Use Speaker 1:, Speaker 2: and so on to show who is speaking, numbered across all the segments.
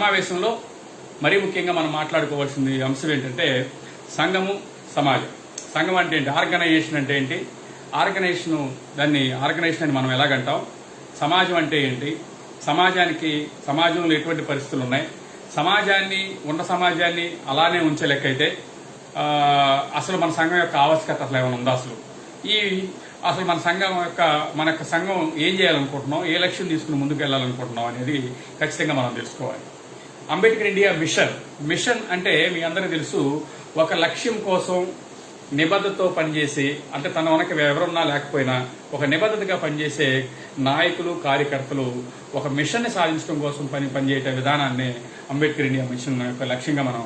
Speaker 1: సమావేశంలో మరీ ముఖ్యంగా మనం మాట్లాడుకోవాల్సింది అంశం ఏంటంటే సంఘము, సమాజం. సంఘం అంటే ఏంటి, ఆర్గనైజేషన్ అంటే ఏంటి, ఆర్గనైజేషన్ అని మనం ఎలాగంటాం, సమాజం అంటే ఏంటి, సమాజంలో ఎటువంటి పరిస్థితులు ఉన్నాయి, ఉన్న సమాజాన్ని అలానే ఉంచే లెక్కైతే అసలు మన సంఘం యొక్క ఆవశ్యకత అసలు ఏమైనా ఉందా, అసలు మన యొక్క సంఘం ఏం చేయాలనుకుంటున్నాం, ఏ లక్ష్యం తీసుకుని ముందుకు వెళ్ళాలనుకుంటున్నాం అనేది ఖచ్చితంగా మనం తెలుసుకోవాలి. అంబేద్కర్ ఇండియా మిషన్ అంటే మీ అందరికీ తెలుసు, ఒక లక్ష్యం కోసం నిబద్ధతతో పనిచేసి, అంటే తన వెనక ఎవరున్నా లేకపోయినా ఒక నిబద్ధతగా పనిచేసే నాయకులు, కార్యకర్తలు ఒక మిషన్ ని సాధించడం కోసం పనిచేయట విధానాన్ని అంబేద్కర్ ఇండియా మిషన్ యొక్క లక్ష్యంగా మనం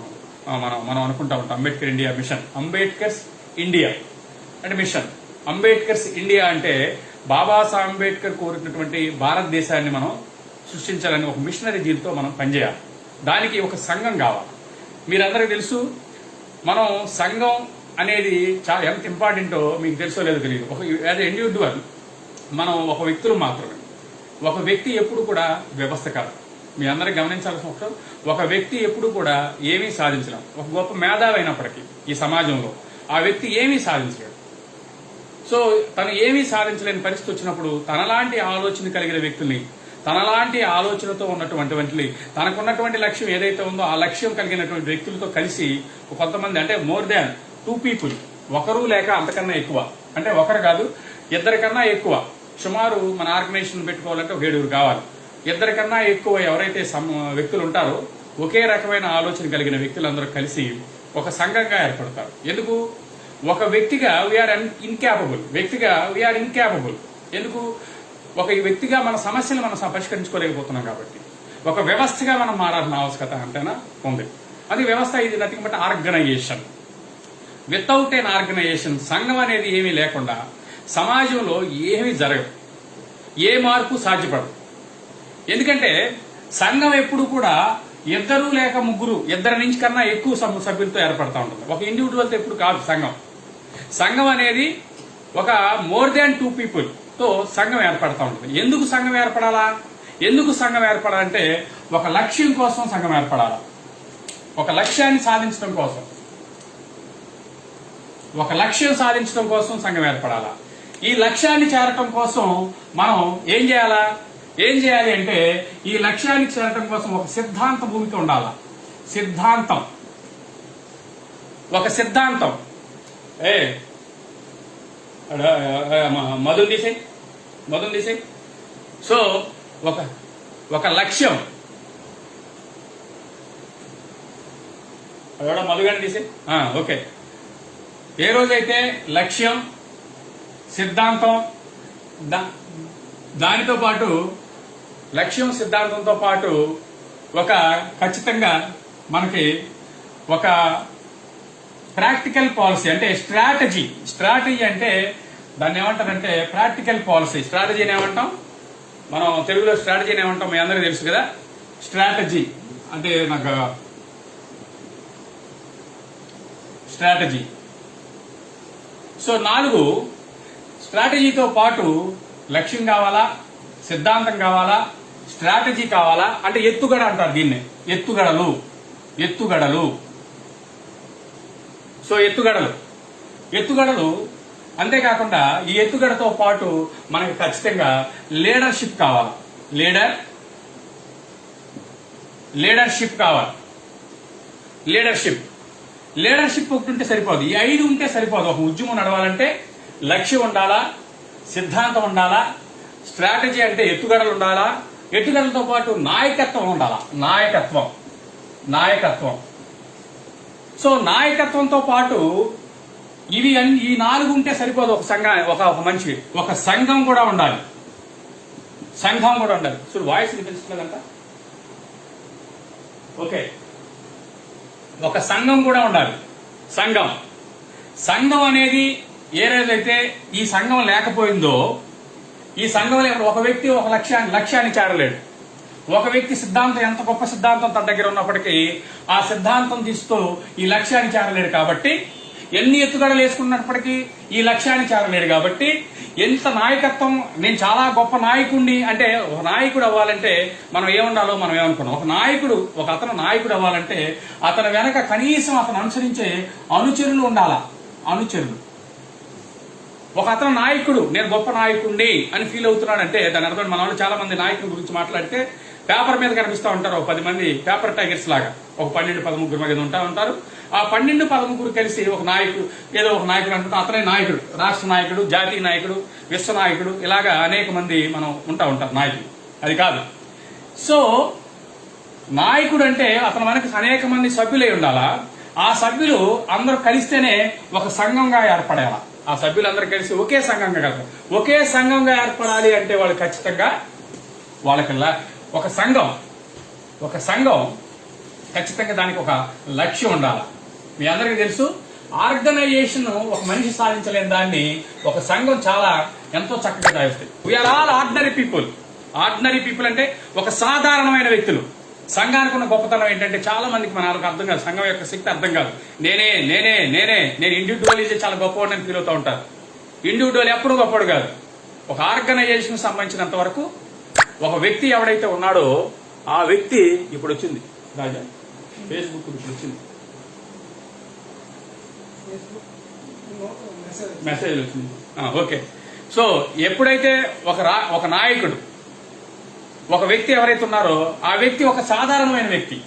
Speaker 1: అనుకుంటా ఉంటాం. Ambedkar India mission, Ambedkar's India అంటే మిషన్. అంబేద్కర్స్ ఇండియా అంటే బాబాసాహెబ్ అంబేద్కర్ కోరినటువంటి భారతదేశాన్ని మనం సృష్టించాలని ఒక మిషనరీ దీంతో మనం పనిచేయాలి. దానికి ఒక సంఘం కావాలి. మీరందరికీ తెలుసు, మనం సంఘం అనేది చాలా ఎంత ఇంపార్టెంటో మీకు తెలుసో లేదో తెలియదు. యాజ్ ఇండివిజువల్ మనం ఒక వ్యక్తులు మాత్రమే. ఒక వ్యక్తి ఎప్పుడు కూడా వ్యవస్థ కాదు. మీ అందరికి గమనించాల్సిన అవసరం, ఒక వ్యక్తి ఎప్పుడు కూడా ఏమీ సాధించలేం. ఒక గొప్ప మేధావి అయినప్పటికీ ఈ సమాజంలో ఆ వ్యక్తి ఏమీ సాధించలేడు. సో తను ఏమీ సాధించలేని పరిస్థితి వచ్చినప్పుడు తనలాంటి ఆలోచన కలిగిన వ్యక్తుల్ని, తనలాంటి ఆలోచనతో ఉన్నటువంటి తనకున్నటువంటి లక్ష్యం ఏదైతే ఉందో ఆ లక్ష్యం కలిగినటువంటి వ్యక్తులతో కలిసి కొంతమంది, అంటే మోర్ దాన్ 2 people, ఒకరు లేక అంతకన్నా ఎక్కువ, అంటే ఒకరు కాదు 2 కన్నా ఎక్కువ, సుమారు మన ఆర్గనైజేషన్ పెట్టుకోవాలంటే ఒక 7 కావాలి. 2 కన్నా ఎక్కువ ఎవరైతే వ్యక్తులు ఉంటారో ఒకే రకమైన ఆలోచన కలిగిన వ్యక్తులందరూ కలిసి ఒక సంఘంగా ఏర్పడతారు. ఎందుకు? ఒక వ్యక్తిగా వీఆర్ ఇన్క్యాపబుల్. ఎందుకు? ఒక వ్యక్తిగా మన సమస్యలు మనం పరిష్కరించుకోలేకపోతున్నాం కాబట్టి ఒక వ్యవస్థగా మనం మారాల్సిన ఆవశ్యకత అంటేనా ఉంది. అది వ్యవస్థ. ఇది nothing but organisation. Without an organisation, సంఘం అనేది ఏమీ లేకుండా సమాజంలో ఏమీ జరగదు, ఏ మార్పు సాధ్యపడదు. ఎందుకంటే సంఘం ఎప్పుడు కూడా 2 లేక 3, 2 నుంచి కన్నా ఎక్కువ సభ్యులతో ఏర్పడతా ఉంటుంది. ఒక ఇండివిజువల్తో ఎప్పుడు కాదు సంఘం అనేది ఒక మోర్ దాన్ 2 people తో సంఘం ఏర్పడతా ఉంటుంది. ఎందుకు సంఘం ఏర్పడాలంటే ఒక లక్ష్యం కోసం సంఘం ఏర్పడాలా, ఒక లక్ష్యాన్ని సాధించడం కోసం, ఒక లక్ష్యం సాధించడం కోసం సంఘం ఏర్పడాలా. ఈ లక్ష్యాన్ని చేరటం కోసం మనం ఏం చేయాలి అంటే ఈ లక్ష్యానికి చేరటం కోసం ఒక సిద్ధాంత భూమిక ఉండాలా. ఒక సిద్ధాంతం. మధుని తీసేయి. సో ఒక లక్ష్యం, మధుగాని తీసేయి. ఓకే. ఏ రోజైతే లక్ష్యం, సిద్ధాంతం, దానితో పాటు లక్ష్యం సిద్ధాంతంతో పాటు ఒక ఖచ్చితంగా మనకి ఒక ప్రాక్టికల్ పాలసీ, అంటే స్ట్రాటజీ అంటే దాన్ని ఏమంటారంటే ప్రాక్టికల్ పాలసీ. స్ట్రాటజీని ఏమంటాం మనం తెలుగులో? స్ట్రాటజీని ఏమంటాం మీ అందరికీ తెలుసు కదా. స్ట్రాటజీ అంటే నాకు స్ట్రాటజీ. సో 4 స్ట్రాటజీతో పాటు లక్ష్యం కావాలా, సిద్ధాంతం కావాలా, స్ట్రాటజీ కావాలా, అంటే ఎత్తుగడ అంటారు దీన్ని. ఎత్తుగడలు. సో ఎత్తుగడలు. అంతేకాకుండా ఈ ఎత్తుగడతో పాటు మనకి ఖచ్చితంగా లీడర్షిప్ కావాలి. లీడర్షిప్ ఒకటి ఉంటే సరిపోదు, ఈ 5 ఉంటే సరిపోదు. ఒక ఉద్యమం నడవాలంటే లక్ష్యం ఉండాలా, సిద్ధాంతం ఉండాలా, స్ట్రాటజీ అంటే ఎత్తుగడలు ఉండాలా, ఎత్తుగడలతో పాటు నాయకత్వం ఉండాలా. నాయకత్వం. సో నాయకత్వంతో పాటు ఈ 4 ఉంటే సరిపోదు. ఒక మనిషి, ఒక సంఘం కూడా ఉండాలి. సో వాయిస్ వినిపించలేదంట. ఓకే. ఒక సంఘం కూడా ఉండాలి. సంఘం అనేది ఏ రోజైతే ఈ సంఘం లేకపోయిందో, ఈ సంఘంలో ఒక వ్యక్తి ఒక లక్ష్యాన్ని చేరలేడు. ఒక వ్యక్తి సిద్ధాంతం, ఎంత గొప్ప సిద్ధాంతం తన దగ్గర ఉన్నప్పటికీ ఆ సిద్ధాంతం తీస్తూ ఈ లక్ష్యాన్ని చేరలేడు. కాబట్టి ఎన్ని ఎత్తుగడలు వేసుకున్నప్పటికీ ఈ లక్ష్యాన్ని చేరలేడు. కాబట్టి ఎంత నాయకత్వం, నేను చాలా గొప్ప నాయకుడిని అంటే, ఒక నాయకుడు అవ్వాలంటే మనం ఏముండాలో మనం ఏమనుకున్నాం. అతను నాయకుడు అవ్వాలంటే అతను వెనక కనీసం అతను అనుసరించే అనుచరులు ఉండాలా. అనుచరులు. అతను నాయకుడు, నేను గొప్ప నాయకుడిని అని ఫీల్ అవుతున్నాడంటే దాని అర్థం, మన వాళ్ళు చాలా మంది నాయకుల గురించి మాట్లాడితే పేపర్ మీద కనిపిస్తూ ఉంటారు. 10 మంది పేపర్ టైగర్స్ లాగా, ఒక 12-13 మీద ఉంటారు. ఆ 12-13 కలిసి ఒక నాయకుడు అంటుంటే అతనే నాయకుడు. రాష్ట్ర నాయకుడు, జాతీయ నాయకుడు, విశ్వ నాయకుడు, ఇలాగా అనేక మంది మనం ఉంటారు నాయకులు. అది కాదు. సో నాయకుడు అంటే అతను మనకి అనేక మంది సభ్యులై ఉండాలా. ఆ సభ్యులు అందరూ కలిస్తేనే ఒక సంఘంగా ఏర్పడాలా. ఆ సభ్యులందరూ కలిసి ఒకే సంఘంగా కలగాలి. ఒకే సంఘంగా ఏర్పడాలి అంటే వాళ్ళు ఖచ్చితంగా వాళ్ళకల్లా ఒక సంఘం ఖచ్చితంగా దానికి ఒక లక్ష్యం ఉండాలి. మీ అందరికీ తెలుసు, ఆర్గనైజేషన్ ఒక మనిషి సాధించలేని దాన్ని ఒక సంఘం చాలా ఎంతో చక్కగా సాధిస్తాయి. We are all ordinary people. Ordinary people అంటే ఒక సాధారణమైన వ్యక్తులు. సంఘానికి ఉన్న గొప్పతనం ఏంటంటే చాలా మందికి మనకు అర్థం కాదు, సంఘం యొక్క శక్తి అర్థం కాదు. నేను ఇండివిజువల్ చాలా గొప్పవాడిని ఫీల్ అవుతూ ఉంటారు. ఇండివిజువల్ ఎప్పుడు గొప్పవాడు కాదు. ఒక ఆర్గనైజేషన్ సంబంధించినంత వరకు ఒక వ్యక్తి ఎవడైతే ఉన్నాడో ఆ వ్యక్తి ఇప్పుడు వచ్చింది. రాజా ఫేస్బుక్ ఇప్పుడు వచ్చింది, మెసేజ్ వచ్చింది. ఓకే. సో ఎప్పుడైతే ఒక నాయకుడు, ఒక వ్యక్తి ఎవరైతే ఉన్నారో ఆ వ్యక్తి ఒక సాధారణమైన వ్యక్తి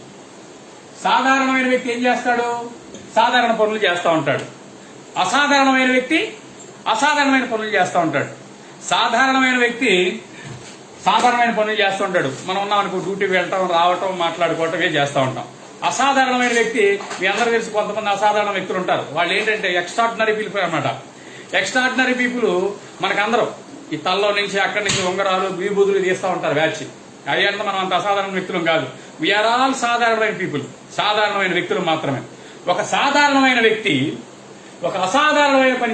Speaker 1: ఏం చేస్తాడు? సాధారణ పనులు చేస్తూ ఉంటాడు. అసాధారణమైన వ్యక్తి అసాధారణమైన పనులు చేస్తూ ఉంటాడు. సాధారణమైన వ్యక్తి సాధారణమైన పనులు చేస్తూ ఉంటాడు. మనం ఉన్నాం అనుకో, డ్యూటీకి వెళ్ళటం, రావటం, మాట్లాడుకోవటం చేస్తూ ఉంటాం. అసాధారణమైన వ్యక్తి, మీ అందరూ తెలిసి కొంతమంది అసాధారణ వ్యక్తులు ఉంటారు. వాళ్ళు ఏంటంటే ఎక్స్ట్రాడినరీ పీపుల్ అన్నమాట. ఎక్స్ట్రాడినరీ పీపుల్ మనకందరూ ఈ తల్లో నుంచి అక్కడి నుంచి ఉంగరాలు, విభూతులు తీస్తూ ఉంటారు బ్యాచ్. అయ్యంతా మనం అంత అసాధారణ వ్యక్తులం కాదు. వీఆర్ ఆల్ సాధారణమైన పీపుల్. సాధారణమైన వ్యక్తులు మాత్రమే. ఒక సాధారణమైన వ్యక్తి ఒక అసాధారణమైన పని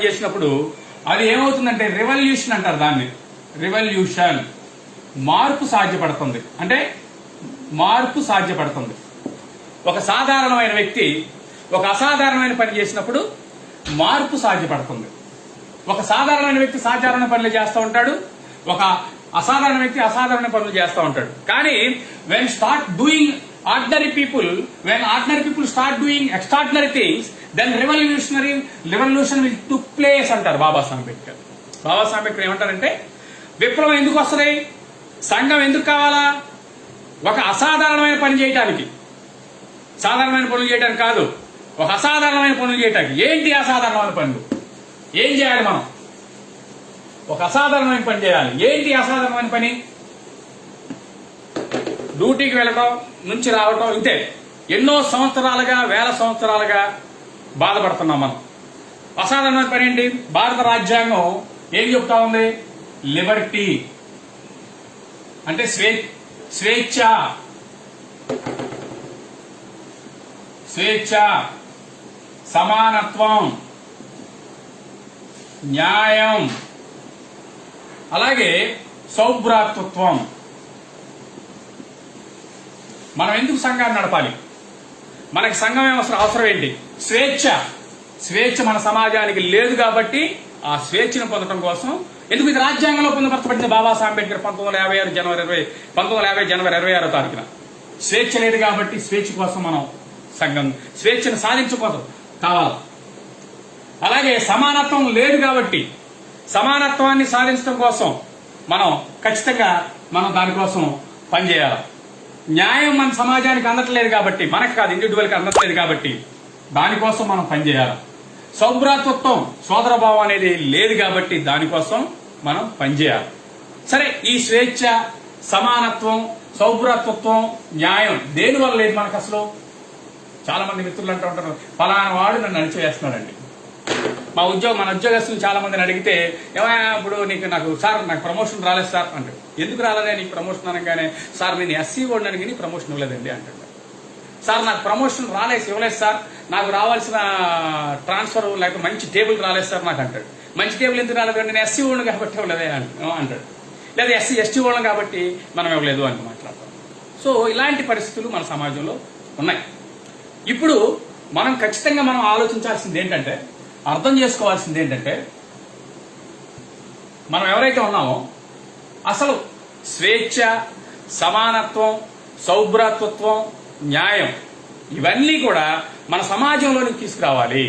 Speaker 1: చేసినప్పుడు అది ఏమవుతుందంటే రెవల్యూషన్ అంటారు దాన్ని. రెవల్యూషన్, మార్పు సాధ్యపడుతుంది. అంటే మార్పు సాధ్యపడుతుంది. ఒక సాధారణమైన వ్యక్తి ఒక అసాధారణమైన పని చేసినప్పుడు మార్పు సాధ్యపడుతుంది. ఒక సాధారణమైన వ్యక్తి సాధారణ పనులు చేస్తూ ఉంటాడు, ఒక అసాధారణ వ్యక్తి అసాధారణ పనులు చేస్తూ ఉంటాడు. కానీ when ordinary people start doing extraordinary things, then revolution will took place అంటారు బాబాసాహెబ్ అంబేద్కర్. బాబాసాహెబ్ అంబేద్కర్ ఏమంటారంటే, విప్లవం ఎందుకు వస్తుంది, సంఘం ఎందుకు కావాలా? ఒక అసాధారణమైన పని చేయటానికి, సాధారణమైన పనులు చేయడానికి కాదు, ఒక అసాధారణమైన పనులు చేయటానికి. ఏంటి అసాధారణమైన పనులు? ఏం చేయాలి మనం? ఒక అసాధారణమైన పని చేయాలి. ఏంటి అసాధారణమైన పని? డ్యూటీకి వెళ్ళటం నుంచి రావటం, ఇంతే. ఎన్నో సంవత్సరాలుగా, వేల సంవత్సరాలుగా బాధపడుతున్నాం మనం. అసాధారణమైన పని ఏంటి? భారత రాజ్యాంగం ఏం చెప్తా ఉంది? లిబర్టీ అంటే స్వేచ్ఛ, సమానత్వం, న్యాయం, అలాగే సౌభ్రాతృత్వం. మనం ఎందుకు సంఘాన్ని నడపాలి? మనకి సంఘం అవసరం ఏంటి? స్వేచ్ఛ మన సమాజానికి లేదు కాబట్టి ఆ స్వేచ్ఛను పొందడం కోసం, ఎందుకు ఇది రాజ్యాంగంలో పొందుపరచబడింది బాబాసాహెబ్ అంబేద్కర్ 1950 జనవరి 26వ తారీఖున. స్వేచ్ఛ లేదు కాబట్టి స్వేచ్ఛ కోసం మనం సంఘం స్వేచ్ఛను సాధించుకోవడం కావాలి. అలాగే సమానత్వం లేదు కాబట్టి సమానత్వాన్ని సాధించడం కోసం మనం ఖచ్చితంగా దానికోసం పనిచేయాలి. న్యాయం మన సమాజానికి అందట్లేదు కాబట్టి, మనకు కాదు ఇండివిజువల్కి అందట్లేదు కాబట్టి దానికోసం మనం పనిచేయాలి. సౌభ్రాతృత్వం, సోదరభావం అనేది లేదు కాబట్టి దానికోసం మనం పనిచేయాలి. సరే, ఈ స్వేచ్ఛ, సమానత్వం, సౌభ్రాతృత్వం, న్యాయం దేనివల్ల లేదు మనకు? అసలు చాలా మంది మిత్రులు అంటూ ఉంటారు, ఫలానా వాడు నన్ను అణిచివేస్తున్నాడండి. మన ఉద్యోగస్తులు చాలా మందిని అడిగితే, ఏమైనా ఇప్పుడు నాకు ప్రమోషన్ రాలేదు సార్ అంటే, ఎందుకు రాలేదే నీకు ప్రమోషన్ అనగానే, సార్ నేను ఎస్సీ వాడిని అడిగి ప్రమోషన్ ఇవ్వలేదండి అంటాడు. సార్ నాకు ప్రమోషన్ ఇవ్వలేదు సార్, నాకు రావాల్సిన ట్రాన్స్ఫర్ లేకపోతే మంచి టేబుల్ రాలేదు సార్ నాకు అంటాడు. మంచి టేబుల్ ఎందుకు రాలేదు? నేను ఎస్సీ వాడిని కాబట్టి ఇవ్వలేదే అంటాడు. లేదా ఎస్సీ ఎస్టీ వాళ్ళం కాబట్టి మనం ఇవ్వలేదు అని మాట్లాడతాం. సో ఇలాంటి పరిస్థితులు మన సమాజంలో ఉన్నాయి. ఇప్పుడు మనం ఖచ్చితంగా మనం ఆలోచించాల్సింది ఏంటంటే, అర్థం చేసుకోవాల్సింది ఏంటంటే, మనం ఎవరైతే ఉన్నామో అసలు స్వేచ్ఛ, సమానత్వం, సౌభ్రాతృత్వం, న్యాయం ఇవన్నీ కూడా మన సమాజంలోనికి తీసుకురావాలి.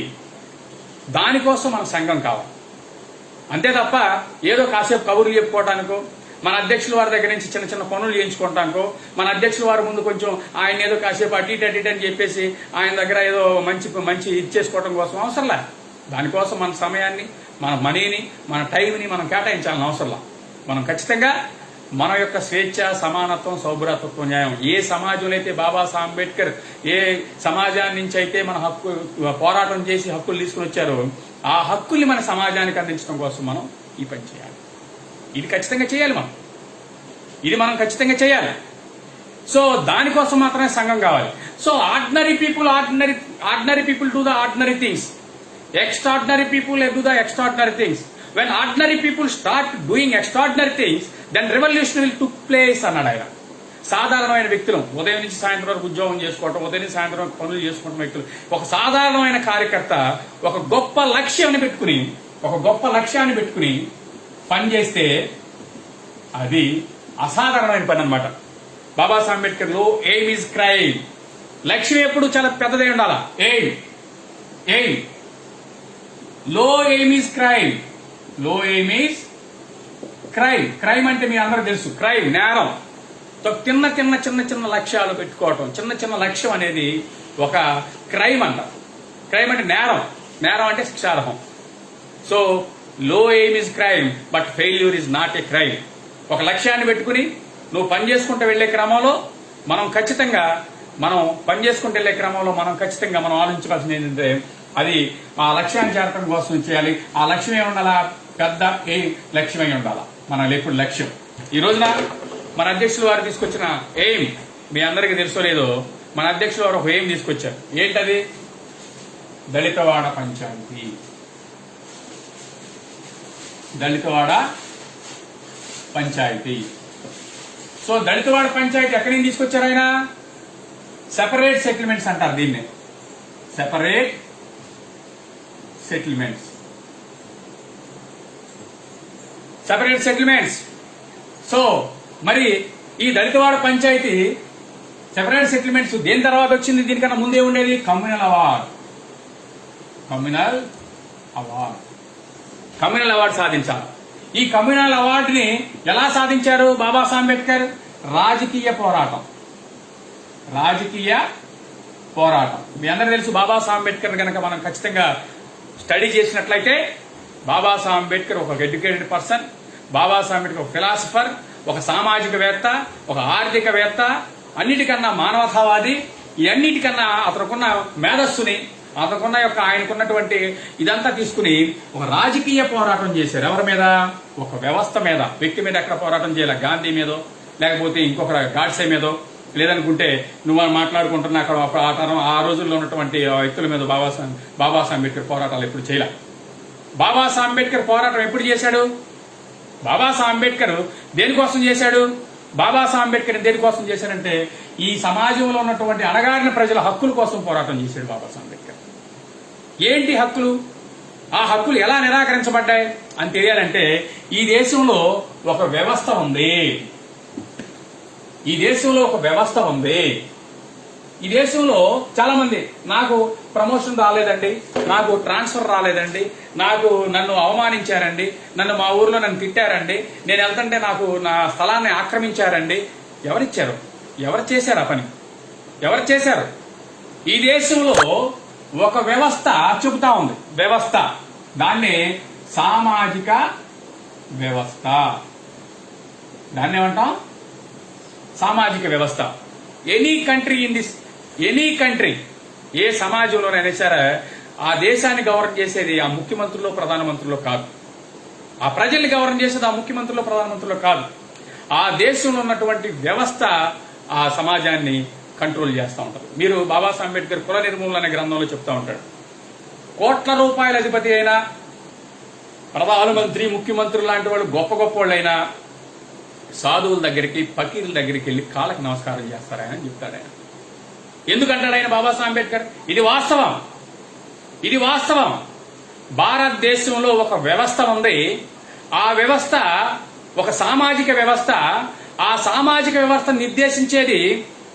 Speaker 1: దానికోసం మన సంఘం కావాలి. అంతే తప్ప ఏదో కాసేపు కబుర్లు చెప్పుకోవటానికో, మన అధ్యక్షుల వారి దగ్గర నుంచి చిన్న చిన్న పనులు చేయించుకోవటానికో, మన అధ్యక్షుల వారి ముందు కొంచెం ఆయన ఏదో కాసేపు అటు ఇటు అని చెప్పేసి ఆయన దగ్గర ఏదో మంచి ఇచ్చేసుకోవడం కోసం అవసరంలే. దానికోసం మన సమయాన్ని, మన మనీని, మన టైంని మనం కేటాయించాలని అవసరంలా. మనం ఖచ్చితంగా మన యొక్క స్వేచ్ఛ, సమానత్వం, సౌభ్రాతృత్వం, న్యాయం ఏ సమాజంలో అయితే బాబాసాహెబ్ అంబేద్కర్ ఏ సమాజాన్ని నుంచి అయితే మన హక్కు పోరాటం చేసి హక్కులు తీసుకుని వచ్చారో ఆ హక్కుల్ని మన సమాజానికి అందించడం కోసం మనం ఈ పని చేయాలి. ఇది ఖచ్చితంగా చేయాలి. మనం ఖచ్చితంగా చేయాలి. సో దానికోసం మాత్రమే సంఘం కావాలి. So ordinary people do the ordinary things, extraordinary people do the extraordinary things. When ordinary people start doing extraordinary things, then revolution will took place అన్నాడు ఆయన. సాధారణమైన వ్యక్తులు ఉదయం నుంచి సాయంత్రం వరకు ఉద్యోగం చేసుకోవటం, ఉదయం నుంచి సాయంత్రం వరకు పనులు చేసుకోవటం వ్యక్తులు ఒక సాధారణమైన కార్యకర్త ఒక గొప్ప లక్ష్యాన్ని పెట్టుకుని పనిచేస్తే అది అసాధారణమైన పని అన్నమాట. బాబాసాహెబ్ అంబేద్కర్ లో ఎయిమ్ ఈజ్ క్రైమ్. లక్ష్యం ఎప్పుడు చాలా పెద్దదై ఉండాలా. ఎయిమ్ లో ఎయిమ్ ఈజ్ క్రైమ్. క్రైమ్ అంటే మీ అందరూ తెలుసు. క్రైమ్ నేరం. చిన్న లక్ష్యాలు పెట్టుకోవటం, చిన్న లక్ష్యం అనేది ఒక క్రైమ్ అంట. క్రైమ్ అంటే నేరం అంటే శిక్షార్హం. సో లో aim is crime but failure is not a crime. ఒక లక్ష్యాన్ని పెట్టుకుని నువ్వు పని చేసుకుంటూ వెళ్లే క్రమంలో మనం ఖచ్చితంగా మనం ఆలోచించాల్సింది ఏంటంటే అది ఆ లక్ష్యాన్ని చేరటం కోసం చేయాలి. ఆ లక్ష్యం ఏమి ఉండాలా? పెద్ద లక్ష్యమై ఉండాలా మన ఎప్పుడు లక్ష్యం. ఈ రోజున మన అధ్యక్షుల వారు తీసుకొచ్చిన ఎయిమ్ మీ అందరికీ తెలుసో లేదో, మన అధ్యక్షుల వారు ఒక ఎయిమ్ తీసుకొచ్చారు. ఏంటది? దళితవాడ పంచాయతీ. సో దళితవాడ పంచాయతీ ఎక్కడి నుంచి తీసుకొచ్చారు ఆయన? సెపరేట్ సెటిల్మెంట్స్ అంటారు దీన్ని. Separate settlements. సో మరి ఈ దళితవాడ పంచాయతీ సెపరేట్ సెటిల్మెంట్స్ దేని తర్వాత వచ్చింది? దీనికన్నా ముందే ఉండేది కమ్యూనల్ అవార్డు సాధించాలి. ఈ కమ్యూనల్ అవార్డుని ఎలా సాధించారు బాబాసాహెబ్ అంబేద్కర్? రాజకీయ పోరాటం. మీ అందరూ తెలుసు బాబాసాహెబ్ అంబేద్కర్ కనుక మనం ఖచ్చితంగా స్టడీ చేసినట్లయితే బాబాసాహెబ్ అంబేద్కర్ ఒక ఎడ్యుకేటెడ్ పర్సన్, బాబాసాహెబ్ అంబేద్కర్ ఒక ఫిలాసఫర్, ఒక సామాజికవేత్త, ఒక ఆర్థికవేత్త, అన్నిటికన్నా మానవతావాది. ఈ అన్నిటికన్నా అతనుకున్న మేధస్సుని, ఆయనకున్నటువంటి ఇదంతా తీసుకుని ఒక రాజకీయ పోరాటం చేశారు. ఎవరి మీద? ఒక వ్యవస్థ మీద, వ్యక్తి మీద ఎక్కడ పోరాటం చేయాలి? గాంధీ మీదో, లేకపోతే ఇంకొక గాడ్సే మీదో, లేదనుకుంటే నువ్వు మాట్లాడుకుంటున్న అక్కడ ఆ రోజుల్లో ఉన్నటువంటి వ్యక్తుల మీద బాబాసాహెబ్ అంబేద్కర్ పోరాటాలు ఎప్పుడు చేయలే. బాబాసాహెబ్ అంబేద్కర్ పోరాటం ఎప్పుడు చేశాడు? బాబాసాహెబ్ అంబేద్కర్ దేనికోసం చేశాడు? బాబాసాహెబ్ అంబేద్కర్ దేనికోసం చేశాడంటే ఈ సమాజంలో ఉన్నటువంటి అణగారిన ప్రజల హక్కుల కోసం పోరాటం చేశాడు బాబాసాహెబ్ అంబేద్కర్. ఏంటి హక్కులు? ఆ హక్కులు ఎలా నిరాకరించబడ్డాయి అని తెలియాలంటే ఈ దేశంలో ఒక వ్యవస్థ ఉంది. ఈ దేశంలో చాలా మంది నాకు ప్రమోషన్ రాలేదండి, నాకు ట్రాన్స్ఫర్ రాలేదండి, నన్ను అవమానించారండి, మా ఊర్లో నన్ను తిట్టారండి, నేను వెళ్తుంటే నాకు నా స్థలాన్ని ఆక్రమించారండి. ఎవరిచ్చారు? ఎవరు చేశారు ఆ పని? ఎవరు చేశారు? ఈ దేశంలో ఒక వ్యవస్థ చెబుతా ఉంది. దాన్ని సామాజిక వ్యవస్థ. దాన్ని ఏమంటాం? సామాజిక వ్యవస్థ. ఎనీ కంట్రీ ఏ సమాజంలోనైనా సరే ఆ దేశాన్ని గవర్న్ చేసేది ఆ ముఖ్యమంత్రులు, ప్రధానమంత్రులు కాదు. ఆ ప్రజల్ని గవర్న్ చేసేది ఆ ముఖ్యమంత్రులు, ప్రధానమంత్రులు కాదు. ఆ దేశంలో ఉన్నటువంటి వ్యవస్థ ఆ సమాజాన్ని కంట్రోల్ చేస్తూ ఉంటారు. మీరు బాబాసాహెబ్ అంబేద్కర్ కుల నిర్మూలన అనే గ్రంథంలో చెప్తా ఉంటాడు. కోట్ల రూపాయల అధిపతి అయినా, ప్రధానమంత్రి, ముఖ్యమంత్రులు లాంటి వాళ్ళు గొప్ప వాళ్ళైనా సాధువుల దగ్గరికి ఫకీరుల దగ్గరికి వెళ్ళి కాళ్ళకి నమస్కారం చేస్తారు ఆయన చెప్తాడు ఆయన. ఎందుకంటాడు ఆయన బాబాసాహెబ్ అంబేద్కర్? ఇది వాస్తవం, ఇది వాస్తవం. భారతదేశంలో ఒక వ్యవస్థ ఉంది. ఆ వ్యవస్థ ఒక సామాజిక వ్యవస్థ. ఆ సామాజిక వ్యవస్థ నిర్దేశించేది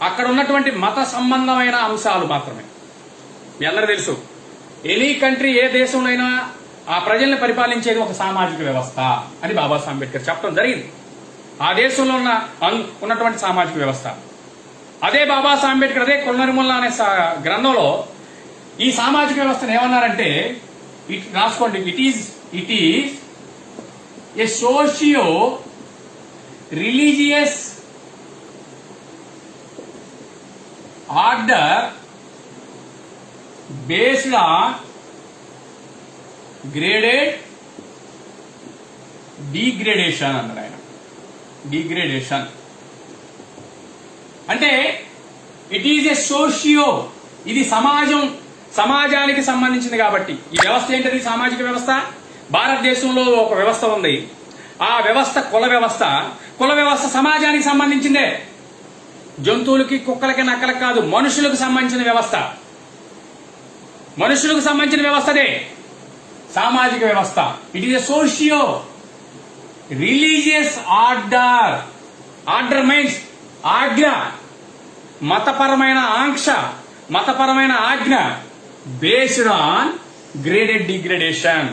Speaker 1: అక్కడ ఉన్నటువంటి మత సంబంధమైన అంశాలు మాత్రమే. మీ అందరూ తెలుసు, ఎనీ కంట్రీ, ఏ దేశంలో అయినా ఆ ప్రజల్ని పరిపాలించేది ఒక సామాజిక వ్యవస్థ అని బాబాసాహెబ్ అంబేద్కర్ చెప్పడం జరిగింది. ఆ దేశంలో ఉన్నటువంటి సామాజిక వ్యవస్థ. అదే బాబాసాహెబ్ అంబేద్కర్ అదే కుల నిర్మూలన అనే గ్రంథంలో ఈ సామాజిక వ్యవస్థను ఏమన్నారంటే, రాసుకోండి, it is a socio religious order based on graded degradation అన్నాడు ఆయన. డిగ్రేడేషన్ అంటే ఇట్ ఈజ్ ఎ సోషియో, ఇది సమాజానికి సంబంధించింది కాబట్టి. ఈ వ్యవస్థ ఏంటది? సామాజిక వ్యవస్థ. భారతదేశంలో ఒక వ్యవస్థ ఉంది. ఆ వ్యవస్థ కుల వ్యవస్థ. కుల వ్యవస్థ సమాజానికి సంబంధించిందే. జంతువులకి, కుక్కలకి, నక్కలకి కాదు, మనుషులకు సంబంధించిన వ్యవస్థ. మనుషులకు సంబంధించిన వ్యవస్థదే సామాజిక వ్యవస్థ. It is a socio religious order. Order means ఆజ్ఞ, మతపరమైన ఆంక్ష, మతపరమైన ఆజ్ఞ, బేస్డ్ ఆన్ గ్రేడెడ్ డిగ్రేడేషన్.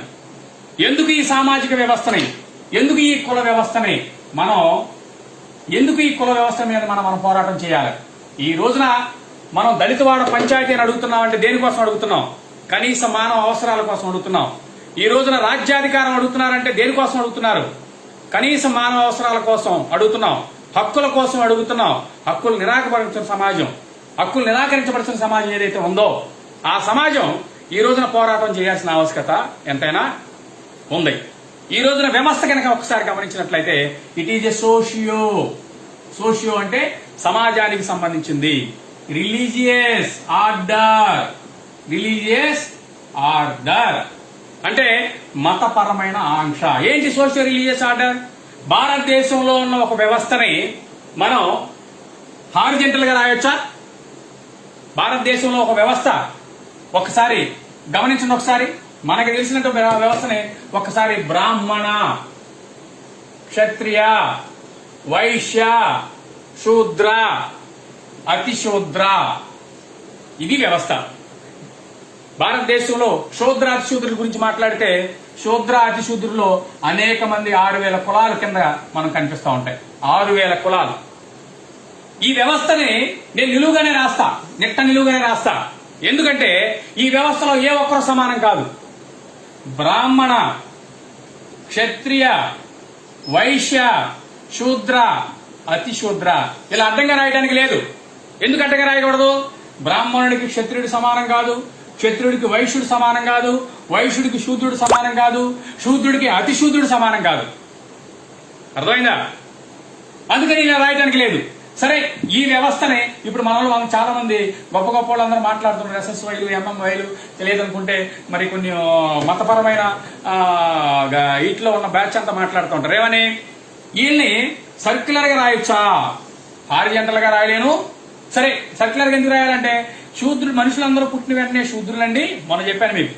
Speaker 1: ఎందుకు ఈ సామాజిక వ్యవస్థని, ఎందుకు ఈ కుల వ్యవస్థని ఎందుకు ఈ కుల వ్యవస్థ మీద మనం పోరాటం చేయాలి? ఈ రోజున మనం దళితవాడ పంచాయతీ అని అడుగుతున్నాం అంటే దేనికోసం అడుగుతున్నాం? కనీస మానవ అవసరాల కోసం అడుగుతున్నాం. ఈ రోజున రాజ్యాధికారం అడుగుతున్నారంటే దేనికోసం అడుగుతున్నారు? కనీస మానవ అవసరాల కోసం అడుగుతున్నాం, హక్కుల కోసం అడుగుతున్నాం. హక్కులు నిరాకరించబడిన సమాజం ఏదైతే ఉందో ఆ సమాజం ఈ రోజున పోరాటం చేయాల్సిన ఆవశ్యకత ఎంతైనా ఉంది. ఈ రోజున వ్యవస్థ కనుక ఒకసారి గమనించినట్లయితే ఇట్ ఈజ్ ఎ సోషియో అంటే సమాజానికి సంబంధించింది. రిలీజియస్ ఆర్డర్ అంటే మతపరమైన ఆంక్ష. ఏంటి సోషియో రిలీజియస్ ఆర్డర్? భారతదేశంలో ఉన్న ఒక వ్యవస్థని మనం హారిజెంటల్ గా రాయొచ్చా? భారతదేశంలో ఒక వ్యవస్థ ఒకసారి గమనించండి. ఒకసారి మనకి తెలిసినట్టు వ్యవస్థని ఒకసారి బ్రాహ్మణ, క్షత్రియ, వైశ్య, శూద్ర, అతిశూద్ర, ఇది వ్యవస్థ. భారతదేశంలో శూద్ర అతిశూద్రుల గురించి మాట్లాడితే శూద్ర అతిశూద్రుల్లో అనేక మంది 6000 కులాల కింద మనం కనిపిస్తూ ఉంటాయి. 6000 కులాలు. ఈ వ్యవస్థని నేను నిలువుగానే రాస్తా. ఎందుకంటే ఈ వ్యవస్థలో ఏ ఒక్కరు సమానం కాదు. బ్రాహ్మణ, క్షత్రియ, వైశ్య, శూద్ర, అతిశూద్ర ఇలా అడ్డంగా రాయడానికి లేదు. ఎందుకు అడ్డంగా రాయకూడదు? బ్రాహ్మణుడికి క్షత్రియుడు సమానం కాదు, క్షత్రుడికి వైశ్యుడు సమానం కాదు, వైశ్యుడికి శూద్రుడు సమానం కాదు, శూద్రుడికి అతిశూద్రుడు సమానం కాదు. అర్థమైందా? అందుకని ఇలా రాయడానికి లేదు. సరే, ఈ వ్యవస్థనే ఇప్పుడు మనలో చాలా మంది గొప్ప గొప్ప వాళ్ళందరూ మాట్లాడుతున్నారు. ఎస్ఎస్వైలు, ఎంఎంవైలు, తెలియదనుకుంటే మరి కొన్ని మతపరమైన వీటిలో ఉన్న బ్యాచ్ అంతా మాట్లాడుతూ ఉంటారు. ఏమని? వీళ్ళని సర్క్యులర్ గా రాయొచ్చా? హారిజెంటల్ గా రాయలేను. సరే, సర్క్యులర్ గా ఎందుకు రాయాలంటే శూద్రుడు, మనుషులందరూ పుట్టిన వెంటనే శూద్రులండి. మొన్న చెప్పాను మీకు.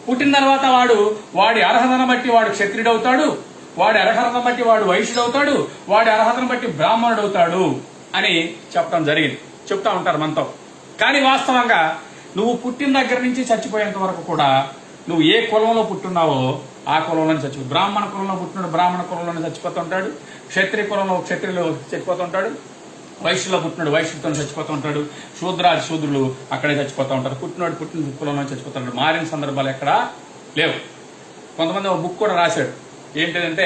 Speaker 1: పుట్టిన తర్వాత వాడి అర్హతను బట్టి వాడు క్షత్రియుడు అవుతాడు, వాడి అర్హతను బట్టి వాడు వైశ్యుడు అవుతాడు, వాడి అర్హతను బట్టి బ్రాహ్మణుడు అవుతాడు అని చెప్పడం జరిగింది. చెప్తా ఉంటారు మనతో. కానీ వాస్తవంగా నువ్వు పుట్టిన దగ్గర నుంచి చచ్చిపోయేంత వరకు కూడా నువ్వు ఏ కులంలో పుట్టున్నావో ఆ కులంలోనే చచ్చిపో. బ్రాహ్మణ కులంలో పుట్టినాడు బ్రాహ్మణ కులంలోనే చచ్చిపోతుంటాడు, క్షత్రియ కులంలో క్షత్రియులు చచ్చిపోతుంటాడు, వైశ్యులో పుట్టినాడు వైశ్యుడితో చచ్చిపోతూ ఉంటాడు, శూద్రాది శూద్రులు అక్కడే చచ్చిపోతూ ఉంటారు, పుట్టినోడు పుట్టిన కులంలో చచ్చిపోతాడు. మారిన సందర్భాలు ఎక్కడా లేవు. కొంతమంది ఒక బుక్ కూడా రాశాడు. ఏంటిదంటే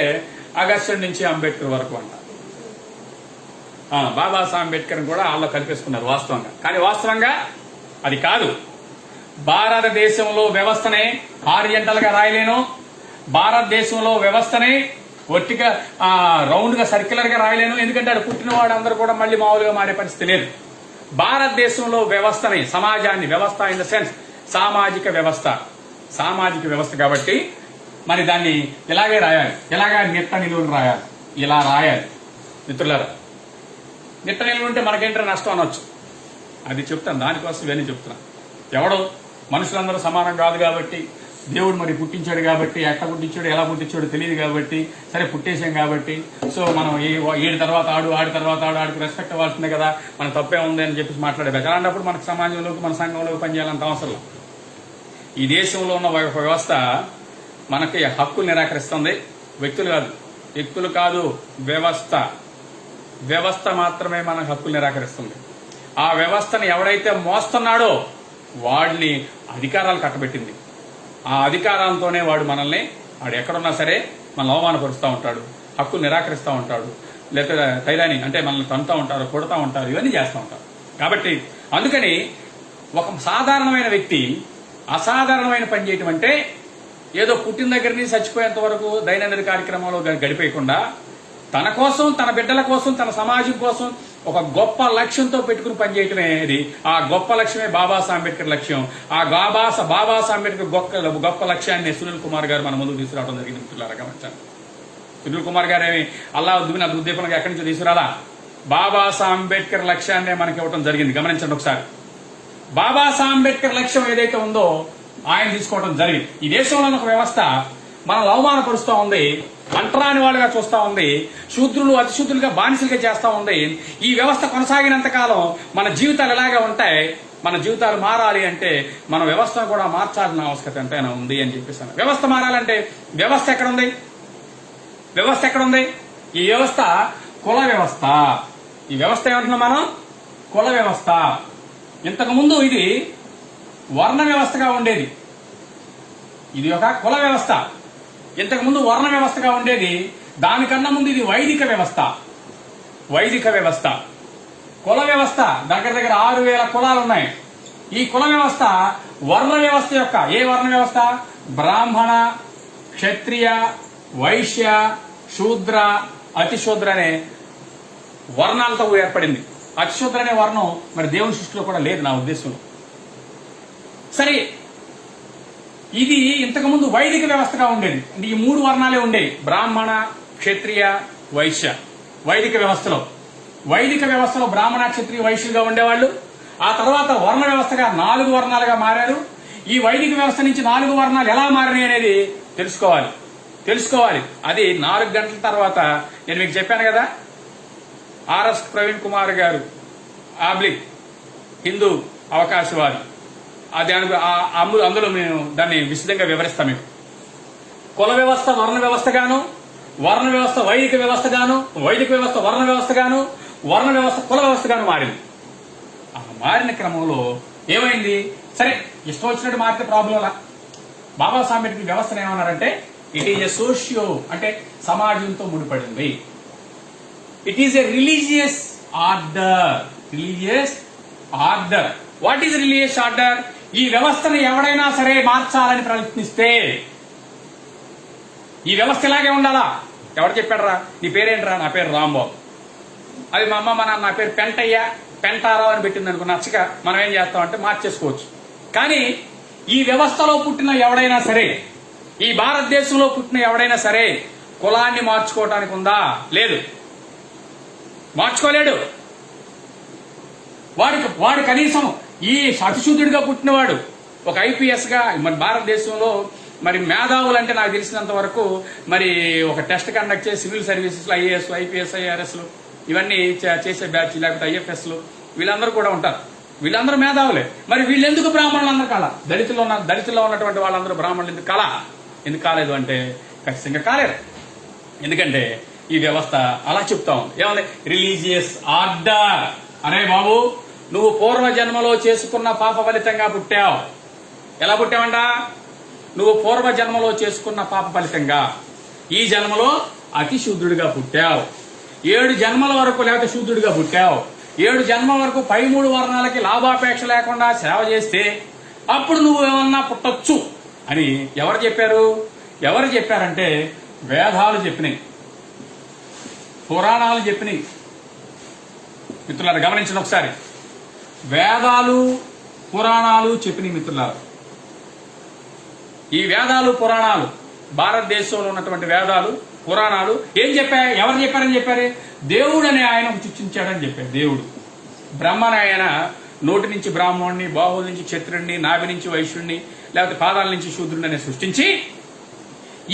Speaker 1: అగస్త్యుడి నుంచి అంబేద్కర్ వరకు అంట. బాబాసాహెబ్ అంబేద్కర్ కూడా వాళ్ళు కల్పేసుకున్నారు వాస్తవంగా. కానీ వాస్తవంగా అది కాదు. భారతదేశంలో వ్యవస్థనే హారిజెంటల్ గా రాయలేను. భారతదేశంలో వ్యవస్థనే ఒట్టిగా రౌండ్ గా సర్క్యులర్ గా రాయలేను. ఎందుకంటే అది పుట్టిన వాడు అందరూ కూడా మళ్ళీ మామూలుగా మారే పరిస్థితి లేదు. భారతదేశంలో వ్యవస్థని, సమాజాన్ని, వ్యవస్థ ఇన్ ద సెన్స్ సామాజిక వ్యవస్థ కాబట్టి మరి దాన్ని ఇలాగే రాయాలి. ఇలాగా నిట్ట నిలువుని రాయాలి. ఇలా రాయాలి. మిత్రులారా. నిట్ట నిలువ ఉంటే మనకేంటో నష్టం అనొచ్చు, అది చెప్తాను, దానికోసం ఇవన్నీ చెప్తున్నా. ఎవడో మనుషులందరూ సమానం కాదు కాబట్టి, దేవుడు మరి పుట్టించాడు కాబట్టి, ఎట్లా పుట్టించాడు ఎలా పుట్టించాడు తెలియదు కాబట్టి, సరే పుట్టేసాం కాబట్టి, సో మనం ఏడు తర్వాత ఆడి తర్వాత ఆడికి రెస్పెక్ట్ అవ్వాల్సిందే కదా, మన తప్పే ఉంది అని చెప్పేసి మాట్లాడే అలాంటప్పుడు మనకు సమాజంలోకి మన సంఘంలోకి పనిచేయాలంత అవసరం. ఈ దేశంలో ఉన్న వ్యవస్థ మనకి హక్కులు నిరాకరిస్తుంది. వ్యక్తులు కాదు వ్యవస్థ మాత్రమే మన హక్కులు నిరాకరిస్తుంది. ఆ వ్యవస్థను ఎవడైతే మోస్తున్నాడో వాడిని అధికారాలు కట్టబెట్టింది. ఆ అధికారంతోనే వాడు ఎక్కడున్నా సరే మనల్ని అవమానపరుస్తూ ఉంటాడు, హక్కులు నిరాకరిస్తూ ఉంటాడు, లేకపోతే తైలాని అంటే మనల్ని తంతూ ఉంటారు, కొడుతూ ఉంటారు, ఇవన్నీ చేస్తూ ఉంటారు. కాబట్టి అందుకని ఒక సాధారణమైన వ్యక్తి అసాధారణమైన పని చేయటం అంటే ఏదో పుట్టిన దగ్గర నుంచి చచ్చిపోయేంత వరకు దైనందిన కార్యక్రమంలో గడిపేయకుండా తన కోసం, తన బిడ్డల కోసం, తన సమాజం కోసం ఒక గొప్ప లక్ష్యంతో పెట్టుకుని పనిచేయటమే ఇది. ఆ గొప్ప లక్ష్యమే బాబాసాహెబ్ అంబేద్కర్ లక్ష్యం. ఆ బాబాసాహెబ్ అంబేద్కర్ గొప్ప లక్ష్యాన్ని సునీల్ కుమార్ గారు మన ముందుకు తీసుకురావడం జరిగింది. మిత్రులారా గమనించండి. సునీల్ కుమార్ గారు ఏమి అల్లా ఉద్దిన ఉద్దీపనగా ఎక్కడి నుంచో తీసుకురాలా, బాబాసాహెబ్ అంబేద్కర్ లక్ష్యాన్ని మనకి ఇవ్వడం జరిగింది. గమనించండి ఒకసారి. బాబాసాహెబ్ అంబేద్కర్ లక్ష్యం ఏదైతే ఉందో ఆయన తీసుకోవడం జరిగింది. ఈ దేశంలో ఒక వ్యవస్థ మనల్ని అవమానపరుస్తూ ఉంది, అంటరాని వాళ్ళుగా చూస్తూ ఉంది, శూద్రులు అతిశూద్రులుగా బానిసలుగా చేస్తూ ఉంది. ఈ వ్యవస్థ కొనసాగినంత కాలం మన జీవితాలు ఎలాగే ఉంటాయి. మన జీవితాలు మారాలి అంటే మన వ్యవస్థను కూడా మార్చాల్సిన ఆవశ్యకత ఎంతైనా ఉంది అని చెప్పేసాను. వ్యవస్థ మారాలంటే వ్యవస్థ ఎక్కడుంది? ఈ వ్యవస్థ కుల వ్యవస్థ. ఈ వ్యవస్థ ఏమంటున్నాం మనం? కుల వ్యవస్థ. ఇంతకుముందు ఇది వర్ణ వ్యవస్థగా ఉండేది. ఇది ఒక కుల వ్యవస్థ. ఇంతకుముందు వర్ణ వ్యవస్థగా ఉండేది. దానికన్నా ముందు ఇది వైదిక వ్యవస్థ. కుల వ్యవస్థ దగ్గర 6,000 కులాలు ఉన్నాయి. ఈ కుల వ్యవస్థ వర్ణ వ్యవస్థ యొక్క ఏ వర్ణ వ్యవస్థ? బ్రాహ్మణ, క్షత్రియ, వైశ్య, శూద్ర, అతిశూద్ర అనే వర్ణాలతో ఏర్పడింది. అతిశూద్ర అనే వర్ణం మరి దేవుని సృష్టిలో కూడా లేదు నా ఉద్దేశంలో. సరే, ఇది ఇంతకుముందు వైదిక వ్యవస్థగా ఉండేది. అంటే ఈ 3 వర్ణాలే ఉండేవి: బ్రాహ్మణ, క్షత్రియ, వైశ్య. వైదిక వ్యవస్థలో బ్రాహ్మణ, క్షత్రియ, వైశ్యులుగా ఉండేవాళ్ళు. ఆ తర్వాత వర్ణ వ్యవస్థగా 4 వర్ణాలుగా మారారు. ఈ వైదిక వ్యవస్థ నుంచి 4 వర్ణాలు ఎలా మారినాయి అనేది తెలుసుకోవాలి. అది 4 గంటల తర్వాత నేను మీకు చెప్పాను కదా, ఆర్ఎస్ ప్రవీణ్ కుమార్ గారు ఆబ్లిక్ హిందూ అవకాశవాది, అది అందులో మేము దాన్ని విశదంగా వివరిస్తాం మీకు. కుల వ్యవస్థ వర్ణ వ్యవస్థగాను, వర్ణ వ్యవస్థ వైదిక వ్యవస్థగాను, వైదిక వ్యవస్థ వర్ణ వ్యవస్థగాను, వర్ణ వ్యవస్థ కుల వ్యవస్థగాను మారింది. ఆ మారిన క్రమంలో ఏమైంది? సరే, ఇష్టం వచ్చినట్టు మారితే ప్రాబ్లంలా. బాబాసాహెబ్ అంబేద్కర్ వ్యవస్థను ఏమన్నారంటే ఇట్ ఈజ్ ఎ సోషియో, అంటే సమాజంతో ముడిపడింది. It is a religious order. What is religious order? ఈ వ్యవస్థను ఎవడైనా సరే మార్చాలని ప్రయత్నిస్తే ఈ వ్యవస్థ ఇలాగే ఉండాలా? ఎవరు చెప్పాడరా? నీ పేరేంట్రా? నా పేరు రాంబాబు. అది మా అమ్మ నా పేరు పెంటారావు అని పెట్టింది అనుకో, నచ్చక మనం ఏం చేస్తామంటే మార్చేసుకోవచ్చు. కానీ ఈ వ్యవస్థలో పుట్టిన ఎవడైనా సరే, ఈ భారతదేశంలో పుట్టిన ఎవడైనా సరే కులాన్ని మార్చుకోవటానికి ఉందా? లేదు, మార్చుకోలేడు. వాడు కనీసం ఈ అతిశూద్రుడిగా పుట్టినవాడు ఒక ఐపీఎస్ గా, మన భారతదేశంలో మరి మేధావులు అంటే నాకు తెలిసినంత వరకు మరి ఒక టెస్ట్ కండక్ట్ చేసి సివిల్ సర్వీసెస్ లో ఐఏఎస్, ఐపీఎస్, ఐఆర్ఎస్లు ఇవన్నీ చేసే బ్యాచ్, లేకపోతే ఐఎఫ్ఎస్లు, వీళ్ళందరూ కూడా ఉంటారు. వీళ్ళందరూ మేధావులే. మరి వీళ్ళెందుకు బ్రాహ్మణులు అందరూ కళ? దళితుల్లో ఉన్నటువంటి వాళ్ళందరూ బ్రాహ్మణులు ఎందుకు కాలేదు అంటే ఖచ్చితంగా కాలేరు. ఎందుకంటే ఈ వ్యవస్థ అలా చెప్తా ఉంది. ఏమన్నా రిలీజియస్ ఆర్డర్. అరే బాబు, నువ్వు పూర్వజన్మలో చేసుకున్న పాప ఫలితంగా పుట్టావు. ఎలా పుట్టావంట? నువ్వు పూర్వజన్మలో చేసుకున్న పాప ఫలితంగా ఈ జన్మలో అతి శూద్రుడిగా పుట్టావు. 7 జన్మల వరకు లేకపోతే శూద్రుడిగా పుట్టావు. 7 జన్మల వరకు పై 3 వర్ణాలకి లాభాపేక్ష లేకుండా సేవ చేస్తే అప్పుడు నువ్వు ఏమన్నా పుట్టొచ్చు అని ఎవరు చెప్పారంటే వేదాలు చెప్పినాయి, పురాణాలు చెప్పినాయి. మిత్రులారా గమనించండి ఒకసారి. వేదాలు పురాణాలు చెప్పినాయి మిత్రులారా. ఈ వేదాలు పురాణాలు భారతదేశంలో ఉన్నటువంటి వేదాలు, పురాణాలు ఏం చెప్పాయి? ఎవరు చెప్పారని చెప్పారు? దేవుడు అనే ఆయన సృష్టించాడని చెప్పారు. దేవుడు బ్రహ్మని ఆయన నోటి నుంచి బ్రాహ్మణుడిని, బాహుల నుంచి క్షత్రుడిని, నాభి నుంచి వైశ్యుడిని, లేకపోతే పాదాల నుంచి శూద్రుడిని అని సృష్టించి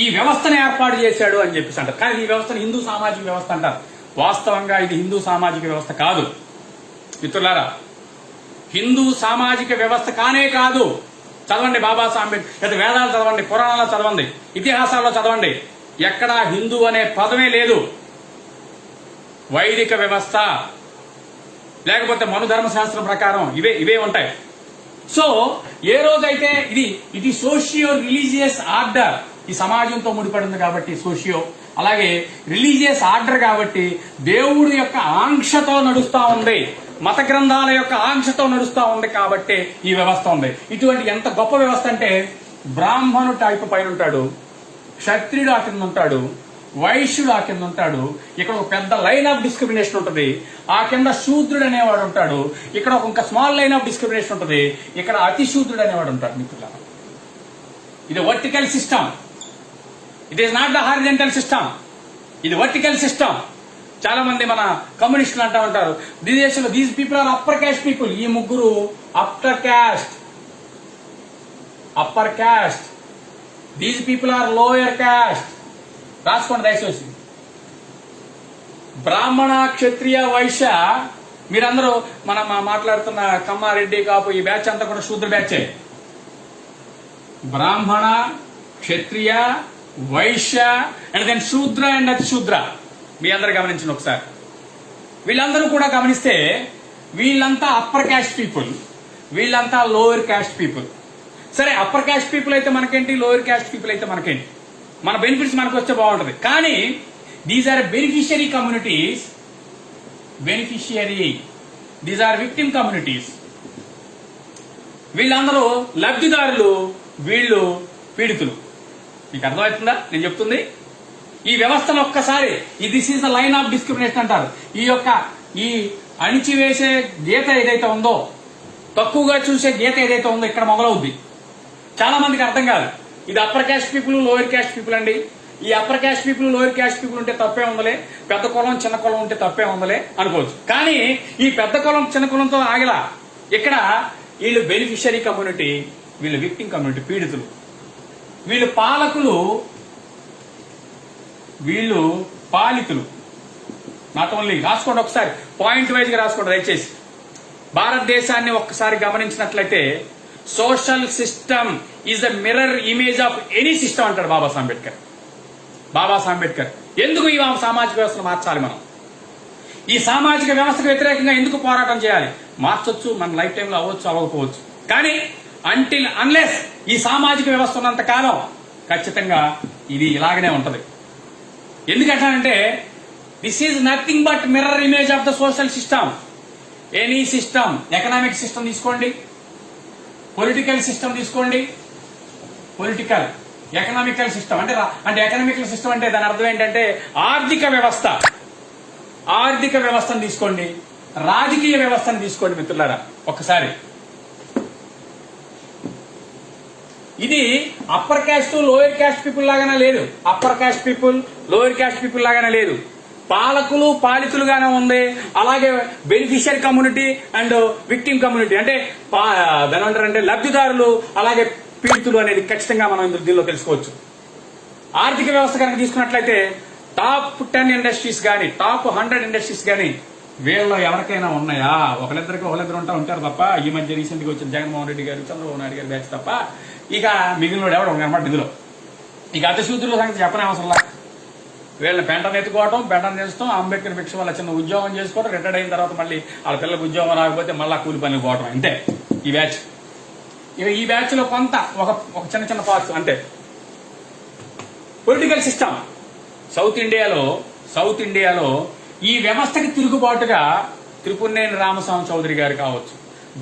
Speaker 1: ఈ వ్యవస్థను ఏర్పాటు చేశాడు అని చెప్పేసి అంటారు. కానీ ఈ వ్యవస్థను హిందూ సామాజిక వ్యవస్థ అంటారు. వాస్తవంగా ఇది హిందూ సామాజిక వ్యవస్థ కాదు మిత్రులారా. హిందూ సామాజిక వ్యవస్థ కానే కాదు. చదవండి బాబాసాహెబ్ అంబేద్కర్, లేదా వేదాలు చదవండి, పురాణాలు చదవండి, ఇతిహాసాల్లో చదవండి. ఎక్కడా హిందూ అనే పదమే లేదు. వైదిక వ్యవస్థ లేకపోతే మనుధర్మ శాస్త్రం ప్రకారం ఇవే ఉంటాయి. సో ఏ రోజైతే ఇది సోషియో రిలీజియస్ ఆర్డర్, ఈ సమాజంతో ముడిపడింది కాబట్టి సోషియో, అలాగే రిలీజియస్ ఆర్డర్ కాబట్టి దేవుడి యొక్క ఆంక్షతో నడుస్తా ఉంది, మత గ్రంథాల యొక్క ఆంక్షతో నడుస్తా ఉంది కాబట్టి ఈ వ్యవస్థ ఉంది. ఇటువంటి ఎంత గొప్ప వ్యవస్థ అంటే బ్రాహ్మణుడు టైపు పైన ఉంటాడు, క్షత్రియుడు ఆ కింద ఉంటాడు, వైశ్యుడు ఆ కింద ఉంటాడు, ఇక్కడ ఒక పెద్ద లైన్ ఆఫ్ డిస్క్రిమినేషన్ ఉంటుంది, ఆ కింద శూద్రుడు అనేవాడు ఉంటాడు, ఇక్కడ ఒక స్మాల్ లైన్ ఆఫ్ డిస్క్రిమినేషన్ ఉంటుంది, ఇక్కడ అతి శూద్రుడు అనేవాడు ఉంటాడు. మిత్రులారా, ఇది vertical system, it is not the horizontal system, ఇది వర్టికల్ సిస్టమ్. చాలా మంది మన కమ్యూనిస్టులు అంటూ ఉంటారు దేశంలో these people are upper caste people. ఈ ముగ్గురు upper caste, these people are lower caste. రాసుకోండి దయచేసి. బ్రాహ్మణ, క్షత్రియ, వైశ్య, మీరందరూ మనం మాట్లాడుతున్న కమ్మారెడ్డి, కాపు ఈ బ్యాచ్ అంతా కూడా శూద్ర బ్యాచే. బ్రాహ్మణ, క్షత్రియ, వైశ్య అండ్ దెన్ శూద్ర అండ్ అతి శూద్ర. మీ అందరు గమనించండి ఒకసారి. వీళ్ళందరూ కూడా గమనిస్తే వీళ్ళంతా అప్పర్ క్యాస్ట్ పీపుల్, వీళ్ళంతా లోయర్ క్యాస్ట్ పీపుల్. సరే, అప్పర్ క్యాస్ట్ పీపుల్ అయితే మనకేంటి, లోయర్ క్యాస్ట్ పీపుల్ అయితే మనకేంటి, మన బెనిఫిట్స్ మనకు వస్తే బాగుంటుంది. కానీ these are beneficiary communities, these are victim communities. వీళ్ళందరూ లబ్ధిదారులు, వీళ్ళు పీడితులు. మీకు అర్థమవుతుందా నేను చెప్తుంది? ఈ వ్యవస్థను ఒక్కసారి this is the line of discrimination అంటారు. ఈ అణిచివేసే గీత ఏదైతే ఉందో, తక్కువగా చూసే గీత ఏదైతే ఉందో ఇక్కడ మొదలవుద్ది. చాలా మందికి అర్థం కాదు. ఇది upper caste people, lower caste people అండి. ఈ upper caste people, lower caste people ఉంటే తప్పే ఉందలే, పెద్ద కులం చిన్న కులం ఉంటే తప్పే ఉందలే అనుకోవచ్చు. కానీ ఈ పెద్ద కులం చిన్న కులంతో ఆగలా. ఇక్కడ వీళ్ళు బెనిఫిషరీ కమ్యూనిటీ, వీళ్ళు విక్టిమ్ కమ్యూనిటీ, పీడితులు. వీళ్ళు పాలకులు, వీళ్ళు పాలితులు. నాట్ ఓన్లీ, రాసుకోండి ఒకసారి, పాయింట్ వైజ్ గా రాసుకోండి దయచేసి. భారతదేశాన్ని ఒక్కసారి గమనించినట్లయితే social system is the mirror image of any system అంటాడు బాబాసాహెబ్ అంబేద్కర్. ఎందుకు ఈ సామాజిక వ్యవస్థను మార్చాలి? మనం ఈ సామాజిక వ్యవస్థకు వ్యతిరేకంగా ఎందుకు పోరాటం చేయాలి? మార్చొచ్చు, మన లైఫ్ టైంలో అవ్వచ్చు, అవ్వకపోవచ్చు. కానీ అన్లెస్ ఈ సామాజిక వ్యవస్థ ఉన్నంత కాలం ఖచ్చితంగా ఇది ఇలాగనే ఉంటది. ఎందుకంటానంటే this is nothing but mirror image of the social system. Any system, economic system తీసుకోండి, పొలిటికల్ సిస్టమ్ తీసుకోండి, ఎకనామికల్ సిస్టమ్ అంటే ఎకనామికల్ సిస్టమ్ అంటే దాని అర్థం ఏంటంటే ఆర్థిక వ్యవస్థను తీసుకోండి, రాజకీయ వ్యవస్థను తీసుకోండి. మిత్రులారా ఒక్కసారి, ఇది upper caste, lower caste people లాగానే లేదు, upper caste people, lower caste people లాగానే లేదు. పాలకులు, పాలితులుగానే ఉంది. అలాగే beneficiary community and victim community, అంటే దాని అంటారంటే లబ్ధిదారులు, అలాగే పీడితులు అనేది ఖచ్చితంగా మనం దీనిలో తెలుసుకోవచ్చు. ఆర్థిక వ్యవస్థ కనుక తీసుకున్నట్లయితే టాప్ 10 ఇండస్ట్రీస్ కానీ, టాప్ 100 ఇండస్ట్రీస్ కానీ వీళ్ళలో ఎవరికైనా ఉన్నాయా? ఒకళ్ళిద్దరు ఉంటారు తప్ప, ఈ మధ్య రీసెంట్ గా వచ్చిన జగన్మోహన్ రెడ్డి గారు, చంద్రబాబు నాయుడు గారు బ్యాచ్ తప్ప ఇక మిగిలిన ఎవడు అనమాట ఇందులో. ఇక అతి శూద్రుల సంగతి చెప్పనే అవసరంలా. వీళ్ళని పెంటను ఎత్తుకోవడం, పెంటను చేస్తాం, అంబేద్కర్ భిక్ష వల్ల చిన్న ఉద్యోగం చేసుకోవడం, రిటైర్డ్ అయిన తర్వాత మళ్ళీ వాళ్ళ పిల్లలకు ఉద్యోగం రాకపోతే మళ్ళీ కూలి పనికి పోవడం, అంతే ఈ బ్యాచ్. ఇక ఈ బ్యాచ్ లో కొంత ఒక చిన్న పార్ట్స్ అంతే. పొలిటికల్ సిస్టమ్ సౌత్ ఇండియాలో ఈ వ్యవస్థకి తిరుగుబాటుగా త్రిపురనేని రామస్వామి చౌదరి గారు కావచ్చు,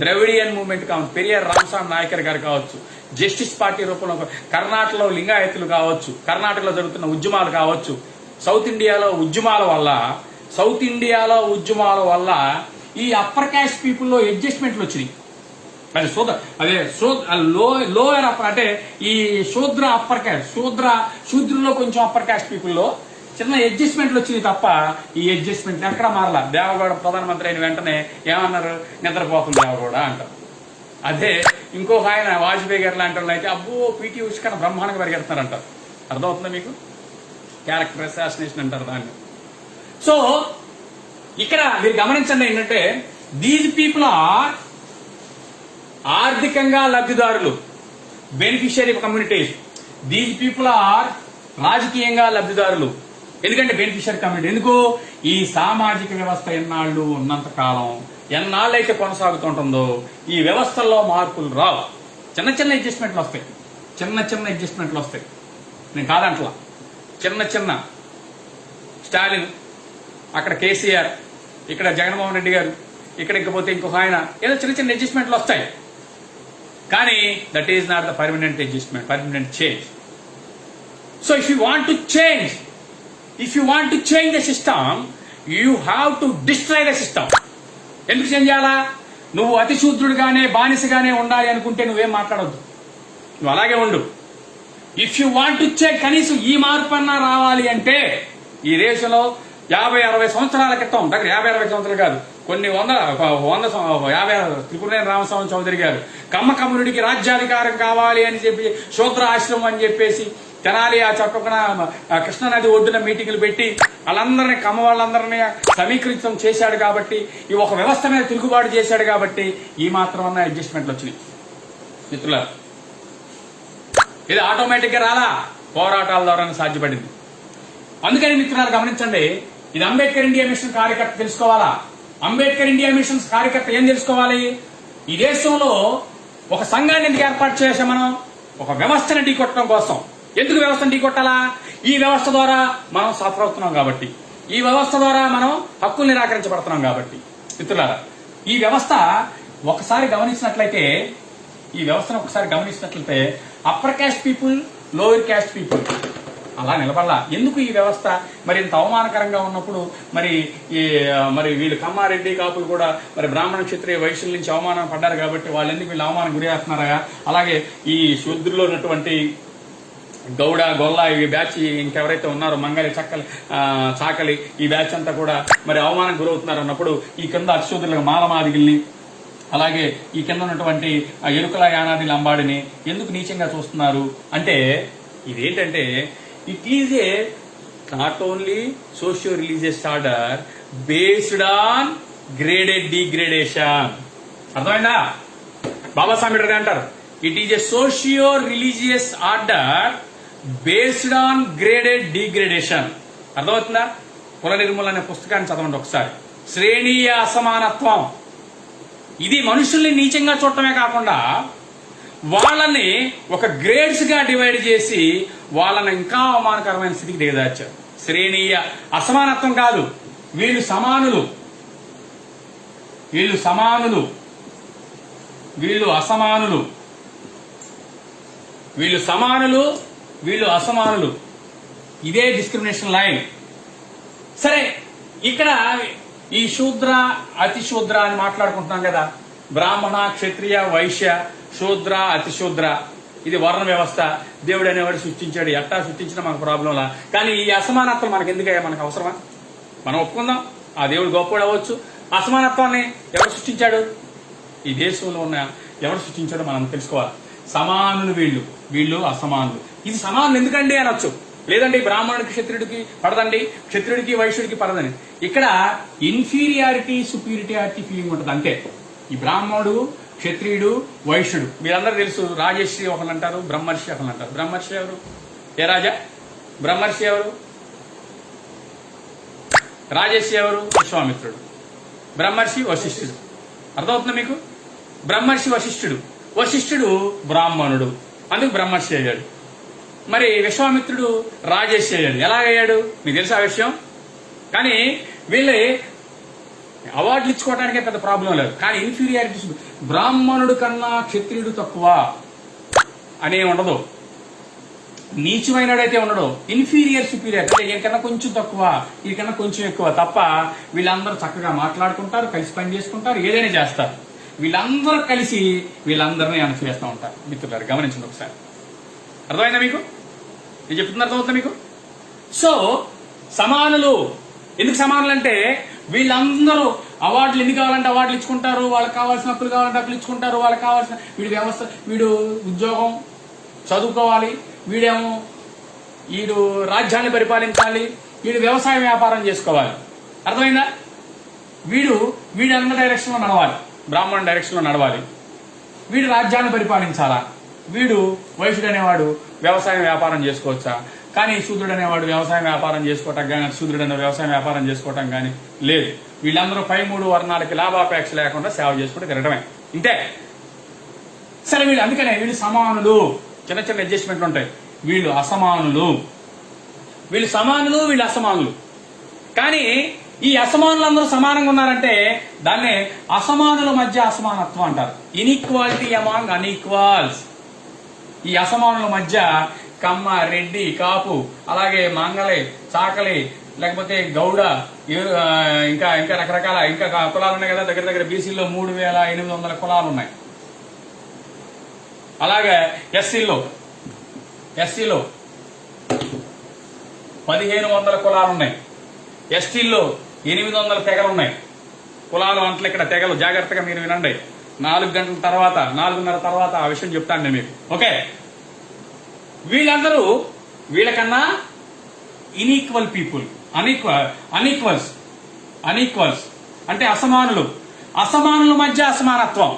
Speaker 1: ద్రవిడియన్ మూవ్మెంట్ కావచ్చు, పెరియార్ రామస్వామి నాయకర్ గారు కావచ్చు, జస్టిస్ పార్టీ రూపంలో కర్ణాటకలో లింగాయతులు కావచ్చు, కర్ణాటకలో జరుగుతున్న ఉద్యమాలు కావచ్చు, సౌత్ ఇండియాలో ఉద్యమాల వల్ల ఈ అప్పర్ క్యాస్ట్ పీపుల్లో అడ్జస్ట్మెంట్లు వచ్చినాయి. అది లోయర్ అప్పర్ అంటే ఈ శూద్ర అప్పర్ క్యాస్ట్ శూద్రుల్లో కొంచెం అప్పర్ క్యాస్ట్ పీపుల్లో చిన్న అడ్జస్ట్మెంట్లు వచ్చినాయి తప్ప ఈ అడ్జస్ట్మెంట్ ఎక్కడ మారలా. దేవగౌడ ప్రధానమంత్రి అయిన వెంటనే ఏమన్నారు, నిద్రపోతుంది దేవగౌడ అంటారు. అదే ఇంకొక ఆయన వాజ్పేయి గారు లాంటి వాళ్ళు అయితే అబ్బో పీటీ ఉష కన్నా బ్రహ్మాండంగా పరిగెడుతున్నారు అంటారు. అర్థమవుతుందా మీకు? క్యారెక్టర్ అసాసినేషన్ అంటారు దాన్ని. సో ఇక్కడ మీరు గమనించండి ఏంటంటే దీస్ పీపుల్ ఆర్ ఆర్థికంగా లబ్ధిదారులు, beneficiary communities. These people are రాజకీయంగా లబ్ధిదారులు. ఎందుకంటే బెనిఫిషియరీ కమ్యూనిటీ ఎందుకు? ఈ సామాజిక వ్యవస్థ ఎన్నాళ్ళు ఉన్నంత కాలం, ఎన్నాళ్ళైతే కొనసాగుతుంటుందో ఈ వ్యవస్థల్లో మార్పులు రావు. చిన్న చిన్న అడ్జస్ట్మెంట్లు వస్తాయి, నేను కాదంటలా. చిన్న స్టాలిన్, అక్కడ కేసీఆర్, ఇక్కడ జగన్మోహన్ రెడ్డి గారు, ఇక్కడ ఇంకపోతే ఇంకొక ఆయన, ఏదో చిన్న అడ్జస్ట్మెంట్లు వస్తాయి. కానీ that is not the permanent adjustment, permanent change. So if you want to change the system, you have to destroy the system. ఎందుకు చేంజ్ చేయాలా? నువ్వు అతి శూద్రుడిగానే బానిసగానే ఉండాలి అనుకుంటే నువ్వేం మాట్లాడొద్దు, నువ్వు అలాగే ఉండు. If you want to change, కనీసం ఈ మార్పు అన్నా రావాలి అంటే ఈ దేశంలో 50-60 సంవత్సరాల క్రితం, దగ్గర 50-60 సంవత్సరాలు కాదు, కొన్ని 100 త్రిపురనేని రామస్వామి చౌదరి గారు కమ్మ కమ్యూనిటీకి రాజ్యాధికారం కావాలి అని చెప్పి శూద్ర ఆశ్రమం అని చెప్పేసి తెనాలి ఆ చక్కన కృష్ణానది ఒడ్డున మీటింగులు పెట్టి వాళ్ళందరినీ కమ్మ వాళ్ళందరినీ సమీకృతం చేశాడు కాబట్టి, ఈ ఒక వ్యవస్థ మీద తిరుగుబాటు చేశాడు కాబట్టి ఈ మాత్రం అన్న అడ్జస్ట్మెంట్లు వచ్చినాయి మిత్రులారా. ఇది ఆటోమేటిక్ గా రాలా, పోరాటాల ద్వారా సాధ్యపడింది. అందుకని మిత్రులారు గమనించండి, ఇది అంబేద్కర్ ఇండియా మిషన్ కార్యకర్త తెలుసుకోవాలా. అంబేద్కర్ ఇండియా మిషన్ కార్యకర్త ఏం తెలుసుకోవాలి? ఈ దేశంలో ఒక సంఘాన్ని ఎందుకు ఏర్పాటు చేసాం మనం? ఒక వ్యవస్థను ఢీకొట్టడం కోసం. ఎందుకు వ్యవస్థను ఢీకొట్టాలా? ఈ వ్యవస్థ ద్వారా మనం సఫర్ అవుతున్నాం కాబట్టి, ఈ వ్యవస్థ ద్వారా మనం హక్కులు నిరాకరించబడుతున్నాం కాబట్టి. మిత్రులారా, ఈ వ్యవస్థ ఒకసారి గమనించినట్లయితే upper caste people, lower caste people అలా నిలబడలా. ఎందుకు ఈ వ్యవస్థ మరి ఇంత అవమానకరంగా ఉన్నప్పుడు మరి వీళ్ళు కమ్మారెడ్డి కాపులు కూడా మరి బ్రాహ్మణ క్షత్రియ వైశ్యుల నుంచి అవమానం పడ్డారు కాబట్టి వాళ్ళు ఎందుకు వీళ్ళు అవమానం గురి చేస్తున్నారా? అలాగే ఈ శూద్రులో ఉన్నటువంటి గౌడ, గొల్ల ఈ బ్యాచ్ ఇంకెవరైతే ఉన్నారో మంగళి, చాకలి ఈ బ్యాచ్ అంతా కూడా మరి అవమానం గురవుతున్నారు అన్నప్పుడు ఈ కింద అతిశూద్రులకు మాలమాదిగిల్ని, అలాగే ఈ కింద ఉన్నటువంటి ఎరుకల యానాది లంబాడిని ఎందుకు నీచంగా చూస్తున్నారు అంటే ఇదేంటంటే it is a not only socio religious order based on graded degradation. అర్థమైందా? బాబాసాహెబ్ అంబేద్కర్ అంటారు it is a socio religious order based on graded degradation. అర్థమవుతుందా? కుల నిర్మూలన అనే పుస్తకాన్ని చదవండి ఒకసారి. శ్రేణీయ అసమానత్వం, ఇది మనుషుల్ని నీచంగా చూడటమే కాకుండా వాళ్ళని ఒక గ్రేడ్స్ గా డివైడ్ చేసి వాళ్ళని ఇంకా అవమానకరమైన స్థితికి దిగదార్చారు. శ్రేణీయ అసమానత్వం కాదు, వీళ్ళు సమానులు, వీళ్ళు అసమానులు. ఇదే డిస్క్రిమినేషన్ లైన్. సరే, ఇక్కడ ఈ శూద్ర, అతి శూద్ర అని మాట్లాడుకుంటున్నాం కదా. బ్రాహ్మణ, క్షత్రియ, వైశ్య, శూద్ర, అతి శూద్ర, ఇది వర్ణ వ్యవస్థ. దేవుడు అనేవాడు సృష్టించాడు, ఎట్టా సృష్టించినా మనకు ప్రాబ్లంలా. కానీ ఈ అసమానత్వం మనకు ఎందుకయ్యా? మనకు అవసరమా? మనం ఒప్పుకుందాం, ఆ దేవుడు గొప్పవాడు అవ్వచ్చు. అసమానత్వాన్ని ఎవరు సృష్టించాడు? ఈ దేశంలో ఉన్న ఎవరు సృష్టించాడో మనం తెలుసుకోవాలి. సమానులు వీళ్ళు అసమానులు. ఇది సమానులు ఎందుకండి అనొచ్చు. లేదండి బ్రాహ్మణుడికి క్షత్రుడికి పడదండి, క్షత్రుడికి వైశ్యుడికి పడదని. ఇక్కడ ఇన్ఫీరియారిటీ, సుపీరియారిటీ ఫీలింగ్ ఉంటుంది అంతే. ఈ బ్రాహ్మణుడు, క్షత్రియుడు, వైశ్యుడు వీళ్ళందరూ తెలుసు. రాజర్షి ఒకళ్ళు అంటారు, బ్రహ్మర్షి ఒకళ్ళు అంటారు. బ్రహ్మర్షి ఎవరు? ఏ రాజా? బ్రహ్మర్షి ఎవరు? రాజర్షి ఎవరు? విశ్వామిత్రుడు. బ్రహ్మర్షి వశిష్ఠుడు. అర్థమవుతుంది మీకు? బ్రహ్మర్షి వశిష్ఠుడు బ్రాహ్మణుడు, అందుకు బ్రహ్మర్షి అయ్యాడు. మరి విశ్వామిత్రుడు రాజర్షి అయ్యాడు. ఎలాగయ్యాడు మీకు తెలుసు ఆ విషయం? కానీ వీళ్ళే అవార్డులు ఇచ్చుకోవడానికే పెద్ద ప్రాబ్లం లేదు. కానీ ఇన్ఫీరియారిటీ, బ్రాహ్మణుడు కన్నా క్షత్రియుడు తక్కువ అనే ఉండదు, నీచమైనడైతే ఉండడు. ఇన్ఫీరియర్, సుపీరియర్ అంటే వీరికన్నా కొంచెం తక్కువ, వీరికన్నా కొంచెం ఎక్కువ తప్ప వీళ్ళందరూ చక్కగా మాట్లాడుకుంటారు, కలిసి పని చేసుకుంటారు, ఏదైనా చేస్తారు. వీళ్ళందరూ కలిసి వీళ్ళందరినీ అణచివేస్తూ ఉంటారు. మిత్రులారు గమనించండి ఒకసారి. అర్థమైందా మీకు? నేను చెప్తున్నా అర్థమవుతుందా మీకు? సో సమానులు ఎందుకు సమానులు అంటే వీళ్ళందరూ అవార్డులు ఎన్ని కావాలంటే అవార్డులు ఇచ్చుకుంటారు, వాళ్ళకి కావాల్సిన హక్కులు కావాలంటే హక్కులు ఇచ్చుకుంటారు, వాళ్ళకి కావాల్సిన వీడు ఉద్యోగం చదువుకోవాలి, వీడు రాజ్యాన్ని పరిపాలించాలి, వీడు వ్యవసాయ వ్యాపారం చేసుకోవాలి. అర్థమైందా? వీడు అన్న డైరెక్షన్లో నడవాలి, బ్రాహ్మణ డైరెక్షన్లో నడవాలి, వీడు రాజ్యాన్ని పరిపాలించాలా, వీడు వైశ్యుడు అనేవాడు వ్యవసాయం వ్యాపారం చేసుకోవచ్చా, కానీ శూద్రుడు అనేవాడు వ్యవసాయం వ్యాపారం చేసుకోవటం కానీ శూద్రుడు అనే వ్యవసాయం వ్యాపారం చేసుకోవటం కానీ లేదు. వీళ్ళందరూ పై 3 వర్ణాలకి లాభాపేక్ష లేకుండా సేవ చేసుకుంటే తిరగటమే, ఇంతే. సరే అందుకనే వీళ్ళు సమానులు, చిన్న చిన్న అడ్జస్ట్మెంట్లు ఉంటాయి. వీళ్ళు అసమానులు, వీళ్ళు సమానులు, వీళ్ళు అసమానులు. కానీ ఈ అసమానులందరూ సమానంగా ఉన్నారంటే దాన్నే అసమానుల మధ్య అసమానత్వం అంటారు. Inequality among unequals. ఈ అసమానుల మధ్య కమ్మ, రెడ్డి, కాపు, అలాగే మంగళి, చాకలి, లేకపోతే గౌడ, ఇంకా రకరకాల ఇంకా కులాలు ఉన్నాయి కదా. దగ్గర బీసీలో 3800 కులాలు ఉన్నాయి. అలాగే ఎస్సీలో 1500 కులాలు ఉన్నాయి. ఎస్టీల్లో 800 తెగలు ఉన్నాయి. కులాలు అంటలు ఇక్కడ తెగలు, జాగ్రత్తగా మీరు వినండి. 4 గంటల తర్వాత 4:30 తర్వాత ఆ విషయం చెప్తాను నేను మీకు. ఓకే, వీళ్ళందరూ వీళ్ళకన్నా ఇన్ఈక్వల్ పీపుల్, అన్ఈక్వల్స్ అంటే అసమానులు. అసమానుల మధ్య అసమానత్వం.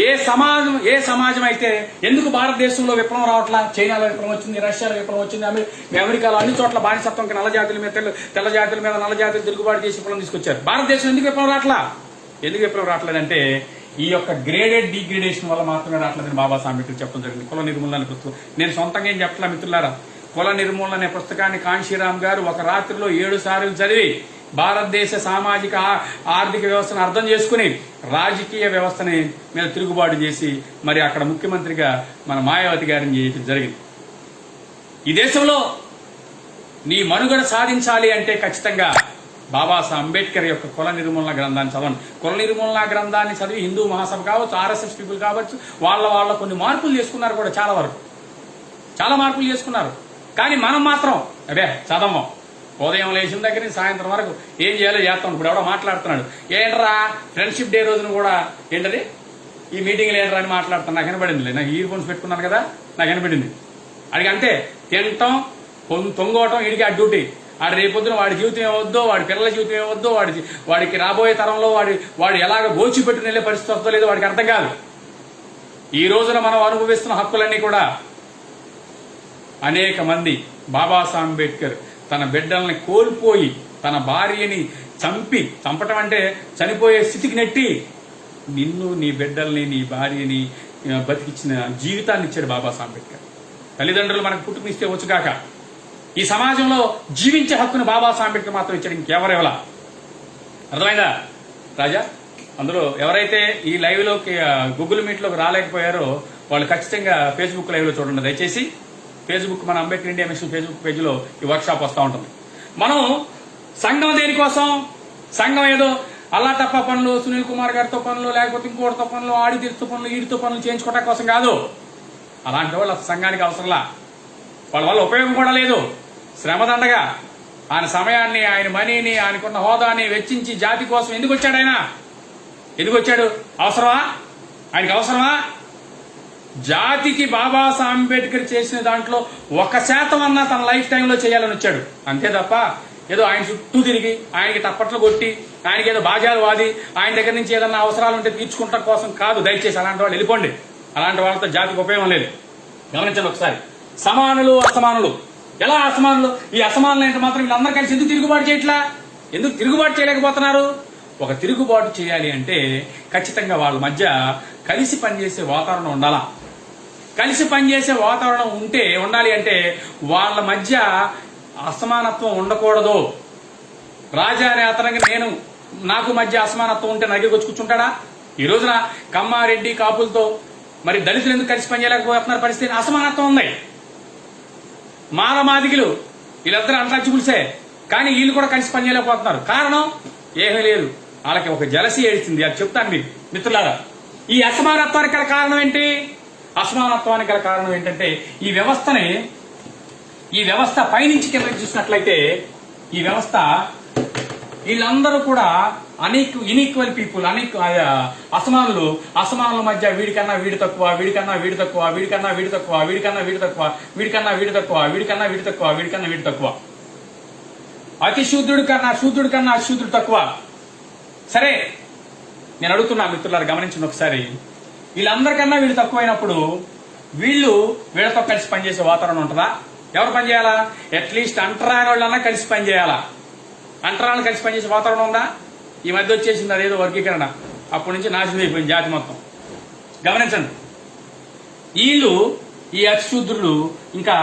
Speaker 1: ఏ సమాజం అయితే ఎందుకు భారతదేశంలో విప్లవం రావట్లా? చైనాలో విప్లవం వచ్చింది, రష్యాలో విప్లవం వచ్చింది, అమెరికాలో అన్ని చోట్ల బానిసత్వంకి నల్ల జాతుల మీద తెల్ల జాతుల మీద నల్ల జాతులు తిరుగుబాటు చేసి విప్లవం తీసుకొచ్చారు. భారతదేశం ఎందుకు విప్లవం రావట్లా? ఎందుకు విప్లవం రావట్లేదంటే ఈ యొక్క గ్రేడెడ్ డిగ్రేడేషన్ వల్ల మాత్రమే రావట్లేదని బాబాసాహెబ్ అంబేద్కర్ చెప్పడం జరిగింది. కుల నిర్మూలన అనే పుస్తకం నేను సొంతంగా ఏం చెప్పట్లా మిత్రులారా. కుల నిర్మూలన అనే పుస్తకాన్ని కాంశీరామ్ గారు ఒక రాత్రిలో 7 సార్లు చదివి భారతదేశ సామాజిక ఆర్థిక వ్యవస్థను అర్థం చేసుకుని రాజకీయ వ్యవస్థని మీద తిరుగుబాటు చేసి మరి అక్కడ ముఖ్యమంత్రిగా మన మాయావతి గారిని చేయడం జరిగింది. ఈ దేశంలో నీ మనుగడ సాధించాలి అంటే ఖచ్చితంగా బాబాసాహెబ్ అంబేద్కర్ యొక్క కుల నిర్మూలన గ్రంథాన్ని చదవండి. కుల నిర్మూలన గ్రంథాన్ని చదివి హిందూ మహాసభ కావచ్చు, ఆర్ఎస్ఎస్ పీపుల్ కావచ్చు, వాళ్ళ కొన్ని మార్పులు చేసుకున్నారు కూడా. చాలా మార్పులు చేసుకున్నారు. కానీ మనం మాత్రం చదవం. ఉదయం లేచిన దగ్గర నుంచి సాయంత్రం వరకు ఏం చేయాలో చేస్తాం. ఇప్పుడు ఎవడో మాట్లాడుతున్నాడు, ఏంట్రా ఫ్రెండ్షిప్ డే రోజున కూడా ఏంటది ఈ మీటింగ్లు ఏంట్రా అని మాట్లాడుతాను. నాకు వినపడింది, నాకు ఇయర్ ఫోన్స్ పెట్టుకున్నాను కదా, నాకు వినపడింది. అడిగి అంతే తినటం తొంగోవటం వీడికి ఆ డ్యూటీ. వాడు రేపొద్దున వాడి జీవితం ఏమొద్దో, వాడి పిల్లల జీవితం ఏమొద్దో, వాడికి రాబోయే తరంలో వాడు ఎలాగ గోచి పెట్టుకుని వెళ్ళే పరిస్థితి వస్తుందో లేదో వాడికి అర్థం కాదు. ఈ రోజున మనం అనుభవిస్తున్న హక్కులన్నీ కూడా అనేక మంది బాబాసాహెబ్ అంబేద్కర్ తన బిడ్డల్ని కోల్పోయి తన భార్యని చంపటం అంటే చనిపోయే స్థితికి నెట్టి నిన్ను, నీ బిడ్డల్ని, నీ భార్యని బతికిచ్చిన జీవితాన్ని ఇచ్చాడు బాబాసాహెబ్ అంబేద్కర్. తల్లిదండ్రులు మనకు పుట్టుకునిస్తే వచ్చుగాక ఈ సమాజంలో జీవించే హక్కును బాబాసాహెబ్ అంబేద్కర్ మాత్రం ఇచ్చాడు, ఇంకెవరెవలా. అర్థమైందా రాజా? అందులో ఎవరైతే ఈ లైవ్ లోకి గూగుల్ మీట్ లోకి రాలేకపోయారో వాళ్ళు ఖచ్చితంగా ఫేస్బుక్ లైవ్ లో చూడండి. దయచేసి ఫేస్బుక్ మన అంబేద్కర్ ఇండియా మిషన్ ఫేస్బుక్ పేజీలో ఈ వర్క్ షాప్ వస్తూ ఉంటుంది. మనం సంఘం దేనికోసం? సంఘం ఏదో అల్లాటప్ప పనులు, సునీల్ కుమార్ గారితో పనులు, లేకపోతే ఇంకోటితో పనులు, ఆడితో పనులు, ఈడితో పనులు చేయించుకోవడం కోసం కాదు. అలాంటి వాళ్ళు సంఘానికి అవసరంలా. వాళ్ళ వల్ల ఉపయోగం కూడా లేదు. శ్రమదండగా ఆయన సమయాన్ని, ఆయన మనీని, ఆయనకున్న హోదాని వెచ్చించి జాతి కోసం ఎందుకు వచ్చాడు? ఎందుకు వచ్చాడు? అవసరమా? ఆయనకి అవసరమా? జాతికి బాబాసాహెబ్ అంబేద్కర్ చేసిన దాంట్లో 1% అన్నా తన లైఫ్ టైంలో చేయాలని వచ్చాడు. అంతే తప్ప ఏదో ఆయన చుట్టూ తిరిగి ఆయనకి తప్పట్లు కొట్టి ఆయనకి ఏదో బాజాలు వాది ఆయన దగ్గర నుంచి ఏదన్నా అవసరాలు ఉంటే తీర్చుకుంటాం కోసం కాదు. దయచేసి అలాంటి వాళ్ళు వెళ్ళిపోండి. అలాంటి వాళ్ళతో జాతికి ఉపయోగం లేదు. గమనించండి ఒకసారి. సమానులు, అసమానులు. ఎలా అసమానులు? ఈ అసమానులు అంటే మాత్రం వీళ్ళందరూ కలిసి ఎందుకు తిరుగుబాటు చేయట్లా? ఎందుకు తిరుగుబాటు చేయలేకపోతున్నారు? ఒక తిరుగుబాటు చేయాలి అంటే ఖచ్చితంగా వాళ్ళ మధ్య కలిసి పనిచేసే వాతావరణం ఉండాలా. కలిసి పనిచేసే వాతావరణం ఉండాలి అంటే వాళ్ళ మధ్య అసమానత్వం ఉండకూడదు. రాజా అనే అతనికి నాకు మధ్య అసమానత్వం ఉంటే నా దగ్గరికి వచ్చి కూర్చుంటాడా? ఈ రోజున కమ్మారెడ్డి, కాపులతో మరి దళితులు ఎందుకు కలిసి పనిచేయలేకపోతున్నారు? పరిస్థితి అసమానత్వం ఉంది. మాదిగలు వీళ్ళందరూ అన్టచబుల్సే, కానీ వీళ్ళు కూడా కలిసి పనిచేయలేకపోతున్నారు. కారణం ఏమీ లేదు, వాళ్ళకి ఒక జలసి ఏడిచింది. అది చెప్తాను మీకు మిత్రులారా. ఈ అసమానత్వానికి గల కారణం ఏంటి? అసమానత్వానికి గల కారణం ఏంటంటే ఈ వ్యవస్థ పైనుంచి కిందకి చూసినట్లయితే ఈ వ్యవస్థ వీళ్ళందరూ కూడా ఇన్ఈక్వల్ పీపుల్, అసమానుల మధ్య వీడికన్నా వీడి తక్కువ, వీడికన్నా వీడి తక్కువ, వీడికన్నా వీడి తక్కువ, వీడికన్నా వీడి తక్కువ, వీడికన్నా వీడి తక్కువ, వీడికన్నా వీడి తక్కువ, వీడికన్నా వీడి తక్కువ, అతి శూద్రుడి కన్నా అశూద్రుడు తక్కువ. సరే, నేను అడుగుతున్నా మిత్రులారు, గమనించండి ఒకసారి. వీళ్ళందరికన్నా వీళ్ళు తక్కువైనప్పుడు వీళ్ళతో కలిసి పనిచేసే వాతావరణం ఉంటుందా? ఎవరు పనిచేయాలా? అట్లీస్ట్ అంటరాని వాళ్ళన్నా కలిసి పనిచేయాలా? అంటరాలను కలిసి పనిచేసే వాతావరణం ఉందా? ఈ మధ్య వచ్చేసింది అదేదో వర్గీకరణ, అప్పటి నుంచి నాశనం అయిపోయింది జాతి మొత్తం. గమనించండి, ఈ అతిశూద్రులు ఇంకా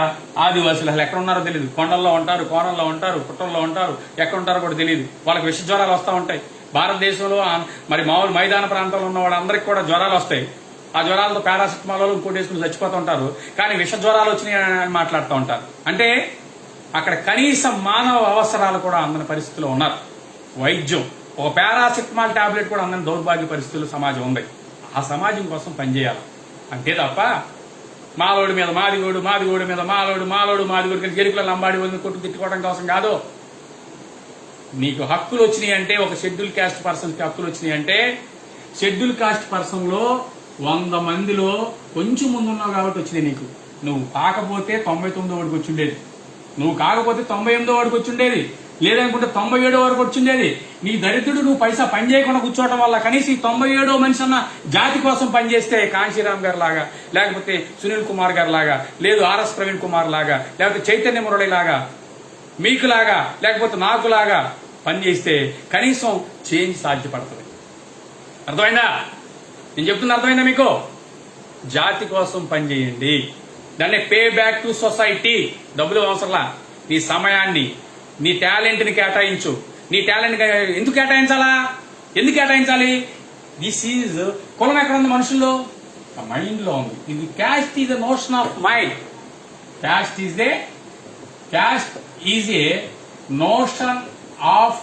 Speaker 1: ఆదివాసులు అసలు ఎక్కడ ఉన్నారో తెలియదు. కొండల్లో ఉంటారు, కోణంలో ఉంటారు, పుట్టల్లో ఉంటారు, ఎక్కడ ఉంటారో కూడా తెలియదు. వాళ్ళకి విష జ్వరాలు వస్తూ ఉంటాయి. భారతదేశంలో మరి మామూలు మైదాన ప్రాంతంలో ఉన్న వాళ్ళందరికీ కూడా జ్వరాలు వస్తాయి. ఆ జ్వరాలతో పారాసిటమాల్ ఇంకోటి వేసుకుని చచ్చిపోతూ ఉంటారు. కానీ విష జ్వరాలు వచ్చినాయి అని మాట్లాడుతూ ఉంటారు. అంటే అక్కడ కనీస మానవ అవసరాలు కూడా అందని పరిస్థితిలో ఉన్నారు. వైద్యం, ఒక పారాసిటమాల్ టాబ్లెట్ కూడా అందని దౌర్భాగ్య పరిస్థితుల్లో సమాజం ఉంది. ఆ సమాజం కోసం పనిచేయాలి అంతే తప్ప మాలోడి మీద మాదిగోడు, మాదిగోడు మీద మాలోడు మాదిగోడు కలిసి ఎరుకుల లంబాడి వదిలి కొట్టు తిట్టుకోవడం కోసం కాదు. నీకు హక్కులు వచ్చినాయి అంటే, ఒక షెడ్యూల్ కాస్ట్ పర్సన్ కి హక్కులు వచ్చినాయి అంటే, షెడ్యూల్ కాస్ట్ పర్సన్ లో 100 మందిలో కొంచెం ముందున్నావు కాబట్టి వచ్చినాయి నీకు. నువ్వు కాకపోతే 99 వాడికి వచ్చిండేది, నువ్వు కాకపోతే 98 వాడికి వచ్చిండేది, లేదనుకుంటే 97 వరకు వచ్చిండేది. నీ దరిద్రుడు నువ్వు పైసా పని చేయకుండా కూర్చోవడం వల్ల కనీసం 97 మనిషి అన్న జాతి కోసం పనిచేస్తే కాంశీరామ్ గారి లాగా, లేకపోతే సునీల్ కుమార్ గారి లాగా, లేదు ఆర్ఎస్ ప్రవీణ్ కుమార్ లాగా, లేకపోతే చైతన్య మురళి లాగా, మీకులాగా, లేకపోతే నాకులాగా పనిచేస్తే కనీసం చేంజ్ సాధ్యపడుతుంది. అర్థమైందా? నేను చెప్తున్నా అర్థమైందా మీకు? జాతి కోసం పనిచేయండి. దాన్ని పే బ్యాక్ టు సొసైటీ. డబ్బులు అవసరంలా, నీ సమయాన్ని, నీ టాలెంట్ ని కేటాయించు. నీ టాలెంట్ ఎందుకు కేటాయించాలా? ఎందుకు కేటాయించాలి? దిస్ ఈజ్ కులం ఎక్కడ ఉంది మనుషుల్లో? మైండ్ లో ఉంది. ఇది caste is the notion of mind. Caste is a notion of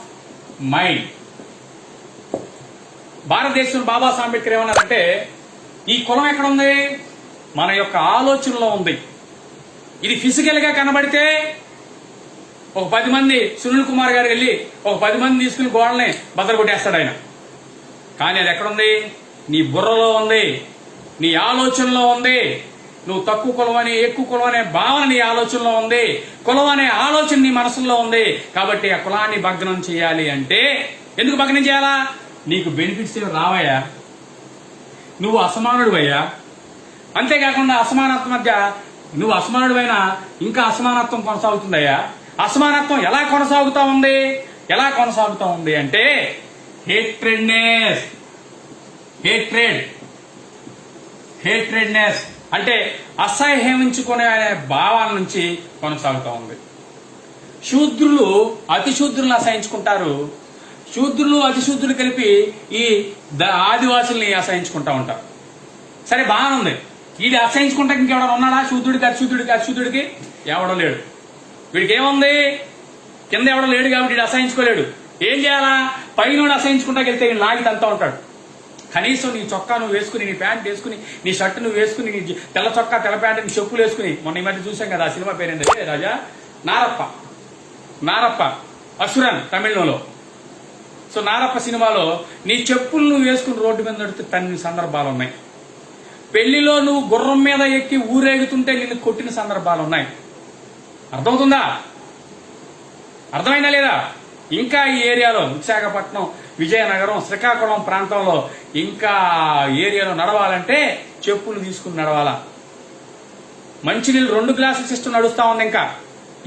Speaker 1: mind. భారతదేశం బాబాసాహెబ్ అంబేద్కర్ ఏమన్నారంటే, ఈ కులం ఎక్కడ ఉంది? మన యొక్క ఆలోచనలో ఉంది. ఇది ఫిజికల్ గా కనబడితే ఒక 10 మంది సునీల్ కుమార్ గారు వెళ్ళి ఒక 10 మంది తీసుకుని గోడల్ని బద్దలు కొట్టేస్తాడు ఆయన. కానీ అది ఎక్కడుంది? నీ బుర్రలో ఉంది, నీ ఆలోచనలో ఉంది. నువ్వు తక్కువ కులం అని, ఎక్కువ కులం అనే భావన నీ ఆలోచనలో ఉంది, కులం అనే ఆలోచన నీ మనసులో ఉంది. కాబట్టి ఆ కులాన్ని భగ్నం చేయాలి అంటే ఎందుకు భగ్నం చేయాలా? నీకు బెనిఫిట్స్ ఏమి రావయ్యా, నువ్వు అసమానుడివయ్యా. అంతేకాకుండా అసమానత్వం మధ్య నువ్వు అసమానుడివైనా ఇంకా అసమానత్వం కొనసాగుతుందయ్యా. అసమానత్వం ఎలా కొనసాగుతా ఉంది అంటే హేట్రెడ్నెస్ అంటే అసహ్యమించుకునే అనే భావాల నుంచి కొనసాగుతా ఉంది. శూద్రులు అతిశూద్రులను అసహించుకుంటారు, శూద్రులు అతిశూద్రులు కలిపి ఈ ఆదివాసుల్ని అసహించుకుంటా ఉంటారు. సరే, బాగానే ఉంది. వీడి అసహించుకుంటా ఇంకెవడన్నా ఉన్నాడా? అతిశూద్రుడికి ఎవడో లేడు. వీడికి ఏముంది? కింద ఎవడో లేడు కాబట్టి వీడు అసహించుకోలేడు. ఏం చేయాలా? పైన అసహించుకుంటా వెళ్తే వీడు లాగి తంతా ఉంటాడు. కనీసం నీ చొక్కా నువ్వు వేసుకుని, నీ ప్యాంట్ వేసుకుని, నీ షర్ట్ నువ్వు వేసుకుని, నీ తెల్ల చొక్కా తెల్ల ప్యాంట్ నీ చెప్పులు వేసుకుని, మొన్న ఈ మధ్య చూసాం కదా, ఆ సినిమా పేరేంటే రాజా నారప్ప అసురన్ తమిళంలో. సో నారప్ప సినిమాలో నీ చెప్పులు నువ్వు వేసుకుని రోడ్డు మీద నడితే తన్ని సందర్భాలు ఉన్నాయి. పెళ్లిలో నువ్వు గుర్రం మీద ఎక్కి ఊరేగుతుంటే నిన్ను కొట్టిన సందర్భాలు ఉన్నాయి. అర్థమవుతుందా? అర్థమైందా లేదా? ఇంకా ఈ ఏరియాలో విశాఖపట్నం, విజయనగరం, శ్రీకాకుళం ప్రాంతంలో ఇంకా ఏరియాలో నడవాలంటే చెప్పులు తీసుకుని నడవాలా. మంచినీళ్ళు 2 గ్లాసుల సిస్టమ్ నడుస్తా ఉంది. ఇంకా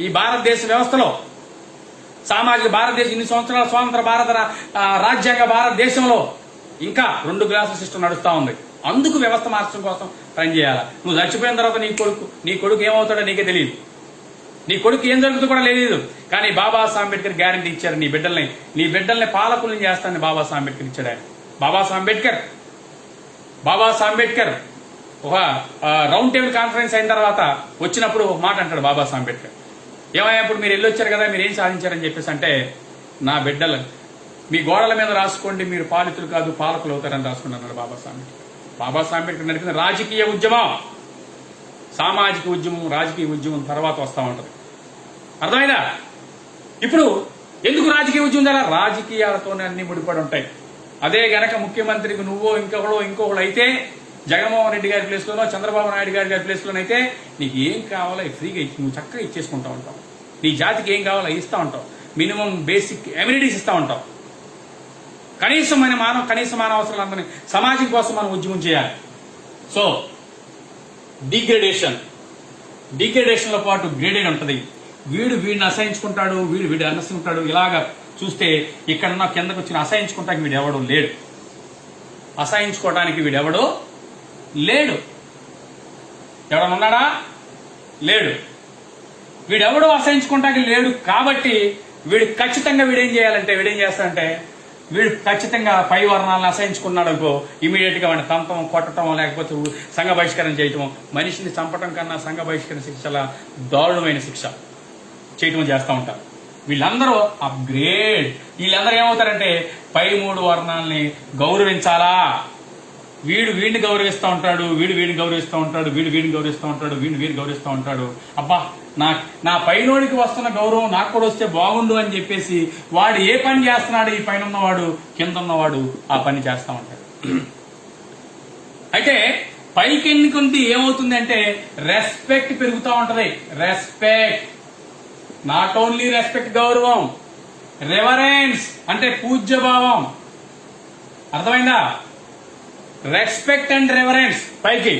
Speaker 1: ఈ భారతదేశ వ్యవస్థలో, సామాజిక భారతదేశం, ఇన్ని సంవత్సరాల స్వాతంత్ర భారత రాజ్యాంగ భారతదేశంలో ఇంకా 2 గ్లాసుల సిస్టమ్ నడుస్తా ఉంది. అందుకు వ్యవస్థ మార్చడం కోసం పనిచేయాలా. నువ్వు చచ్చిపోయిన తర్వాత నీ కొడుకు ఏమవుతాడో నీకే తెలియదు, నీ కొడుకు ఏం జరుగుతుందో కూడా తెలియదు. కానీ బాబాసాహెబ్ అంబేద్కర్ గ్యారంటీ ఇచ్చారు, నీ బిడ్డల్ని పాలకులను చేస్తానని బాబాసాహెబ్ అంబేద్కర్ ఇచ్చాడు. ఆయన బాబాసాహెబ్ అంబేద్కర్ ఒక రౌండ్ టేబుల్ కాన్ఫరెన్స్ అయిన తర్వాత వచ్చినప్పుడు ఒక మాట అంటాడు బాబాసాహెబ్ అంబేద్కర్. ఏమయ్యప్పుడు మీరు వెళ్ళొచ్చారు కదా, మీరు ఏం సాధించారని చెప్పేసి అంటే, నా బిడ్డలు మీ గోడల మీద రాసుకోండి, మీరు పాలితులు కాదు పాలకులు అవుతారని రాసుకున్నాడు బాబాసాహెబ్ అంబేద్కర్. బాబాసాహెబ్ అంబేద్కర్ నడిపిన రాజకీయ ఉద్యమం, సామాజిక ఉద్యమం, రాజకీయ ఉద్యమం తర్వాత వస్తూ ఉంటుంది. అర్థమైందా? ఇప్పుడు ఎందుకు రాజకీయ ఉద్యమం ద్వారా? రాజకీయాలతోనే అన్ని ముడిపడి ఉంటాయి. అదే గనక ముఖ్యమంత్రికి నువ్వో ఇంకొకళ్ళు అయితే, జగన్మోహన్ రెడ్డి గారి ప్లేస్లోనో చంద్రబాబు నాయుడు గారి ప్లేస్లోనైతే నీకు ఏం కావాలో ఫ్రీగా నువ్వు చక్కగా ఇచ్చేసుకుంటా ఉంటావు. నీ జాతికి ఏం కావాలో ఇస్తా ఉంటావు. మినిమం బేసిక్ ఎమ్యూనిటీస్ ఇస్తా ఉంటావు. కనీస మానవ అవసరాలందరినీ సమాజం కోసం మనం ఉద్యమం చేయాలి. సో డిగ్రేడేషన్ లో పాటు గ్రేడెడ్ ఉంటుంది. వీడిని అసహించుకుంటాడు, వీడు అసహించుకుంటాడు. ఇలాగా చూస్తే ఇక్కడున్న కిందకు వచ్చిన అసహించుకుంటానికి వీడెవడో లేడు. అసహించుకోవడానికి వీడెవడో లేడు. ఎవడన్నా ఉన్నాడా? లేడు. వీడెవడో అసహించుకోవడానికి లేడు. కాబట్టి వీడు ఖచ్చితంగా వీడేం చేస్తాడంటే వీడు ఖచ్చితంగా పై వర్ణాలను అసహించుకున్నాడు అనుకో, ఇమీడియట్ గా వాడిని తంపం, కొట్టడం, లేకపోతే సంఘ బహిష్కరణ చేయటం. మనిషిని చంపటం కన్నా సంఘ బహిష్కరణ శిక్ష చాలా దారుణమైన శిక్ష చేయటం చేస్తూ ఉంటారు. వీళ్ళందరూ అప్గ్రేడ్. వీళ్ళందరూ ఏమవుతారంటే పై 3 వర్ణాలని గౌరవించాలా. వీడిని గౌరవిస్తూ ఉంటాడు, వీడిని గౌరవిస్తూ ఉంటాడు, వీడిని గౌరవిస్తూ ఉంటాడు, వీడిని గౌరవిస్తూ ఉంటాడు. అబ్బా నా పైనోడికి వస్తున్న గౌరవం నాకు కూడా వస్తే బాగుండు అని చెప్పేసి వాడు ఏ పని చేస్తున్నాడు, ఈ పైన ఉన్నవాడు కింద ఉన్నవాడు ఆ పని చేస్తూ ఉంటాడు. అయితే పైకి ఎన్నుకుంటే ఏమవుతుంది అంటే రెస్పెక్ట్ పెరుగుతూ ఉంటది. రెస్పెక్ట్, నాట్ ఓన్లీ రెస్పెక్ట్, గౌరవం. రెవరెన్స్ అంటే పూజ్యభావం. అర్థమైందా? రెస్పెక్ట్ అండ్ రెవరెన్స్ పైకి.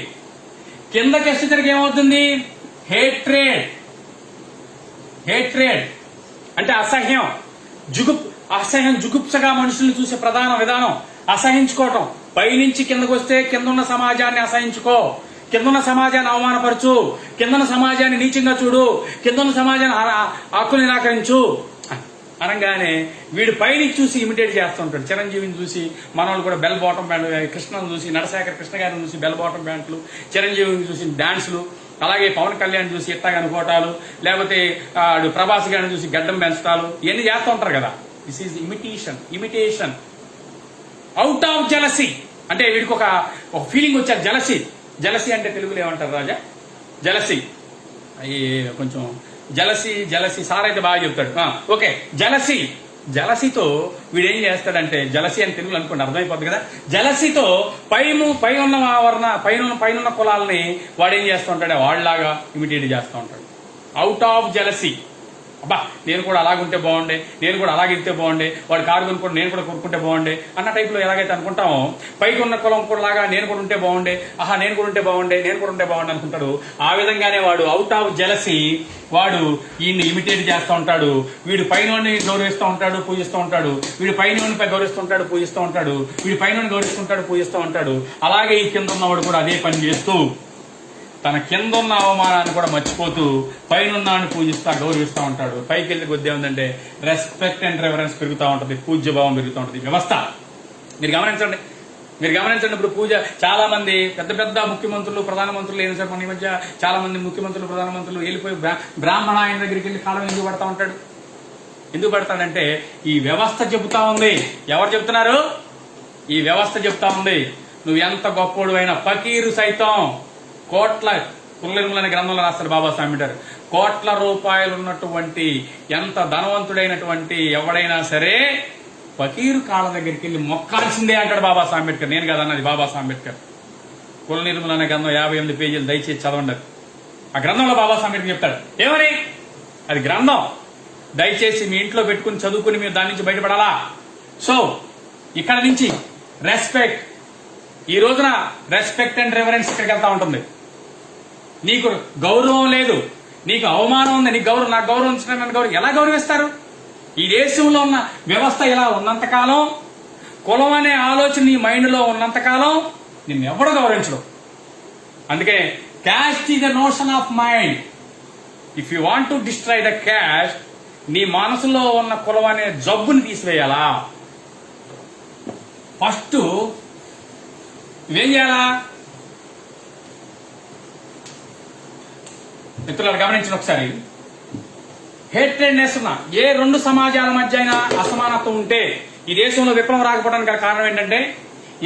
Speaker 1: కిందకి వచ్చేసరికి ఏమవుతుంది? హేట్రేడ్ అంటే అసహ్యం, జుగుప్సగా మనుషుల్ని చూసే ప్రధాన విధానం అసహించుకోవటం. పైనుంచి కిందకు వస్తే కిందున్న సమాజాన్ని అసహించుకో, కిందున్న సమాజాన్ని అవమానపరచు, కిందున్న సమాజాన్ని నీచంగా చూడు, కిందున్న సమాజాన్ని హక్కులు నిరాకరించు అనగానే వీడు పైనుంచి చూసి ఇమిటేట్ చేస్తూ ఉంటాడు. చిరంజీవిని చూసి మనవాళ్ళు కూడా బెల్ బాటం ప్యాంట్, కృష్ణను చూసి, నడశేఖర్ కృష్ణ గారిని చూసి బెల్ బాటం ప్యాంట్లు, చిరంజీవిని చూసి డాన్సులు, అలాగే పవన్ కళ్యాణ్ చూసి ఇట్టాగని కోటాలు, లేకపోతే ప్రభాస్ గారిని చూసి గడ్డం పెంచటాలు, ఇవన్నీ చేస్తూ ఉంటారు కదా. This is imitation out of jealousy. అంటే వీడికి ఒక ఫీలింగ్ వచ్చారు. జలసీ అంటే తెలుగులో ఏమంటారు రాజా? జలసీ. కొంచెం జలసీ సార్ అయితే బాగా చెప్తాడు. ఓకే, జలసీతో వీడేం చేస్తాడంటే, జలసీ అని తెలుగులో అనుకోండి, అర్థమైపోద్ది కదా. జలసీతో పైన కులాలని వాడేం చేస్తూ ఉంటాడు, వాళ్ళలాగా ఇమిటేట్ చేస్తూ ఉంటాడు. Out of jealousy. అబ్బా నేను కూడా అలాగుంటే బాగుండే, నేను కూడా అలాగితే బాగుండే, వాడు కారు కొనుక్కుంటే నేను కూడా కొనుక్కుంటే బాగుండే అన్న టైప్లో ఎలాగైతే అనుకుంటామో, పైకి ఉన్న కులం కూడా లాగా నేను కూడా ఉంటే బాగుండే, నేను కూడా ఉంటే బాగుండే అనుకుంటాడు. ఆ విధంగానే వాడు అవుట్ ఆఫ్ జలసీ వాడు ఈయన్ని ఇమిటేట్ చేస్తూ ఉంటాడు. వీడు పైనోడిని గౌరవిస్తూ ఉంటాడు, పూజిస్తూ ఉంటాడు. వీడు పైనోడిపై గౌరవిస్తుంటాడు, పూజిస్తూ ఉంటాడు. వీడు పైనోడిని గౌరవిస్తుంటాడు, పూజిస్తూ ఉంటాడు. అలాగే ఈ కింద ఉన్నవాడు కూడా అదే పని చేస్తూ తన కింద ఉన్న అవమానాన్ని కూడా మర్చిపోతూ పైనున్నాన్ని పూజిస్తా, గౌరవిస్తూ ఉంటాడు. పైకి వెళ్ళి కొద్ది ఏముందంటే రెస్పెక్ట్ అండ్ రెఫరెన్స్ పెరుగుతూ ఉంటుంది, పూజ్యభావం పెరుగుతూ ఉంటుంది. వ్యవస్థ మీరు గమనించండి. ఇప్పుడు పూజ చాలా మంది పెద్ద ముఖ్యమంత్రులు, ప్రధానమంత్రులు అయినా సరే మన ఈ మధ్య చాలా మంది ముఖ్యమంత్రులు, ప్రధానమంత్రులు వెళ్ళిపోయి బ్రాహ్మణ ఆయన దగ్గరికి వెళ్ళి కాలం ఎందుకు పడతా ఉంటాడు? ఎందుకు పడతాడంటే ఈ వ్యవస్థ చెబుతా ఉంది. ఎవరు చెప్తున్నారు? ఈ వ్యవస్థ చెప్తా ఉంది. నువ్వు ఎంత గొప్పోడు అయినా, ఫకీరు సైతం కుల్లెరుములనే గ్రంథంలో రాస్తారు బాబాసాహెబ్ అంబేద్కర్, కోట్ల రూపాయలు ఉన్నటువంటి ఎంత ధనవంతుడైనటువంటి ఎవడైనా సరే ఫకీరు కాళ్ళ దగ్గరికి వెళ్ళి మొక్కాల్సిందే అంటాడు బాబాసాహెబ్ అంబేద్కర్. నేను కదన్నది బాబాసాహెబ్ అంబేద్కర్. కుల నిర్మూలన అనే గ్రంథం 58 పేజీలు, దయచేసి చదవండి. ఆ గ్రంథంలో బాబాసాహెబ్ అంబేద్కర్ చెప్తాడు ఏమని? అది గ్రంథం, దయచేసి మీ ఇంట్లో పెట్టుకుని చదువుకుని మీరు దాని నుంచి బయటపడాలా. సో ఇక్కడ నుంచి రెస్పెక్ట్, ఈ రోజున రెస్పెక్ట్ అండ్ రెవరెన్స్ ఇక్కడికి వెళ్తా ఉంటుంది. నీకు గౌరవం లేదు, నీకు అవమానం ఉంది, నాకు గౌరవం ఎలా గౌరవిస్తారు? ఈ దేశంలో ఉన్న వ్యవస్థ ఇలా ఉన్నంతకాలం, కులం అనే ఆలోచన నీ మైండ్లో ఉన్నంతకాలం నిన్ను ఎవడు గౌరవించడు. అందుకే caste is the notion of mind. If you want to destroy the cast, నీ మనసులో ఉన్న కులం అనే జబ్బుని తీసివేయాలా. ఫస్ట్ ఇవేం చేయాలా? మిత్రులు గమనించిన ఒకసారి, హేట్రెడ్నెస్ ఉన్న ఏ 2 సమాజాల మధ్య అయినా అసమానత్వం ఉంటే ఈ దేశంలో విప్లవం రాకపోవడానికి కారణం ఏంటంటే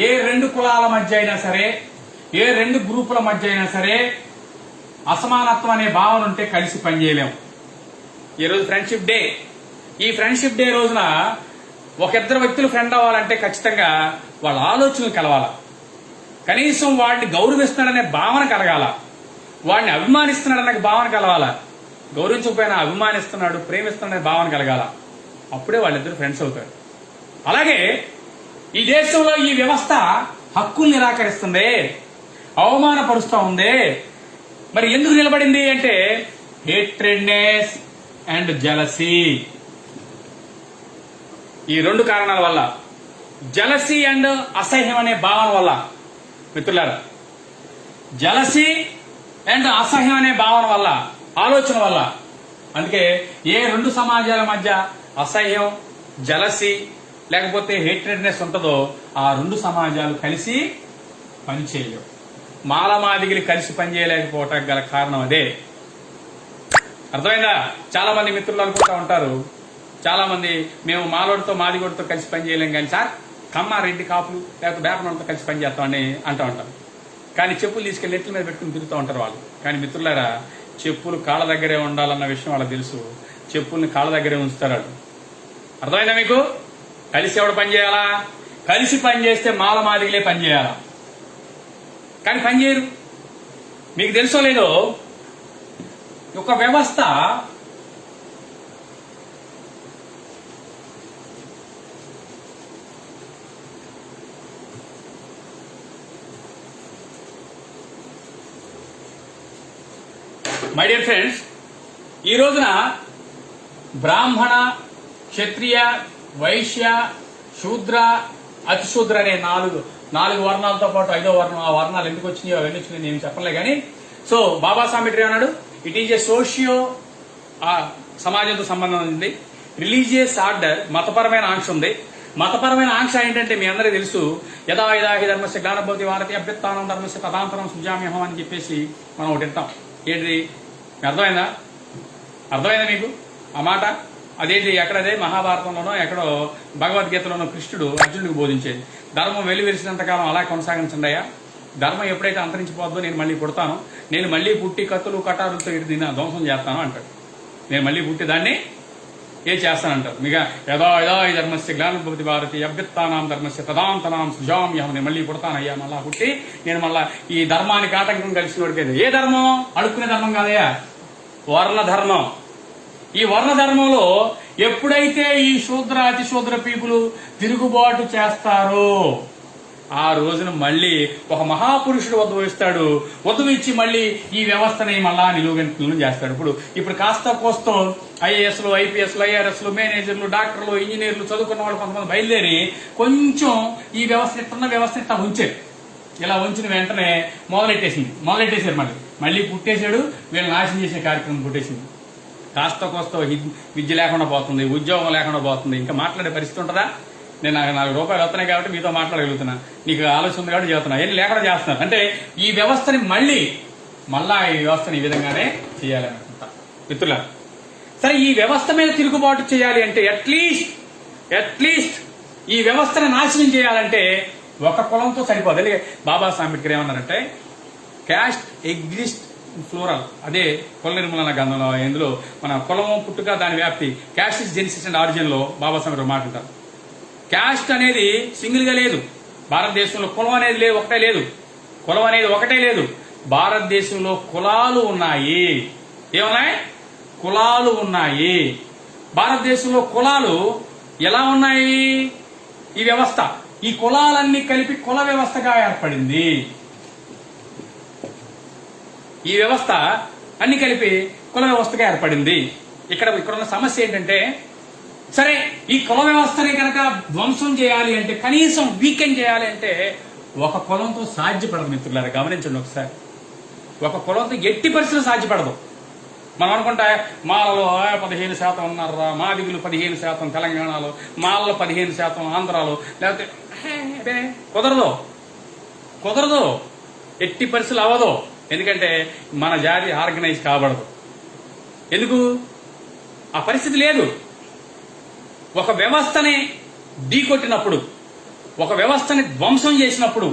Speaker 1: ఏ రెండు కులాల మధ్య అయినా సరే, ఏ రెండు గ్రూపుల మధ్య అయినా సరే అసమానత్వం అనే భావన ఉంటే కలిసి పనిచేయలేము. ఈరోజు ఫ్రెండ్షిప్ డే. ఈ ఫ్రెండ్షిప్ డే రోజున ఒక ఇద్దరు వ్యక్తులు ఫ్రెండ్ అవ్వాలంటే ఖచ్చితంగా వాళ్ళ ఆలోచనలు కలవాల, కనీసం వాడిని గౌరవిస్తున్నాడనే భావన కలగాల, వాడిని అభిమానిస్తున్నాడనే భావన కలగాల, గౌరవించకపోయినా అభిమానిస్తున్నాడు, ప్రేమిస్తున్నాడనే భావన కలగాల. అప్పుడే వాళ్ళిద్దరు ఫ్రెండ్స్ అవుతారు. అలాగే ఈ దేశంలో ఈ వ్యవస్థ హక్కులు నిరాకరిస్తుంది, అవమానపరుస్తూ ఉంది. మరి ఎందుకు నిలబడింది అంటే హేట్రెడ్నెస్ అండ్ జలసీ. ఈ రెండు కారణాల వల్ల, జలసీ అండ్ అసహ్యం అనే భావన వల్ల మిత్రులారా, జలసీ అండ్ అసహ్యం అనే భావన వల్ల, ఆలోచన వల్ల. అందుకే ఏ రెండు సమాజాల మధ్య అసహ్యం, జలసీ లేకపోతే హేట్రెడ్నెస్ ఉంటుందో ఆ రెండు సమాజాలు కలిసి పనిచేయలేవు. మాలమాదిగిలి కలిసి పనిచేయలేకపోవటానికి గల కారణం అదే. అర్థమైందా? చాలా మంది మిత్రులు అనుకుంటా ఉంటారు, చాలా మంది మేము మాలోడితో మాదిగోడితో కలిసి పనిచేయలేం కానీ సార్ కమ్మారెడ్డి కాపులు లేకపోతే బేపనంతో కలిసి పనిచేస్తామని అంటూ ఉంటారు. కానీ చెప్పులు తీసుకెళ్లి నెట్ల మీద పెట్టుకుని తిరుగుతూ ఉంటారు వాళ్ళు. కానీ మిత్రులారా, చెప్పులు కాళ్ళ దగ్గరే ఉండాలన్న విషయం వాళ్ళకి తెలుసు. చెప్పుల్ని కాళ్ళ దగ్గరే ఉంచుతారు. అర్థమైందా మీకు? కలిసి ఎవడు పనిచేయాలా? కలిసి పనిచేస్తే మాలమాదిగిలే పనిచేయాలా, కానీ పనిచేయరు. మీకు తెలుసో లేదో, ఒక వ్యవస్థ మై డియర్ ఫ్రెండ్స్, ఈ రోజున బ్రాహ్మణ, క్షత్రియ, వైశ్య, శూద్ర, అతిశూద్ర అనే నాలుగు వర్ణాలతో పాటు ఐదో వర్ణం, ఆ వర్ణాలు ఎందుకు వచ్చినాయో అవన్నీ వచ్చినాయి నేను చెప్పలే కానీ. సో బాబాసాహెబ్ అంబేద్కర్ అన్నాడు, ఇట్ ఈజ్ ఏ సోషియో, సమాజంతో సంబంధం ఉంది. రిలీజియస్ ఆర్డర్, మతపరమైన ఆంక్ష ఉంది. మతపరమైన ఆంక్ష ఏంటంటే మీ అందరికీ తెలుసు, యదా యదా హి ధర్మస్య జ్ఞానభవతి భారతి అభ్యుత్థానం ధర్మస్య తదాంతరం సృజామ్యహం అని చెప్పేసి మనం ఒకటి వింటాం. ఏంటిది? అర్థమైందా? అర్థమైందా మీకు ఆ మాట? అదేంటి? ఎక్కడదే మహాభారతంలోనో ఎక్కడో భగవద్గీతలోనో కృష్ణుడు అర్జునుడికి బోధించేది, ధర్మం వెలివిరిసినంతకాలం అలా కొనసాగించండి అయ్యా, ధర్మం ఎప్పుడైతే అంతరించిపోద్దో నేను మళ్ళీ పుడతాను, నేను మళ్ళీ పుట్టి కత్తులు కటారులతో దీన్ని ధ్వంసం చేస్తాను అంటాడు. నేను మళ్ళీ పుట్టి దాన్ని ఏం చేస్తానంటారు. మీకు యదా యదా ఈ ధర్మస్య జ్ఞానభవతి భారతి అభ్యుత్థానం ధర్మస్య తదాంతనాం సృజామ్యహం, నేను మళ్ళీ పుడతానయ్యా, మళ్ళా పుట్టి నేను మళ్ళా ఈ ధర్మానికి ఆటంకం కలిసిన వాడికి. ఏ ధర్మం? అడుక్కునే ధర్మం కాదయ్యా, వర్ణ ధర్మం. ఈ వర్ణ ధర్మంలో ఎప్పుడైతే ఈ శూద్ర అతిశూద్ర పీపులు తిరుగుబాటు చేస్తారో ఆ రోజున మళ్ళీ ఒక మహాపురుషుడు ఉద్భవిస్తాడు. ఉద్భవించి మళ్ళీ ఈ వ్యవస్థని మళ్ళా నిలువెంతులను చేస్తాడు. ఇప్పుడు కాస్త కోస్తో ఐఏఎస్లు, ఐపీఎస్లు, ఐఆర్ఎస్లు, మేనేజర్లు, డాక్టర్లు, ఇంజనీర్లు చదువుకున్న వాళ్ళు కొంతమంది బయలుదేరి కొంచెం ఈ వ్యవస్థ ఇట్లా ఉంచారు. ఇలా ఉంచిన వెంటనే మొదలెట్టేశారు. మళ్ళీ పుట్టేశాడు, వీళ్ళని నాశనం చేసే కార్యక్రమం పుట్టేసింది. కాస్త కోస్త విద్య లేకుండా పోతుంది, ఉద్యోగం లేకుండా పోతుంది. ఇంకా మాట్లాడే పరిస్థితి ఉంటుందా? నేను నాకు రూపాయలు వస్తున్నాయి కాబట్టి మీతో మాట్లాడగలుగుతున్నా, నీకు ఆలోచన ఉంది కాబట్టి చెబుతున్నా. ఏం లేకుండా చేస్తున్నారు అంటే ఈ వ్యవస్థని మళ్ళా ఈ వ్యవస్థని ఈ విధంగానే చేయాలి అనుకుంటా మిత్రుల. సరే, ఈ వ్యవస్థ మీద తిరుగుబాటు చేయాలి అంటే అట్లీస్ట్ ఈ వ్యవస్థని నాశనం చేయాలంటే ఒక కులంతో సరిపోదు. అలాగే బాబాసాహెబ్ అంబేద్కర్ ఏమన్నారంటే క్యాస్ట్ ఎగ్జిస్ట్ ఫ్లోరల్, అదే కుల నిర్మూలన గ్రంథంలో, ఇందులో మన కులము పుట్టుక దాని వ్యాప్తి, caste is genesis and origin లో బాబాసాహెబ్ మాట్లాడతారు. క్యాస్ట్ అనేది సింగిల్ గా లేదు భారతదేశంలో, కులం అనేది ఒకటే లేదు. భారతదేశంలో కులాలు ఉన్నాయి. ఏమున్నాయి? కులాలు ఉన్నాయి. భారతదేశంలో కులాలు ఎలా ఉన్నాయి? ఈ వ్యవస్థ, ఈ కులాలన్నీ కలిపి కుల వ్యవస్థగా ఏర్పడింది. ఈ వ్యవస్థ అన్ని కలిపి కుల వ్యవస్థగా ఏర్పడింది. ఇక్కడున్న సమస్య ఏంటంటే, సరే ఈ కుల వ్యవస్థని కనుక ధ్వంసం చేయాలి అంటే, కనీసం వీకెండ్ చేయాలి అంటే ఒక కులంతో సాధ్యపడదు మిత్రులారా. గమనించండి ఒకసారి, ఒక కులంతో ఎట్టి పరిస్థితులు సాధ్యపడదు. మనం అనుకుంటా మాలలో 15% ఉన్నారా, మాదిగులు 15% తెలంగాణలో, మాలలో 15% ఆంధ్రాలో, లేకపోతే కుదరదు, ఎట్టి పరిస్థితులు అవ్వదు. ఎందుకంటే మన జాతి ఆర్గనైజ్ కాబడదు. ఎందుకు? ఆ పరిస్థితి లేదు. ఒక వ్యవస్థని ఢీకొట్టినప్పుడు, ఒక వ్యవస్థని ధ్వంసం చేసినప్పుడు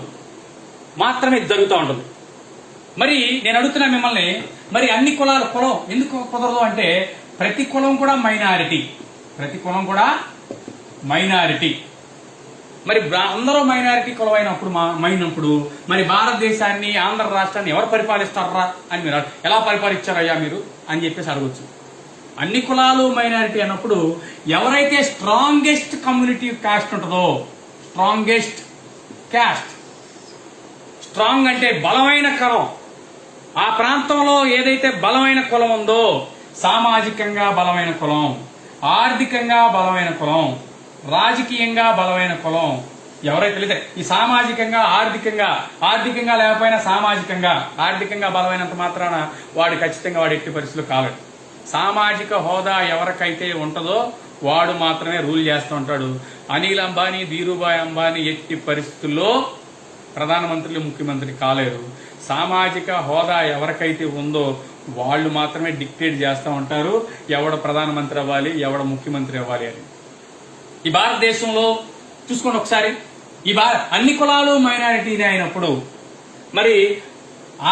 Speaker 1: మాత్రమే జరుగుతూ ఉంటుంది. మరి నేను అడుగుతున్నా మిమ్మల్ని, మరి అన్ని కులాలు కులం ఎందుకు కుదరదు అంటే ప్రతి కులం కూడా మైనారిటీ, ప్రతి కులం కూడా మైనారిటీ. మరి అందరూ మైనారిటీ కులం అయినప్పుడు మరి భారతదేశాన్ని, ఆంధ్ర రాష్ట్రాన్ని ఎవరు పరిపాలిస్తారా అని మీరు ఎలా పరిపాలించారయ్యా మీరు అని చెప్పేసి అడగచ్చు. అన్ని కులాలు మైనారిటీ అన్నప్పుడు ఎవరైతే స్ట్రాంగెస్ట్ కమ్యూనిటీ కాస్ట్ ఉంటుందో, స్ట్రాంగెస్ట్ క్యాస్ట్, స్ట్రాంగ్ అంటే బలమైన కులం, ఆ ప్రాంతంలో ఏదైతే బలమైన కులం ఉందో, సామాజికంగా బలమైన కులం, ఆర్థికంగా బలమైన కులం, రాజకీయంగా బలమైన కులం ఎవరైతే తెలియదు, ఈ సామాజికంగా ఆర్థికంగా లేకపోయినా ఆర్థికంగా బలమైనంత మాత్రాన వాడు ఖచ్చితంగా వాడు ఎట్టి పరిస్థితులు కాలేడు. సామాజిక హోదా ఎవరికైతే ఉంటుందో వాడు మాత్రమే రూల్ చేస్తూ ఉంటాడు. అనిల్ అంబానీ, ధీరుభాయ్ అంబానీ ఎట్టి పరిస్థితుల్లో ప్రధానమంత్రులు, ముఖ్యమంత్రి కాలేరు. సామాజిక హోదా ఎవరికైతే ఉందో వాళ్ళు మాత్రమే డిక్టేట్ చేస్తూ ఉంటారు ఎవడ ప్రధానమంత్రి అవ్వాలి, ఎవడ ముఖ్యమంత్రి అవ్వాలి అని. ఈ భారతదేశంలో చూసుకోండి ఒకసారి, అన్ని కులాలు మైనారిటీనే అయినప్పుడు మరి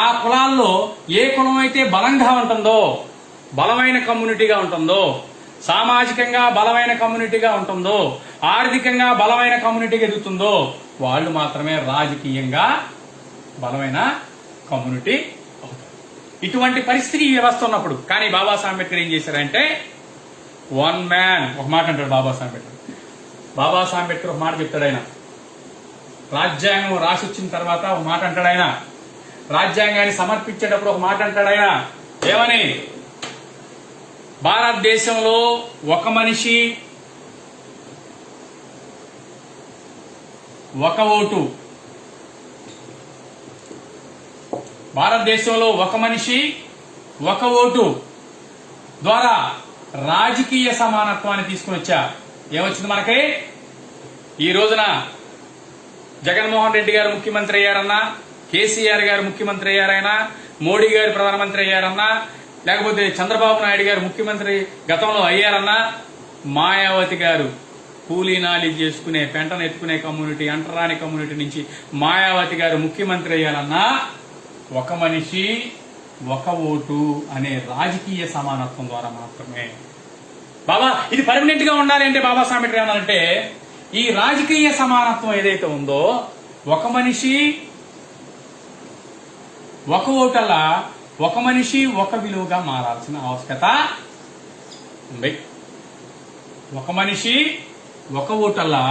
Speaker 1: ఆ కులాల్లో ఏ కులం అయితే బలంగా ఉంటుందో, బలమైన కమ్యూనిటీగా ఉంటుందో, సామాజికంగా బలమైన కమ్యూనిటీగా ఉంటుందో, ఆర్థికంగా బలమైన కమ్యూనిటీగా ఎదుగుతుందో వాళ్ళు మాత్రమే రాజకీయంగా బలమైన కమ్యూనిటీ అవుతారు. ఇటువంటి పరిస్థితి ఈ వ్యవస్థ ఉన్నప్పుడు కానీ బాబాసాహెబ్ అంబేద్కర్ ఏం చేశారంటే వన్ మ్యాన్, ఒక మాట అంటాడు బాబాసాహెబ్ అంబేద్కర్ ఒక మాట చెప్తాడు ఆయన. రాజ్యాంగం రాసి వచ్చిన తర్వాత ఒక మాట అంటాడు ఆయన. రాజ్యాంగాన్ని సమర్పించేటప్పుడు ఒక మాట అంటాడు ఆయన. ఏమని? భారతదేశంలో ఒక మనిషి ఒక ఓటు, భారతదేశంలో ఒక మనిషి ఒక ఓటు ద్వారా రాజకీయ సమానత్వాన్ని తీసుకుని వచ్చా. ఏమొచ్చింది మనకి? ఈ రోజున జగన్మోహన్ రెడ్డి గారు ముఖ్యమంత్రి అయ్యారన్నా, కేసీఆర్ గారు ముఖ్యమంత్రి అయ్యారైనా, మోడీ గారు ప్రధానమంత్రి అయ్యారన్నా, లేకపోతే చంద్రబాబు నాయుడు గారు ముఖ్యమంత్రి గతంలో అయ్యారన్నా, మాయావతి గారు కూలీనాలి చేసుకునే, పెంటను ఎత్తుకునే కమ్యూనిటీ, అంటరాని కమ్యూనిటీ నుంచి మాయావతి గారు ముఖ్యమంత్రి అయ్యారన్నా ఒక మనిషి ఒక ఓటు అనే రాజకీయ సమానత్వం ద్వారా మాత్రమే. బాబా ఇది పర్మనెంట్ గా ఉండాలి అంటే బాబాసాహెబ్ అంబేద్కర్ ఏమన్నారంటే ఈ రాజకీయ సమానత్వం ఏదైతే ఉందో ఒక మనిషి ఒక ఓటల్లా ఒక మనిషి ఒక విలువగా మారాల్సిన ఆవశ్యకత ఉంది. ఒక మనిషి ఒక ఓటల్లా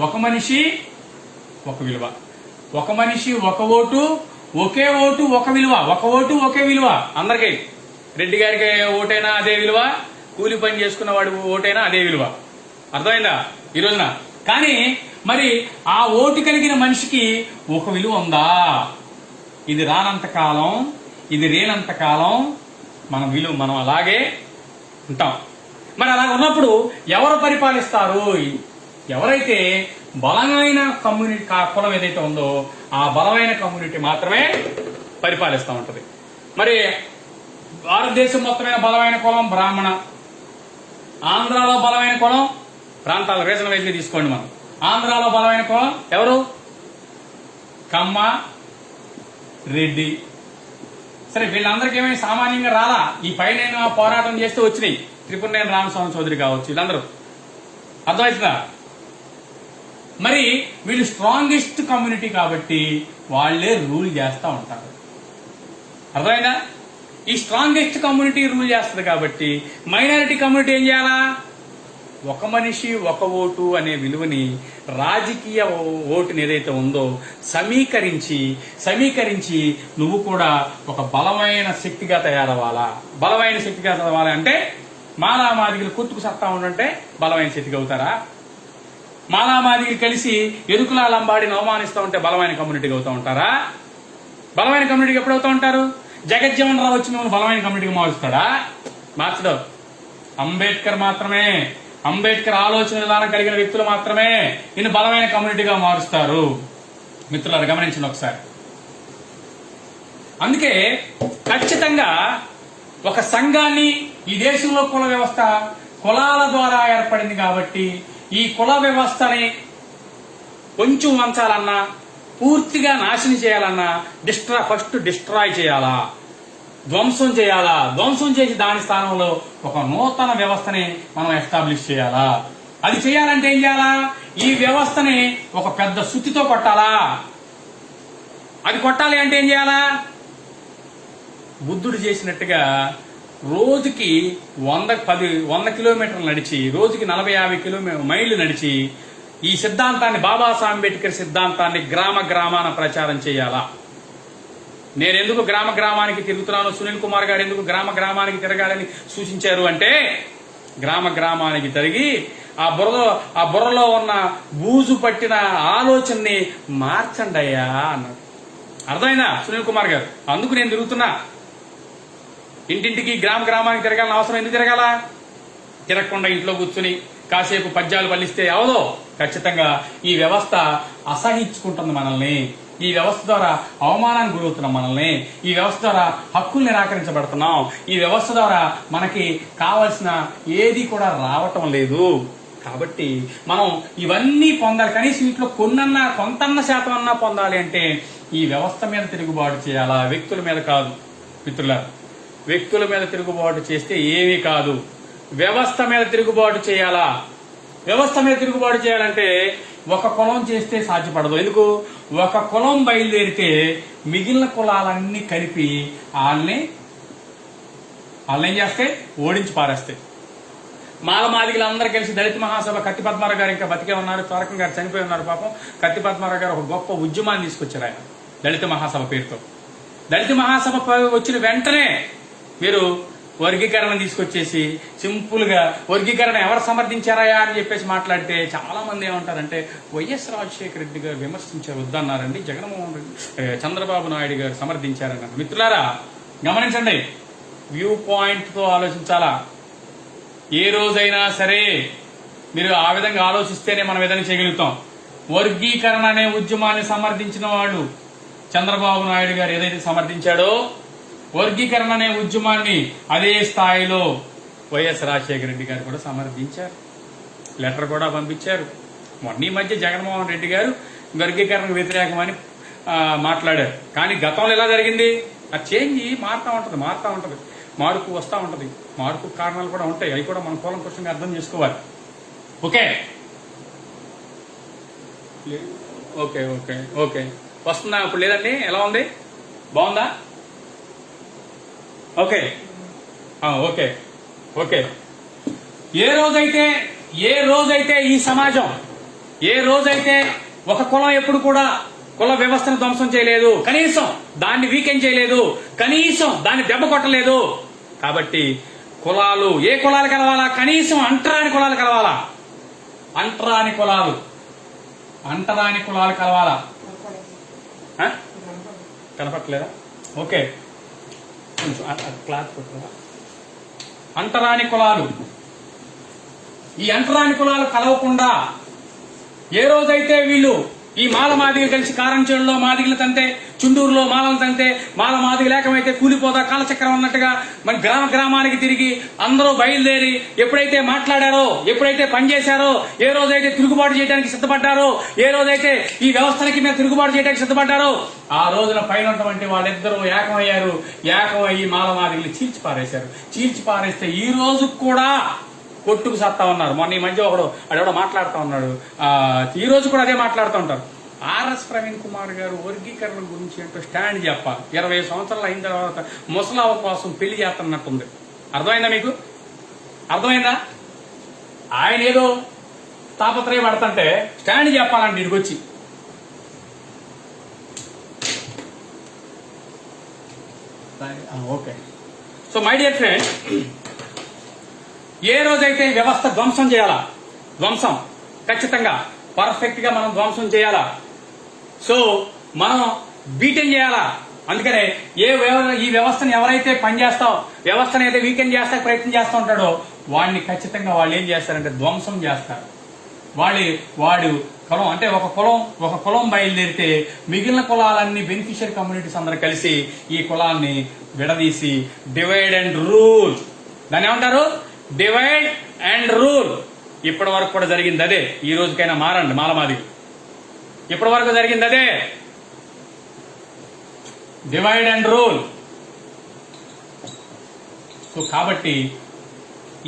Speaker 1: ఒక మనిషి ఒక విలువ, ఒక మనిషి ఒక ఓటు, ఒకే ఓటు ఒక విలువ, ఒక ఓటు ఒకే విలువ అందరికీ. రెడ్డి గారికి ఓటైనా అదే విలువ, కూలి పని చేసుకున్న వాడి ఓటైనా అదే విలువ. అర్థమైందా ఈ రోజున? కానీ మరి ఆ ఓటు కలిగిన మనిషికి ఒక విలువ ఉందా? ఇది రానంత కాలం, ఇది రేనంత కాలం మనం అలాగే ఉంటాం. మరి అలా ఉన్నప్పుడు ఎవరు పరిపాలిస్తారు? ఎవరైతే బలమైన కమ్యూనిటీ కులం ఏదైతే ఉందో ఆ బలమైన కమ్యూనిటీ మాత్రమే పరిపాలిస్తూ ఉంటది. మరి భారతదేశం మొత్తమైన బలమైన కులం బ్రాహ్మణ, ఆంధ్రాలో బలమైన కులం ప్రాంతాల రీజన్ వైజ్ తీసుకోండి. మనం ఆంధ్రాలో బలమైన కులం ఎవరు? కమ్మ, రెడ్డి. సరే వీళ్ళందరికీ ఏమైనా సామాన్యంగా రాలా, ఈ పైన పోరాటం చేస్తూ వచ్చినాయి. త్రిపురనేని రామస్వామి చౌదరి కావచ్చు, వీళ్ళందరూ. అర్థమవుతుందా? మరి వీళ్ళు స్ట్రాంగెస్ట్ కమ్యూనిటీ కాబట్టి వాళ్లే రూల్ చేస్తూ ఉంటారు. అర్థమైందా? ఈ స్ట్రాంగెస్ట్ కమ్యూనిటీ రూల్ చేస్తుంది కాబట్టి మైనారిటీ కమ్యూనిటీ ఏం చేయాలా? ఒక మనిషి ఒక ఓటు అనే విలువని, రాజకీయ ఓటుని ఏదైతే ఉందో సమీకరించి నువ్వు కూడా ఒక బలమైన శక్తిగా తయారవ్వాలా. బలమైన శక్తిగా తయారవ్వాలి అంటే మాలామాదిగలు కుర్తుకు సత్తా ఉండంటే బలమైన శక్తిగా అవుతారా? మాలామాదిగలు కలిసి ఎరుకులా లంబాడిని అవమానిస్తూ ఉంటే బలమైన కమ్యూనిటీగా అవుతూ ఉంటారా? బలమైన కమ్యూనిటీకి ఎప్పుడు అవుతూ ఉంటారు? జగజ్జీవన్ రావు వచ్చి మిమ్మల్ని బలమైన కమ్యూనిటీగా మారుస్తాడా? మార్చడు. అంబేద్కర్ మాత్రమే, అంబేద్కర్ ఆలోచన విధానం కలిగిన వ్యక్తులు మాత్రమే నిన్ను బలమైన కమ్యూనిటీగా మారుస్తారు. మిత్రులారా గమనించండి ఒకసారి. అందుకే ఖచ్చితంగా ఒక సంఘాన్ని, ఈ దేశంలో కుల వ్యవస్థ కులాల ద్వారా ఏర్పడింది కాబట్టి ఈ కుల వ్యవస్థని కొంచెం వంచాలన్నా, పూర్తిగా నాశనం చేయాలన్నా ఫస్ట్ డిస్ట్రాయ్ చేయాలా, ధ్వంసం చేయాలా. ధ్వంసం చేసి దాని స్థానంలో ఒక నూతన వ్యవస్థని మనం ఎస్టాబ్లిష్ చేయాలా. అది చేయాలంటే ఏం చేయాలా? ఈ వ్యవస్థని ఒక పెద్ద సుత్తితో కొట్టాలా. అది కొట్టాలి అంటే ఏం చేయాలా? బుద్ధుడు చేసినట్టుగా రోజుకి 100 కిలోమీటర్లు నడిచి, రోజుకి 40-50 మైళ్ళు నడిచి ఈ సిద్ధాంతాన్ని, బాబాసాహెబ్ అంబేద్కర్ సిద్ధాంతాన్ని గ్రామాన ప్రచారం చేయాలా. నేను ఎందుకు గ్రామానికి తిరుగుతున్నాను, సునీల్ కుమార్ గారు ఎందుకు గ్రామానికి తిరగాలని సూచించారు అంటే, గ్రామానికి తిరిగి ఆ బుర్రలో ఉన్న బూజు పట్టిన ఆలోచనని మార్చండి అయ్యా అన్నారు. అర్థమైందా సునీల్ కుమార్ గారు? అందుకు నేను తిరుగుతున్నా. ఇంటింటికి గ్రామానికి తిరగాలని అవసరం ఎందుకు తిరగాల? తిరగకుండా ఇంట్లో కూర్చుని కాసేపు పద్యాలు పల్లిస్తే అవదో. ఖచ్చితంగా ఈ వ్యవస్థ అసహించుకుంటుంది మనల్ని. ఈ వ్యవస్థ ద్వారా అవమానానికి గురవుతున్నాం మనల్ని. ఈ వ్యవస్థ ద్వారా హక్కులు నిరాకరించబడుతున్నాం. ఈ వ్యవస్థ ద్వారా మనకి కావలసిన ఏది కూడా రావటం లేదు. కాబట్టి మనం ఇవన్నీ పొందాలి. కనీసం ఇంట్లో కొంతన్న శాతం అన్నా పొందాలి అంటే ఈ వ్యవస్థ మీద తిరుగుబాటు చేయాలా, వ్యక్తుల మీద కాదు. మిత్రులారా, వ్యక్తుల మీద తిరుగుబాటు చేస్తే ఏమీ కాదు, వ్యవస్థ మీద తిరుగుబాటు చేయాలా. వ్యవస్థ మీద తిరుగుబాటు చేయాలంటే ఒక కులం చేస్తే సాధ్యపడదు. ఎందుకు? ఒక కులం బయలుదేరితే మిగిలిన కులాలన్నీ కలిపి వాళ్ళని ఏం చేస్తే ఓడించి పారేస్తాయి. మాదిగలందరూ కలిసి దళిత మహాసభ, కత్తి పద్మారావు గారు ఇంకా బతికే ఉన్నారు, తారకం గారు చనిపోయి ఉన్నారు పాపం. కత్తి పద్మారావు గారు ఒక గొప్ప ఉద్యమాన్ని తీసుకొచ్చారు ఆయన దళిత మహాసభ పేరుతో. దళిత మహాసభ వచ్చిన వెంటనే మీరు వర్గీకరణ తీసుకొచ్చేసి సింపుల్ గా వర్గీకరణ ఎవరు సమర్థించారయా అని చెప్పేసి మాట్లాడితే చాలా మంది ఏమంటారంటే వైఎస్ రాజశేఖర రెడ్డి గారు విమర్శించారు, వద్దన్నారండి, జగన్మోహన్ రెడ్డి, చంద్రబాబు నాయుడు గారు సమర్థించారన్నారు. మిత్రులారా గమనించండి, వ్యూ పాయింట్ తో ఆలోచించాలా. ఏ రోజైనా సరే మీరు ఆ విధంగా ఆలోచిస్తేనే మనం ఏదైనా చేయగలుగుతాం. వర్గీకరణ అనే ఉద్యమాన్ని సమర్థించిన వాళ్ళు చంద్రబాబు నాయుడు గారు ఏదైతే సమర్థించాడో, వర్గీకరణ అనే ఉద్యమాన్ని అదే స్థాయిలో వైఎస్ రాజశేఖర రెడ్డి గారు కూడా సమర్థించారు. లెటర్ కూడా పంపించారు. మొన్న ఈ మధ్య జగన్మోహన్ రెడ్డి గారు వర్గీకరణకు వ్యతిరేకమని మాట్లాడారు. కానీ గతంలో ఎలా జరిగింది? ఆ చేంజ్ మారుతూ ఉంటుంది, మార్పు వస్తూ ఉంటుంది. మార్పు కారణాలు కూడా ఉంటాయి. అవి కూడా మనం కూలంకషంగా అర్థం చేసుకోవాలి. ఓకే ఓకే ఓకే ఓకే వస్తుందా ఇప్పుడు? లేదండి, ఎలా ఉంది? బాగుందా? ఓకే ఓకే ఓకే ఏ రోజైతే ఈ సమాజం, ఏ రోజైతే ఒక కులం ఎప్పుడు కూడా కుల వ్యవస్థను ధ్వంసం చేయలేదు, కనీసం దాన్ని వీకెండ్ చేయలేదు, కనీసం దాన్ని దెబ్బ కొట్టలేదు. కాబట్టి కులాలు, ఏ కులాలు కలవాలా? కనీసం అంటరాని కులాలు కలవాలా. అంటరాని కులాలు కలవాలా. కనపట్లేదా? ఓకే, క్లాత్ పెట్టరా. అంటరాని కులాలు, ఈ అంటరాని కులాలు కలవకుండా ఏ రోజైతే వీళ్ళు ఈ మాదిగలు కలిసి కారంచేడులో మాదిగలు తంతే, చుండూరులో మాలను తంతే, మాదిగలు ఏకమైతే కూలిపోదా కాలచక్రం అన్నట్టుగా మన గ్రామానికి తిరిగి అందరూ బయలుదేరి ఎప్పుడైతే మాట్లాడారో, ఎప్పుడైతే పనిచేశారో, ఏ రోజైతే తిరుగుబాటు చేయడానికి సిద్ధపడ్డారో, ఏ రోజైతే ఈ వ్యవస్థలకి మీద తిరుగుబాటు చేయడానికి సిద్ధపడ్డారో, ఆ రోజున పైన ఉన్నటువంటి వాళ్ళిద్దరూ ఏకమయ్యారు. ఏకమయ్యి మాదిగలు చీల్చి పారేస్తే ఈ రోజు కూడా కొట్టుకు సత్తా ఉన్నారు. మొన్న ఈ మధ్య అడెవడో మాట్లాడుతూ ఉన్నాడు, ఈ రోజు కూడా అదే మాట్లాడుతూ ఉంటారు. ఆర్ఎస్ ప్రవీణ్ కుమార్ గారు వర్గీకరణ గురించి ఏంటో స్టాండ్ చెప్పాలి. 20 సంవత్సరాలు అయిన తర్వాత ముసలావ కోసం పెళ్లి చేస్తున్నట్టుంది. అర్థమైందా మీకు? అర్థమైందా? ఆయన ఏదో తాపత్రయం పడుతుంటే స్టాండ్ చెప్పాలండి ఇడికి వచ్చి. Okay, so my dear friend, ఏ రోజైతే వ్యవస్థ ధ్వంసం చేయాలా, ధ్వంసం ఖచ్చితంగా పర్ఫెక్ట్ గా మనం ధ్వంసం చేయాలా. సో మనం బీటెన్ చేయాలా. అందుకనే ఈ వ్యవస్థను ఎవరైతే వ్యవస్థను అయితే వీకెండ్ చేస్తా ప్రయత్నం చేస్తూ ఉంటాడో వాడిని ఖచ్చితంగా వాళ్ళు ఏం చేస్తారంటే ధ్వంసం చేస్తారు. వాడు కులం అంటే ఒక కులం బయలుదేరితే మిగిలిన కులాలన్నీ బెనిఫిషియరీ కమ్యూనిటీస్ అందరూ కలిసి ఈ కులాన్ని విడదీసి డివైడ్ అండ్ రూల్, దాన్ని ఏమంటారు? Divide and rule. ఇప్పటి వరకు కూడా జరిగింది అదే. ఈ రోజుకైనా మారండి మాదిగలు. ఇప్పటి వరకు జరిగింది అదే, డివైడ్ అండ్ రూల్. సో కాబట్టి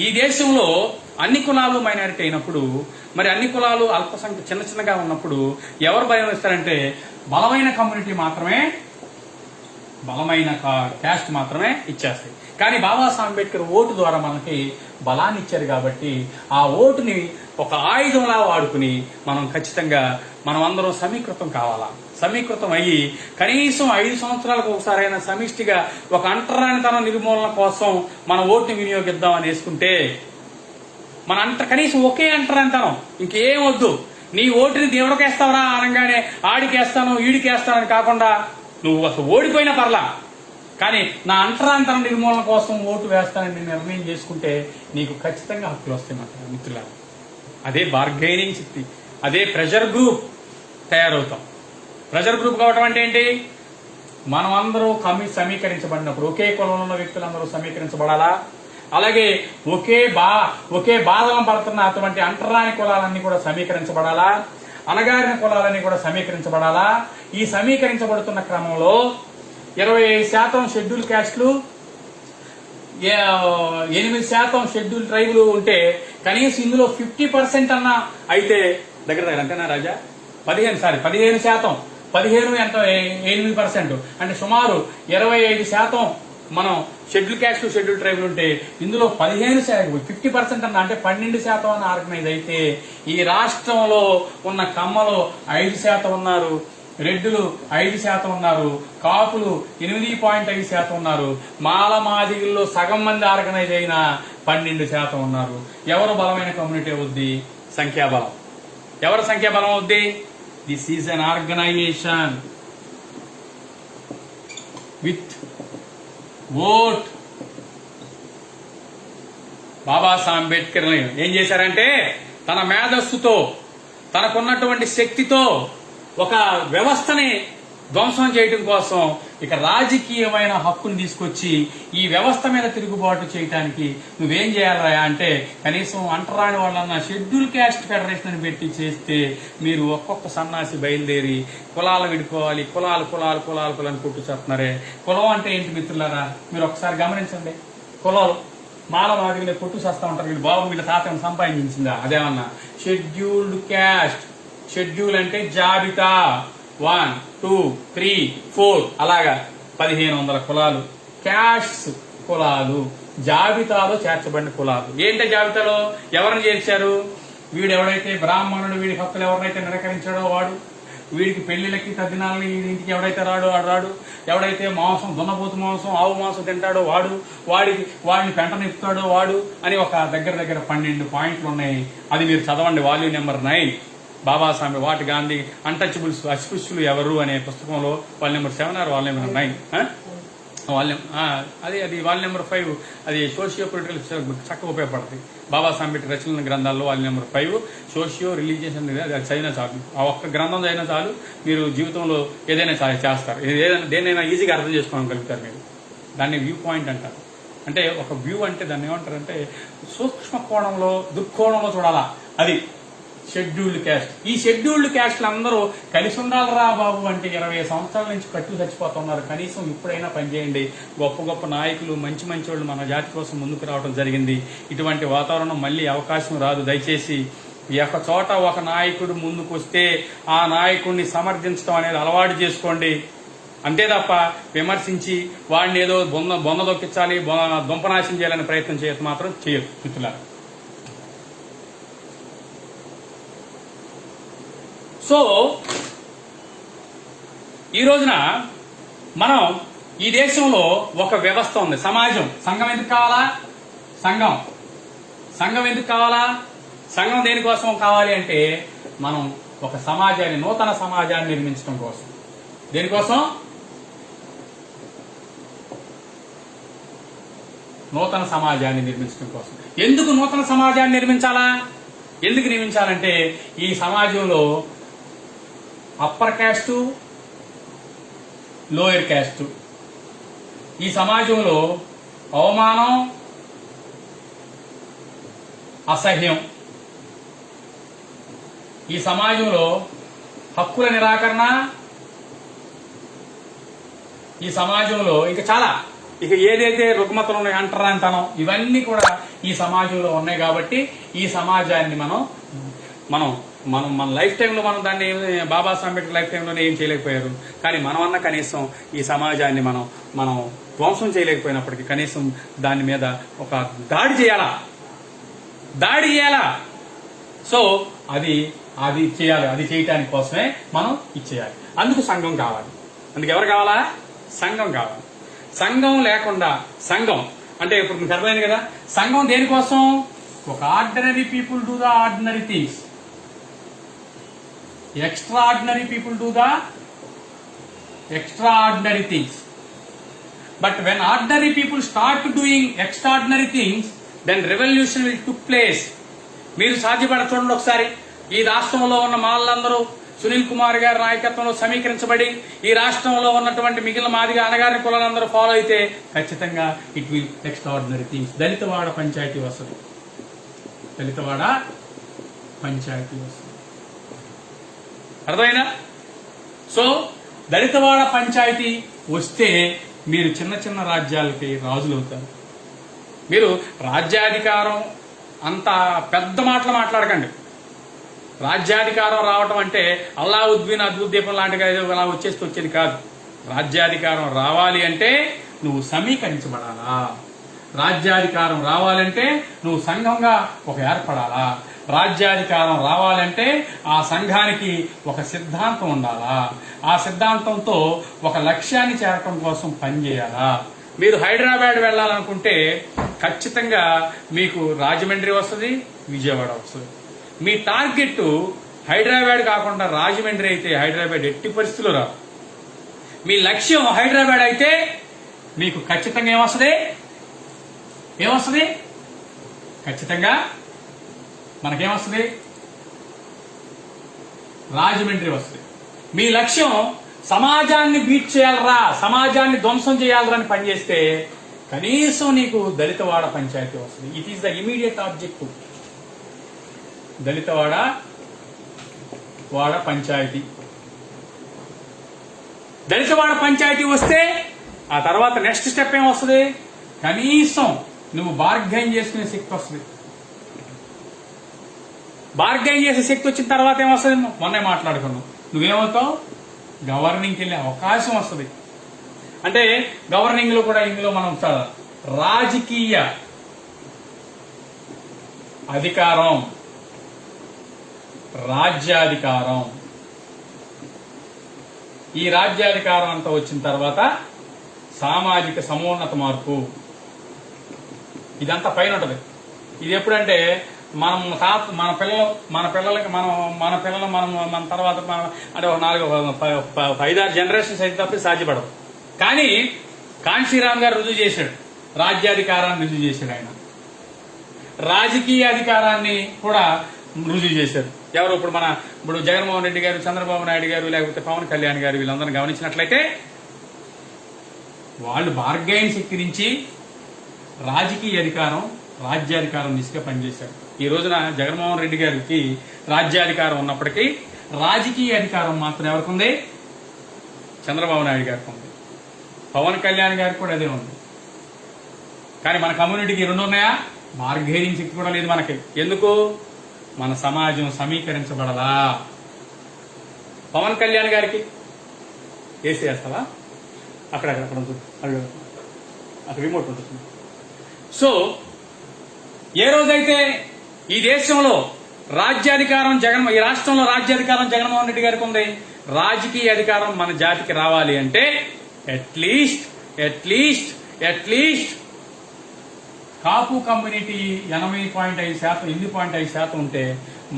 Speaker 1: ఈ దేశంలో అన్ని కులాలు మైనారిటీ అయినప్పుడు, మరి అన్ని కులాలు అల్పసంఖ్య చిన్న చిన్నగా ఉన్నప్పుడు ఎవరు భయం ఇస్తారంటే బలమైన కమ్యూనిటీ మాత్రమే, బలమైన క్యాస్ట్ మాత్రమే ఇచ్చేస్తాయి. కానీ బాబాసాహెబ్ అంబేద్కర్ ఓటు ద్వారా మనకి బలాన్ని ఇచ్చారు కాబట్టి ఆ ఓటుని ఒక ఆయుధంలా వాడుకుని మనం ఖచ్చితంగా మనం అందరం సమీకృతం కావాలా. సమీకృతం అయ్యి కనీసం 5 సంవత్సరాలకు ఒకసారైనా సమిష్టిగా ఒక అంటరానితనం నిర్మూలన కోసం మన ఓటుని వినియోగిద్దాం అని వేసుకుంటే మన కనీసం ఒకే అంటరానితనం, ఇంకేం వద్దు. నీ ఓటుని దేవుడికేస్తావరా అనగానే ఆడికేస్తాను ఈడికేస్తానని కాకుండా నువ్వు అసలు ఓడిపోయినా పర్లా, కానీ నా అంటరాంతరం నిర్మూలన కోసం ఓటు వేస్తానని నిర్ణయం చేసుకుంటే నీకు ఖచ్చితంగా హక్కులు వస్తాయి మిత్రులారా. అదే బార్గెనింగ్ శక్తి, అదే ప్రెషర్ గ్రూప్ తయారవుతాం. ప్రెషర్ గ్రూప్ కావటం అంటే ఏంటి? మనం అందరూ సమీకరించబడినప్పుడు ఒకే కులంలో ఉన్న వ్యక్తులందరూ సమీకరించబడాలా, అలాగే ఒకే బాధలను పడుతున్న అటువంటి అంటరాని కులాలన్నీ కూడా సమీకరించబడాలా, అణగారిన కులాలన్నీ కూడా సమీకరించబడాలా. ఈ సమీకరించబడుతున్న క్రమంలో 25% షెడ్యూల్ క్యాస్ట్లు, 8% షెడ్యూల్ ట్రైబులు ఉంటే కనీసం ఇందులో 50% అన్నా అయితే దగ్గర అంతేనా రాజా? 15% 8% అంటే సుమారు 25% మనం షెడ్యూల్ క్యాస్ట్ షెడ్యూల్ ట్రైబుల్ ఉంటే ఇందులో 50% అన్న అంటే 12% అన్న ఆర్గనైజ్ అయితే ఈ రాష్ట్రంలో ఉన్న కమ్మలు 5% ఉన్నారు, రెడ్డులు 5% ఉన్నారు, కాపులు 8.5% ఉన్నారు, మాలమాదిగుల్లో సగం మంది ఆర్గనైజ్ అయిన 12% ఉన్నారు. ఎవరు బలమైన కమ్యూనిటీ అవుద్ది? సంఖ్యాబలం. ఎవరు సంఖ్యాబలం అవుద్ది? This is an organisation with vote. Babasaheb Ambedkar ఏం చేశారంటే తన మేధస్సుతో, తనకున్నటువంటి శక్తితో ఒక వ్యవస్థని ధ్వంసం చేయడం కోసం ఇక రాజకీయమైన హక్కును తీసుకొచ్చి ఈ వ్యవస్థ మీద తిరుగుబాటు చేయడానికి నువ్వేం చేయాలరా అంటే కనీసం అంటరాని వాళ్ళన్న షెడ్యూల్ క్యాస్ట్ ఫెడరేషన్ అని పెట్టి చేస్తే మీరు ఒక్కొక్క సన్నాసి బయలుదేరి కులాలు విడిపోవాలి, కులాలు కులాలు కులాలు కులాన్ని కొట్టు చేస్తున్నారే. కులం అంటే ఏంటి మిత్రులారా? మీరు ఒకసారి గమనించండి. కులాలు మాలమాదిగా కొట్టు చేస్తా ఉంటారు. వీళ్ళు బాబు వీళ్ళ తాతను సంపాదించిందా? అదేమన్నా షెడ్యూల్డ్ క్యాస్ట్. షెడ్యూల్ అంటే జాబితా 1, 2, 3, 4 అలాగా 1500 కులాలు. క్యాస్ట్స్ కులాలు, జాబితాలో చేర్చబడిన కులాలు. ఏంటంటే జాబితాలో ఎవరిని చేర్చారు? వీడు ఎవడైతే బ్రాహ్మణుడు, వీడి హక్కులు ఎవరైతే నిరాకరించాడో వాడు, వీడికి పెళ్లిళ్ళకి తద్దినాలని ఇంటికి ఎవడైతే రాడు, ఎవడైతే మాంసం దున్నపోతు మాంసం ఆవు మాంసం తింటాడో వాడు, వాడిని పెంట నిప్పుతాడో వాడు అని ఒక దగ్గర 12 పాయింట్లు ఉన్నాయి. అది మీరు చదవండి, వాల్యూమ్ నెంబర్ 9. బాబాసాహెబ్ వాటి గాంధీ అన్టచబుల్స్ అస్పృశ్యులు ఎవరు అనే పుస్తకంలో volume number 7 or volume number 9 అది వాల్యూమ్ నెంబర్ 5 అది సోషియో పొలిటికల్ చక్కగా ఉపయోగపడుతుంది. బాబాసాహెబ్ అంబేద్కర్ రచన గ్రంథాల్లో వాల్యూమ్ నెంబర్ 5 సోషియో రిలీజియస్ అనేది అది చదివినా చాలు. ఆ ఒక్క గ్రంథం చదివినా చాలు, మీరు జీవితంలో ఏదైనా చేస్తారు, దేనైనా ఈజీగా అర్థం చేసుకోగలుగుతారు. మీరు దాన్ని వ్యూ పాయింట్ అంటారు. అంటే ఒక వ్యూ అంటే దాన్ని ఏమంటారంటే సూక్ష్మ కోణంలో దుర్కోణంలో చూడాలా. అది షెడ్యూల్డ్ క్యాస్ట్. ఈ షెడ్యూల్డ్ క్యాస్ట్లు అందరూ కలిసి ఉండాలరా బాబు అంటే 20 సంవత్సరాల నుంచి కట్టు చచ్చిపోతున్నారు. కనీసం ఇప్పుడైనా పనిచేయండి. గొప్ప గొప్ప నాయకులు, మంచి వాళ్ళు మన జాతి కోసం ముందుకు రావడం జరిగింది. ఇటువంటి వాతావరణం మళ్ళీ అవకాశం రాదు. దయచేసి ఒక చోట ఒక నాయకుడు ముందుకు వస్తే ఆ నాయకుడిని సమర్థించడం అనేది అలవాటు చేసుకోండి. అంతే తప్ప విమర్శించి వాడిని ఏదో బొంద దొక్కించాలి, దుంపనాశం చేయాలని ప్రయత్నం చేయడం మాత్రం చేయదు మిత్రులారా. సో ఈ రోజున మనం ఈ దేశంలో ఒక వ్యవస్థ ఉంది, సమాజం. సంఘం ఎందుకు కావాలా? సంఘం ఎందుకు కావాలా? సంఘం దేనికోసం కావాలి అంటే మనం ఒక సమాజాన్ని, నూతన సమాజాన్ని నిర్మించడం కోసం. దేనికోసం? నూతన సమాజాన్ని నిర్మించడం కోసం. ఎందుకు నూతన సమాజాన్ని నిర్మించాలా? ఎందుకు నిర్మించాలంటే ఈ సమాజంలో అప్పర్ క్యాస్టు, లోయర్ క్యాస్టు, ఈ సమాజంలో అవమానం, అసహ్యం, ఈ సమాజంలో హక్కుల నిరాకరణ ఈ సమాజంలో ఇంకా చాలా, ఇక ఏదైతే రుగ్మతలు ఉన్నాయి, అంటరానితనం, ఇవన్నీ కూడా ఈ సమాజంలో ఉన్నాయి. కాబట్టి ఈ సమాజాన్ని మనం మనం మనం మన లైఫ్ టైంలో మనం దాన్ని బాబాసాహెబ్ అంబేద్కర్ లైఫ్ టైంలోనే ఏం చేయలేకపోయారు. కానీ మనమన్న కనీసం ఈ సమాజాన్ని మనం ధ్వంసం చేయలేకపోయినప్పటికీ కనీసం దాని మీద ఒక దాడి చేయాలా. సో అది చేయాలి. అది చేయటానికి కోసమే మనం ఇచ్చేయాలి. అందుకు సంఘం కావాలి. అందుకు ఎవరు కావాలా? సంఘం కావాలి. సంఘం లేకుండా, సంఘం అంటే ఇప్పుడు మీకు అర్థమైంది కదా, సంఘం దేనికోసం? ఒక ordinary people do the ordinary things, extraordinary people do the extraordinary things. But when ordinary people start doing extraordinary things, then revolution will took place. మీరు సాధ్యపడ చూడండి ఒకసారి. ఈ రాష్ట్రంలో ఉన్న మాళ్ళందరూ సునీల్ కుమార్ గారి నాయకత్వంలో సమీకరించబడి ఈ రాష్ట్రంలో ఉన్నటువంటి మిగిలిన మాదిగా అనగారిన కులాలందరూ ఫాలో అయితే ఖచ్చితంగా ఇట్ విల్ ఎక్స్ట్రాఆర్డినరీ థింగ్స్. దళితవాడ పంచాయతీ వస్తుంది. అర్థమైనా? సో దళితవాడ పంచాయతీ వస్తే మీరు చిన్న చిన్న రాజ్యాలకి రాజులు అవుతారు. మీరు రాజ్యాధికారం అంత పెద్ద మాటలు మాట్లాడకండి. రాజ్యాధికారం రావటం అంటే అల్లావుద్దీన్ అద్భుత దీపం లాంటిగా అలా వచ్చేది కాదు. రాజ్యాధికారం రావాలి అంటే నువ్వు సమీకరించబడాలా. రాజ్యాధికారం రావాలంటే నువ్వు సంఘంగా ఏర్పడాలా. రాజ్యాధికారం రావాలంటే ఆ సంఘానికి ఒక సిద్ధాంతం ఉండాలా. ఆ సిద్ధాంతంతో ఒక లక్ష్యాన్ని చేరటం కోసం పనిచేయాలా. మీరు హైదరాబాద్ వెళ్ళాలనుకుంటే ఖచ్చితంగా మీకు రాజమండ్రి వస్తుంది, విజయవాడ వస్తుంది. మీ టార్గెట్ హైదరాబాద్ కాకుండా రాజమండ్రి అయితే హైదరాబాద్ ఎట్టి పరిస్థితుల్లో రాదు. మీ లక్ష్యం హైదరాబాద్ అయితే మీకు ఖచ్చితంగా ఏమొస్తుంది? ఖచ్చితంగా మనకేమొస్తుంది? రాజమండ్రి వస్తుంది. మీ లక్ష్యం సమాజాన్ని బీట్ చేయాలరా, సమాజాన్ని ధ్వంసం చేయాలరా అని పనిచేస్తే కనీసం నీకు దళితవాడ పంచాయతీ వస్తుంది. It is the immediate objective. దళితవాడ పంచాయతీ. దళితవాడ పంచాయతీ వస్తే ఆ తర్వాత నెక్స్ట్ స్టెప్ ఏమొస్తుంది? కనీసం నువ్వు బార్గెన్ చేసుకునే శక్తి వస్తుంది. బార్గెన్ చేసే శక్తి వచ్చిన తర్వాత ఏమొస్తుంది? మొన్నే మాట్లాడుకున్నావు. నువ్వేమవుతావు? గవర్నింగ్కి వెళ్ళే అవకాశం వస్తుంది. అంటే గవర్నింగ్ లో కూడా ఇందులో మనం రాజకీయ అధికారం, రాజ్యాధికారం, ఈ రాజ్యాధికారం అంతా వచ్చిన తర్వాత సామాజిక సమున్నత మార్పు, ఇదంతా పైన ఉంటది. ఇది ఎప్పుడంటే మన పిల్లలకి మన తర్వాత అంటే ఒక 4-5-6 జనరేషన్స్ అయితే తప్ప సాధ్యపడవు. కానీ కాంశీరామ్ గారు రుజువు చేశాడు, రాజ్యాధికారాన్ని రుజువు చేశాడు. ఆయన రాజకీయ అధికారాన్ని కూడా రుజువు చేశారు. ఎవరు? ఇప్పుడు జగన్మోహన్ రెడ్డి గారు, చంద్రబాబు నాయుడు గారు, లేకపోతే పవన్ కళ్యాణ్ గారు, వీళ్ళందరినీ గమనించినట్లయితే వాళ్ళు బార్గెయిన్ శక్తి నుంచి రాజకీయ అధికారం, రాజ్యాధికారం దిశగా పనిచేశారు. ఈ రోజున జగన్మోహన్ రెడ్డి గారికి రాజ్యాధికారం ఉన్నప్పటికీ రాజకీయ అధికారం మాత్రం ఎవరికి ఉంది? చంద్రబాబు నాయుడు గారికి ఉంది. పవన్ కళ్యాణ్ గారికి కూడా అదే ఉంది. కానీ మన కమ్యూనిటీకి 2 ఉన్నాయా? బార్గెయినింగ్ శక్తి కూడా లేదు మనకి. ఎందుకు? మన సమాజం సమీకరించబడలా. పవన్ కళ్యాణ్ గారికి ఏసీ వేస్తావా? అక్కడ ఉంటుంది, అక్కడ రిమోట్ ఉంటుంది. సో ఏ రోజైతే ఈ దేశంలో రాజ్యాధికారం ఈ రాష్ట్రంలో రాజ్యాధికారం జగన్మోహన్ రెడ్డి గారికి ఉంది, రాజకీయ అధికారం మన జాతికి రావాలి అంటే అట్లీస్ట్ కాపు కమ్యూనిటీ 80.5%, 8.5% ఉంటే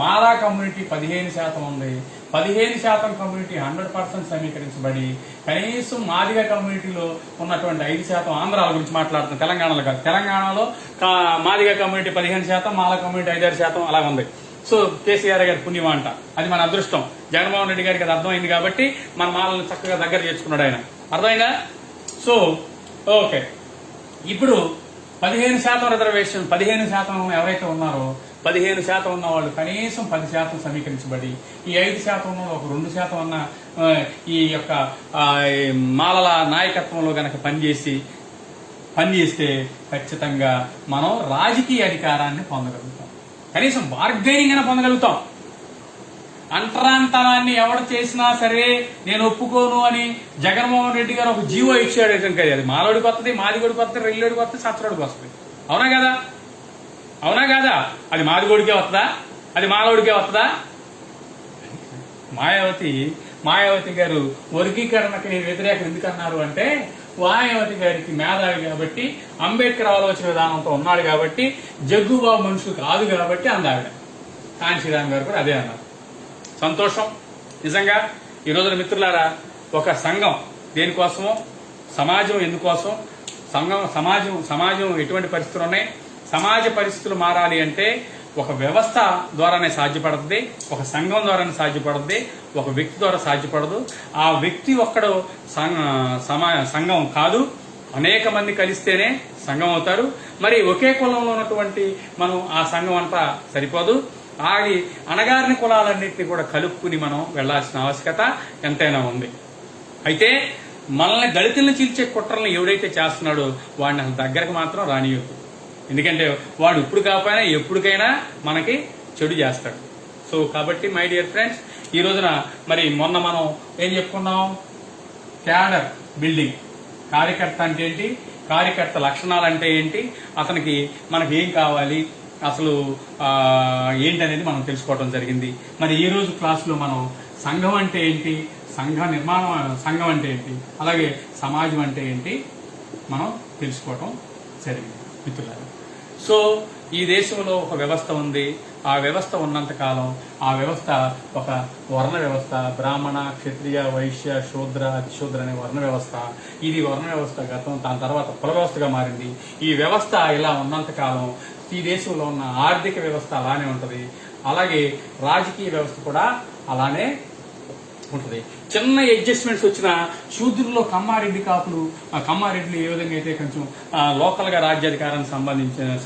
Speaker 1: మాలా కమ్యూనిటీ 15% ఉంది. 15% కమ్యూనిటీ 100% సమీకరించబడి కనీసం మాదిగ కమ్యూనిటీలో ఉన్నటువంటి 5%, ఆంధ్రాల గురించి మాట్లాడుతున్నాం, తెలంగాణలో కాదు. తెలంగాణలో మాదిగ కమ్యూనిటీ 15%, మాలా కమ్యూనిటీ 5-6% అలా ఉంది. సో కేసీఆర్ గారి పుణ్యం అంట, అది మన అదృష్టం. జగన్మోహన్ రెడ్డి గారికి అది అర్థమైంది కాబట్టి మన మాలను చక్కగా దగ్గర చేర్చుకున్నాడు ఆయన. అర్థమైందా? సో ఓకే, ఇప్పుడు 15% రిజర్వేషన్, 15% ఎవరైతే ఉన్నారో 15% ఉన్న వాళ్ళు కనీసం 10% సమీకరించబడి, ఈ 5% ఉన్న ఒక 2% ఉన్న ఈ యొక్క మాలల నాయకత్వంలో గనక పనిచేస్తే ఖచ్చితంగా మనం రాజకీయ అధికారాన్ని పొందగలుగుతాం, కనీసం బార్గెనింగ్ అయినా పొందగలుగుతాం. అంటరాంతరాన్ని ఎవడు చేసినా సరే నేను ఒప్పుకోను అని జగన్మోహన్ రెడ్డి గారు ఒక జీవో ఇచ్చాడు. అది మాలోడికి వస్తుంది, మాదిగోడికి వస్తుంది, రెల్లోడికి వస్తుంది, సత్రోడికి వస్తుంది. అవునా కదా? అవునా కాదా? అది మాదిగోడికే వస్తుందా? అది మాలోడికే వస్తుందా? మాయావతి గారు వర్గీకరణకి నేను వ్యతిరేకం ఎందుకన్నారు అంటే, మాయావతి గారికి మేధావి కాబట్టి, అంబేద్కర్ ఆలోచన విధానంతో ఉన్నాడు కాబట్టి, జగ్గుబాబు మనుషులు కాదు కాబట్టి అందావిడ. కాంశీరామ్ గారు కూడా అదే అన్నారు. సంతోషం. నిజంగా ఈ రోజున మిత్రులారా, ఒక సంఘం దేనికోసమో, సమాజం ఎందుకోసం, సమాజం ఎటువంటి పరిస్థితులు ఉన్నాయి, సమాజ పరిస్థితులు మారాలి అంటే ఒక వ్యవస్థ ద్వారానే సాధ్యపడుతుంది, ఒక సంఘం ద్వారానే సాధ్యపడుతుంది, ఒక వ్యక్తి ద్వారా సాధ్యపడదు. ఆ వ్యక్తి ఒక్కడు సంఘం కాదు, అనేక మంది కలిస్తేనే సంఘం అవుతారు. మరి ఒకే కులంలో ఉన్నటువంటి మనం ఆ సంఘం అంతా సరిపోదు. అణగారిన కులాలన్నింటినీ కూడా కలుపుకుని మనం వెళ్లాల్సిన ఆవశ్యకత ఎంతైనా ఉంది. అయితే మనల్ని దళితులను చీల్చే కుట్రలను ఎవడైతే చేస్తున్నాడో వాడిని అసలు దగ్గరకు మాత్రం రానియొద్దు. ఎందుకంటే వాడు ఇప్పుడు కాకపోయినా ఎప్పటికైనా మనకి చెడు చేస్తాడు. సో కాబట్టి మై డియర్ ఫ్రెండ్స్, ఈ రోజున మరి మొన్న మనం ఏం చెప్పుకున్నాం, క్యాడర్ బిల్డింగ్, కార్యకర్త అంటే ఏంటి, కార్యకర్త లక్షణాలు అంటే ఏంటి, అతనికి మనకి ఏం కావాలి, అసలు ఏంటనేది మనం తెలుసుకోవడం జరిగింది. మరి ఈ రోజు క్లాసులో మనం సంఘం అంటే ఏంటి, సంఘం అంటే ఏంటి, అలాగే సమాజం అంటే ఏంటి మనం తెలుసుకోవటం జరిగింది మిత్రులారా. సో ఈ దేశంలో ఒక వ్యవస్థ ఉంది. ఆ వ్యవస్థ ఉన్నంత కాలం ఆ వ్యవస్థ ఒక వర్ణ వ్యవస్థ, బ్రాహ్మణ, క్షత్రియ, వైశ్య, శూద్ర, అతిశూద్ర అనే వర్ణ వ్యవస్థ. ఇది వర్ణ వ్యవస్థ గతం, దాని తర్వాత కుల వ్యవస్థగా మారింది. ఈ వ్యవస్థ ఇలా ఉన్నంత కాలం ఈ దేశంలో ఉన్న ఆర్థిక వ్యవస్థ అలానే ఉంటది, అలాగే రాజకీయ వ్యవస్థ కూడా అలానే ఉంటుంది. చిన్న అడ్జస్ట్మెంట్స్ వచ్చిన శూద్రుల్లో కమ్మారెడ్డి కాపులు, ఆ కమ్మారెడ్డిలు ఏ విధంగా అయితే కొంచెం లోకల్ గా రాజ్యాధికారాన్ని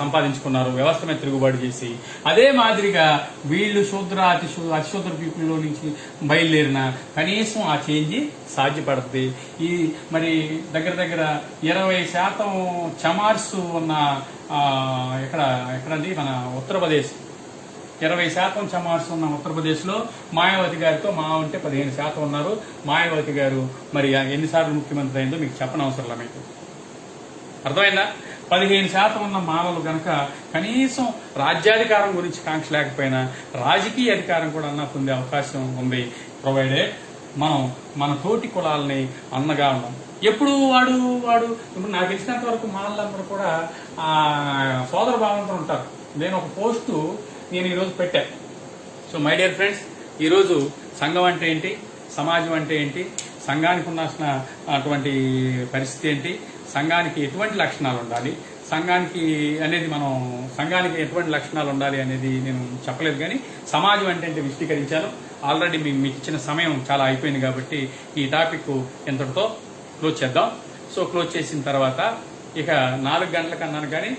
Speaker 1: సంపాదించుకున్నారు వ్యవస్థ మీద తిరుగుబాటు చేసి, అదే మాదిరిగా వీళ్ళు శూద్ర అతిశూద్ర పీపుల్ లో నుంచి బయలుదేరిన కనీసం ఆ చేంజ్ సాధ్యపడుతుంది. ఈ మరి దగ్గర 20% చమార్స్ ఉన్న ఎక్కడండి మన ఉత్తరప్రదేశ్, 20% చమార్స్ ఉన్న ఉత్తరప్రదేశ్ లో మాయావతి గారితో మా ఉంటే 15% ఉన్నారు. మాయావతి గారు మరి ఎన్నిసార్లు ముఖ్యమంత్రి అయిందో మీకు చెప్పనవసరంలా, మీకు అర్థమైందా? 15% ఉన్న మాలలు గనక కనీసం రాజ్యాధికారం గురించి కాంక్ష లేకపోయినా రాజకీయ అధికారం కూడా అన్నా పొందే అవకాశం ఉంది, ప్రొవైడెడ్ మనం మన తోటి కులాలని అన్నగా ఉన్నాం. ఎప్పుడు వాడు ఇప్పుడు నాకు తెలిసినంత వరకు మాలందరూ కూడా సోదర భావంతో ఉంటారు. నేను ఒక పోస్టు ఈరోజు పెట్టాను. సో మై డియర్ ఫ్రెండ్స్, ఈరోజు సంఘం అంటే ఏంటి, సమాజం అంటే ఏంటి, సంఘానికి ఉన్న అటువంటి పరిస్థితి ఏంటి, సంఘానికి ఎటువంటి లక్షణాలు ఉండాలి, సంఘానికి ఎటువంటి లక్షణాలు ఉండాలి అనేది నేను చెప్పలేదు. కానీ సమాజం అంటే విశదీకరించాను. ఆల్రెడీ మీకు ఇచ్చిన సమయం చాలా అయిపోయింది కాబట్టి ఈ టాపిక్ ఎంతటితో క్లోజ్ చేద్దాం. సో క్లోజ్ చేసిన తర్వాత ఇక 4 గంటలకు అన్నాను కానీ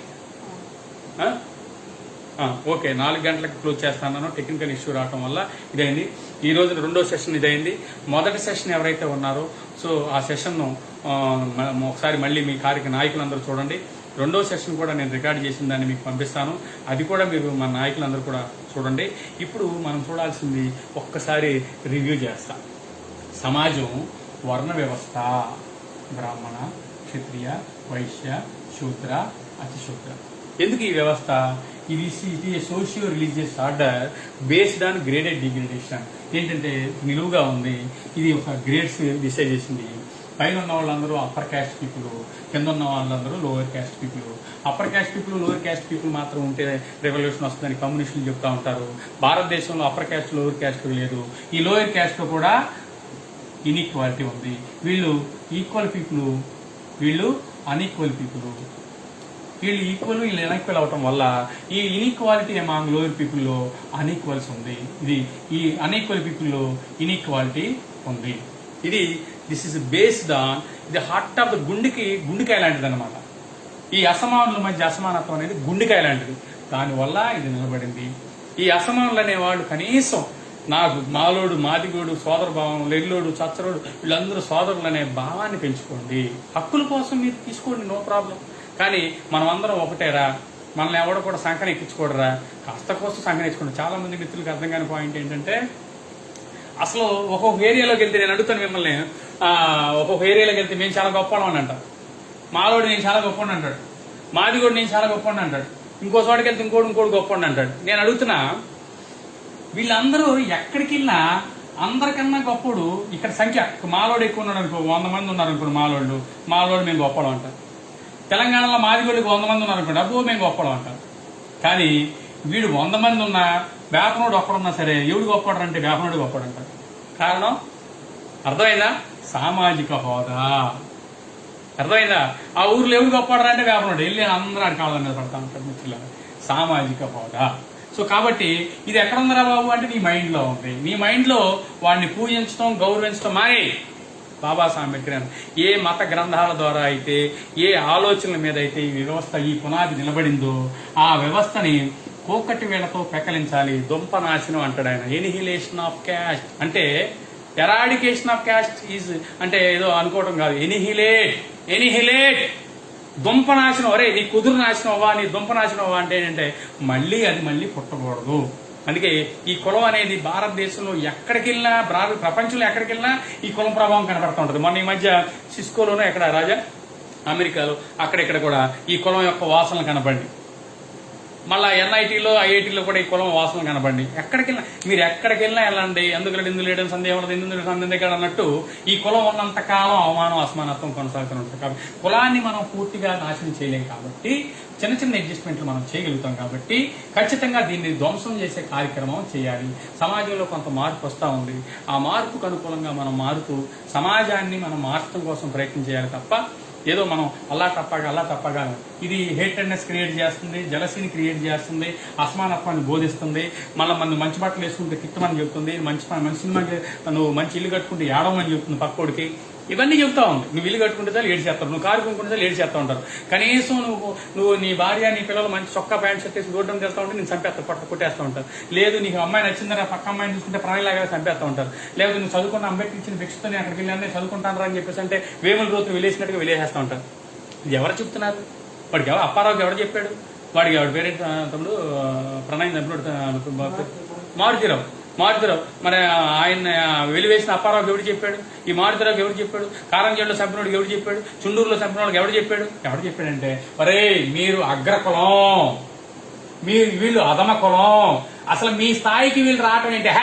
Speaker 1: ఓకే 4 గంటలకు క్లోజ్ చేస్తాను. టెక్నికల్ ఇష్యూ రావడం వల్ల ఇదైంది. ఈ రోజు 2వ సెషన్ ఇదైంది. మొదటి సెషన్ ఎవరైతే ఉన్నారో సో ఆ సెషన్ను ఒకసారి మళ్ళీ మీ నాయకులందరూ చూడండి. 2వ సెషన్ కూడా నేను రికార్డ్ చేసిన దాన్ని మీకు పంపిస్తాను. అది కూడా మీరు మన నాయకులందరూ కూడా చూడండి. ఇప్పుడు మనం చూడాల్సింది ఒక్కసారి రివ్యూ చేస్తాం. సమాజం వర్ణ వ్యవస్థ, బ్రాహ్మణ, క్షత్రియ, వైశ్య, శూద్ర, అతిశూద్ర. ఎందుకు ఈ వ్యవస్థ? ఇది socio religious order based on graded degradation. ఏంటంటే నిలువుగా ఉంది. ఇది ఒక గ్రేడ్స్ డిసైడ్ చేసింది. పైన ఉన్న వాళ్ళందరూ అప్పర్ క్యాస్ట్ పీపుల్, కింద ఉన్న వాళ్ళందరూ lower caste people. Upper caste people, lower caste people మాత్రం ఉంటే రెవల్యూషన్ వస్తుందని కమ్యూనిస్టులు చెప్తా ఉంటారు. భారతదేశంలో అప్పర్ క్యాస్ట్, లోవర్ క్యాస్ట్ లేదు. ఈ లోవర్ క్యాస్ట్ లో కూడా ఇన్ఈక్వాలిటీ ఉంది. వీళ్ళు ఈక్వల్ పీపుల్, వీళ్ళు అన్ఈక్వల్ పీపుల్. వీళ్ళు ఈక్వల్, వీళ్ళు అన్ఈక్వల్ అవటం వల్ల ఈ ఇన్ఈక్వాలిటీ అమాంగ్ లోయర్ పీపుల్ లో అన్ఈక్వల్స్ ఉంది. ఈ అన్ఈక్వల్ పీపుల్ లో ఇన్ఈక్వాలిటీ ఉంది. This is based on the heart of the గుండెకాయ లాంటిది అనమాట. ఈ అసమానుల మధ్య అసమానత్వం అనేది గుండెకాయ లాంటిది. దానివల్ల ఇది నిలబడింది. ఈ అసమానులు అనేవాళ్ళు కనీసం నాకు మాలోడు, మాదిగోడు, సోదర భావం, లెల్లోడు, చచ్చరోడు వీళ్ళందరూ సోదరులు అనే భావాన్ని పెంచుకోండి. హక్కుల కోసం మీరు తీసుకోండి, నో ప్రాబ్లం. కానీ మనం అందరం ఒకటేరా, మనల్ని ఎవడో కూడా సంకన ఎక్కించుకోడరా, కాస్త కోసం సంకన ఎక్కించుకోండి. చాలా మంది మిత్రులకు అర్థం కాని పాయింట్ ఏంటంటే, అసలు ఒక్కొక్క ఏరియాలోకి వెళ్తే నేను అడుగుతాను మిమ్మల్ని, ఒక్కొక్క ఏరియాలోకి వెళ్తే మేము చాలా గొప్పవాళ్ళం అని అంటారు. మాలోడు నేను చాలా గొప్పవాడిని అంటాడు, మాదిగోడు నేను చాలా గొప్పవాడిని అంటాడు, ఇంకో చోటుకి వెళ్తే ఇంకోటి గొప్పవాడిని అంటాడు. నేను అడుగుతున్నా, వీళ్ళందరూ ఎక్కడికి వెళ్ళినా అందరికన్నా గొప్పడు ఇక్కడ సంఖ్య. మాలోడు ఎక్కువ ఉన్నాడు అనుకో, 100 మంది ఉన్నారు అనుకో మాలోడు మేము గొప్పడం అంటారు. తెలంగాణలో మాదిగోళ్ళకి 100 మంది ఉన్నారు అనుకోండి, అబ్బో మేము గొప్పడం అంటారు. కానీ వీడు 100 మంది ఉన్నా వేపనోడు ఒక్కడున్నా సరే ఎవడు గొప్పడు అంటే వేపనోడు గొప్పడు అంటారు. కారణం అర్థమైందా? సామాజిక హోదా. అర్థమైందా? ఆ ఊర్లో ఎవడు గొప్పడు అంటే వేపనోడు, వెళ్ళి అందరూ ఆడి కాళ్ళ మీద పడతా ఉంటారు మిత్రులారా. సామాజిక హోదా. సో కాబట్టి ఇది ఎక్కడ ఉందిరా బాబు అంటే నీ మైండ్లో ఉంది. నీ మైండ్లో వాడిని పూజించడం, గౌరవించడం మానే. బాబాసాహెబ్ అంబేద్కర్ ఏ మత గ్రంథాల ద్వారా అయితే, ఏ ఆలోచనల మీద అయితే ఈ వ్యవస్థ, ఈ పునాది నిలబడిందో ఆ వ్యవస్థని కోకటి వేళతో పెకలించాలి. దుంప నాశనం అంటాడు ఆయన. ఎనిహిలేషన్ ఆఫ్ క్యాస్ట్ అంటే ఎరాడికేషన్ ఆఫ్ క్యాస్ట్ ఈజ్ అంటే ఏదో అనుకోవడం కాదు. ఎనిహిలేట్ దుంప నాశనం. అరే నీ కుదురు నాశనం అవ్వా, నీ దుంప నాశనం అవ్వా అంటే ఏంటంటే మళ్ళీ పుట్టకూడదు. అందుకే ఈ కులం అనేది భారతదేశంలో ఎక్కడికి వెళ్ళినా, ప్రపంచంలో ఎక్కడికి వెళ్ళినా ఈ కులం ప్రభావం కనపడుతూ ఉంటుంది. మొన్న ఈ మధ్య సిస్కోలోనూ ఎక్కడ రాజా అమెరికాలో అక్కడెక్కడ కూడా ఈ కులం యొక్క వాసనలు కనపడి, మళ్ళీ ఎన్ఐటీలో, ఐఐటీలో కూడా ఈ కులం వాసనలు కనపడి, మీరు ఎక్కడికి వెళ్ళినా వెళ్ళండి. ఎందుకు లేడని సందేహం ఉండదు, ఎందుకు సందేహం అన్నట్టు ఈ కులం ఉన్నంత కాలం అవమానం, అసమానత్వం కొనసాగుతూ ఉంటుంది. కాబట్టి కులాన్ని మనం పూర్తిగా నాశనం చేయలేం. కాబట్టి చిన్న అడ్జస్ట్మెంట్లు మనం చేయగలుగుతాం. కాబట్టి ఖచ్చితంగా దీన్ని ధ్వంసం చేసే కార్యక్రమం చేయాలి. సమాజంలో కొంత మార్పు వస్తూ ఉంది. ఆ మార్పుకు అనుకూలంగా మనం మారుతూ సమాజాన్ని మనం మార్చడం కోసం ప్రయత్నం చేయాలి తప్ప ఏదో మనం అల్లా తప్పగా ఇది హేటెడ్నెస్ క్రియేట్ చేస్తుంది, జలసీని క్రియేట్ చేస్తుంది, అసమానత్వాన్ని బోధిస్తుంది. మళ్ళీ మనం మంచి బట్టలు వేసుకుంటే తిట్టమని చెప్తుంది, మంచి సినిమాకి నువ్వు మంచి ఇల్లు కట్టుకుంటే ఏడవమని చెప్తుంది పక్కోడికి. ఇవన్నీ చెప్తా ఉంది. నువ్వు ఇల్లు కట్టుకుంటే చాలు ఏడు చేస్తారు, నువ్వు కారు కొనుక్కుంటే చాలు ఏడు చేస్తూ ఉంటారు. కనీసం నువ్వు నీ భార్య, నీ పిల్లలు మంచి చొక్కా ప్యాంట్ షర్ట్ వేసి రోడ్డు వెళ్తా ఉంటే నేను కొట్టేస్తూ ఉంటారు. లేదు నీకు అమ్మాయి నచ్చిందని పక్క అమ్మాయిని చూసుకుంటే ప్రాణిలాగా చంపేస్తూ ఉంటారు. లేదు నువ్వు చదువుకున్న అంబేద్కర్ ఇచ్చిన భిక్షతో నేను అక్కడికి వెళ్ళాను, చదువుకుంటాను అని చెప్పేసి అంటే వేముల రోజులు వెళ్ళేసినట్టుగా వెళ్ళేసేస్తూ ఉంటారు. ఇది ఎవరు చెప్తున్నారు? వాడికి ఎవరు అప్పారావుకి ఎవరు చెప్పాడు? వాడికి ఎవరి పేరు తమ్ముడు ప్రణయ్ తమ్ముడు మారుతిరావు మరి ఆయన వెలివేసిన అప్పారావుకి ఎవరు చెప్పాడు? ఈ మారుతిరావుకి ఎవరు చెప్పాడు? కారంజేడులో చంపినోడికి ఎవరు చెప్పాడు? చుండూరులో చంపినోడికి ఎవరు చెప్పాడంటే ఒరే మీరు అగ్రకులం, వీళ్ళు అధమ కులం, అసలు మీ స్థాయికి వీళ్ళు రావటం ఏంటి,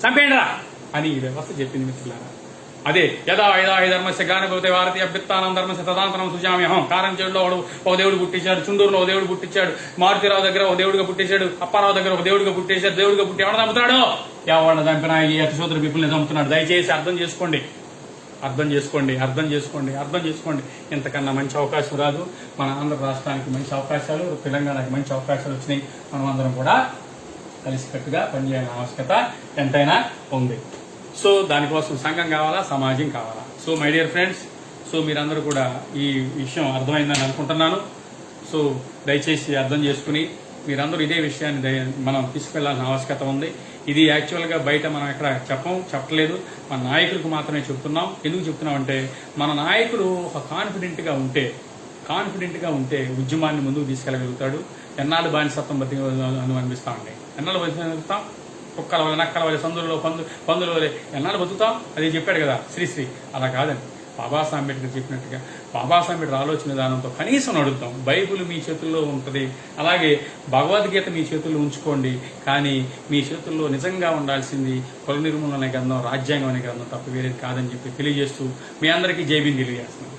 Speaker 1: చంపేయండి రా అని ఈ వ్యవస్థ చెప్పింది మిత్రులారా. అదే యదా ధర్మస్య గానభూతే భారతీయ అభ్యుత్నం ధర్మస్య తదాంతరం సుజామ్యహం. కారంచేడులో ఒక దేవుడు పుట్టించాడు, చుండూరులో ఒక దేవుడు పుట్టించాడు, మారుతిరావు దగ్గర ఒక దేవుడిగా పుట్టించాడు, అప్పారావు దగ్గర ఒక దేవుడిగా పుట్టేశాడు. దేవుడిగా పుట్టి ఎవడ చంపుతున్నాడు? ఎవరిని చంపినా ఈ అతిశూద్ర పిప్పుల్ని చంపుతున్నాడు. దయచేసి అర్థం చేసుకోండి. ఇంతకన్నా మంచి అవకాశం రాదు. మన ఆంధ్ర రాష్ట్రానికి మంచి అవకాశాలు, తెలంగాణకి మంచి అవకాశాలు వచ్చినాయి. మనం అందరం కూడా కలిసికట్టుగా పనిచేయాల్సిన ఆవశ్యకత ఎంతైనా ఉంది. సో దానికోసం సంఘం కావాలా, సమాజం కావాలా. So my dear friends, so మీరందరూ కూడా ఈ విషయం అర్థమైందని అనుకుంటున్నాను. సో దయచేసి అర్థం చేసుకుని మీరందరూ ఇదే విషయాన్ని మనం తీసుకెళ్లాల్సిన ఆవశ్యకత ఉంది. ఇది యాక్చువల్గా బయట మనం ఎక్కడ చెప్పలేదు, మన నాయకులకు మాత్రమే చెప్తున్నాం. ఎందుకు చెప్తున్నామంటే మన నాయకుడు ఒక కాన్ఫిడెంట్గా ఉంటే ఉద్యమాన్ని ముందుకు తీసుకెళ్లగలుగుతాడు. ఎన్నాళ్ళు బానిసత్వం అనిపిస్తామండి, ఎన్నాళ్ళు బతిస్తాం? కుక్కల వల్ల, నక్కల వల్ల, సందులలో పందుల వల్ల ఎన్నాళ్ళు బతుకుతాం? అది చెప్పాడు కదా శ్రీశ్రీ. అలా కాదండి, బాబాసాహెబ్ అంబేద్కర్ చెప్పినట్టుగా బాబాసాహెబ్ అంబేద్కర్ ఆలోచన విధానంతో కనీసం నడుద్దాం. బైబిల్ మీ చేతుల్లో ఉంటుంది, అలాగే భగవద్గీత మీ చేతుల్లో ఉంచుకోండి. కానీ మీ చేతుల్లో నిజంగా ఉండాల్సింది కుల నిర్మూలన అనే గ్రంథం, రాజ్యాంగం అనే గ్రంథం తప్ప వేరేది కాదని చెప్పి తెలియజేస్తూ మీ అందరికీ జై భీమ్ తెలియజేస్తున్నాను.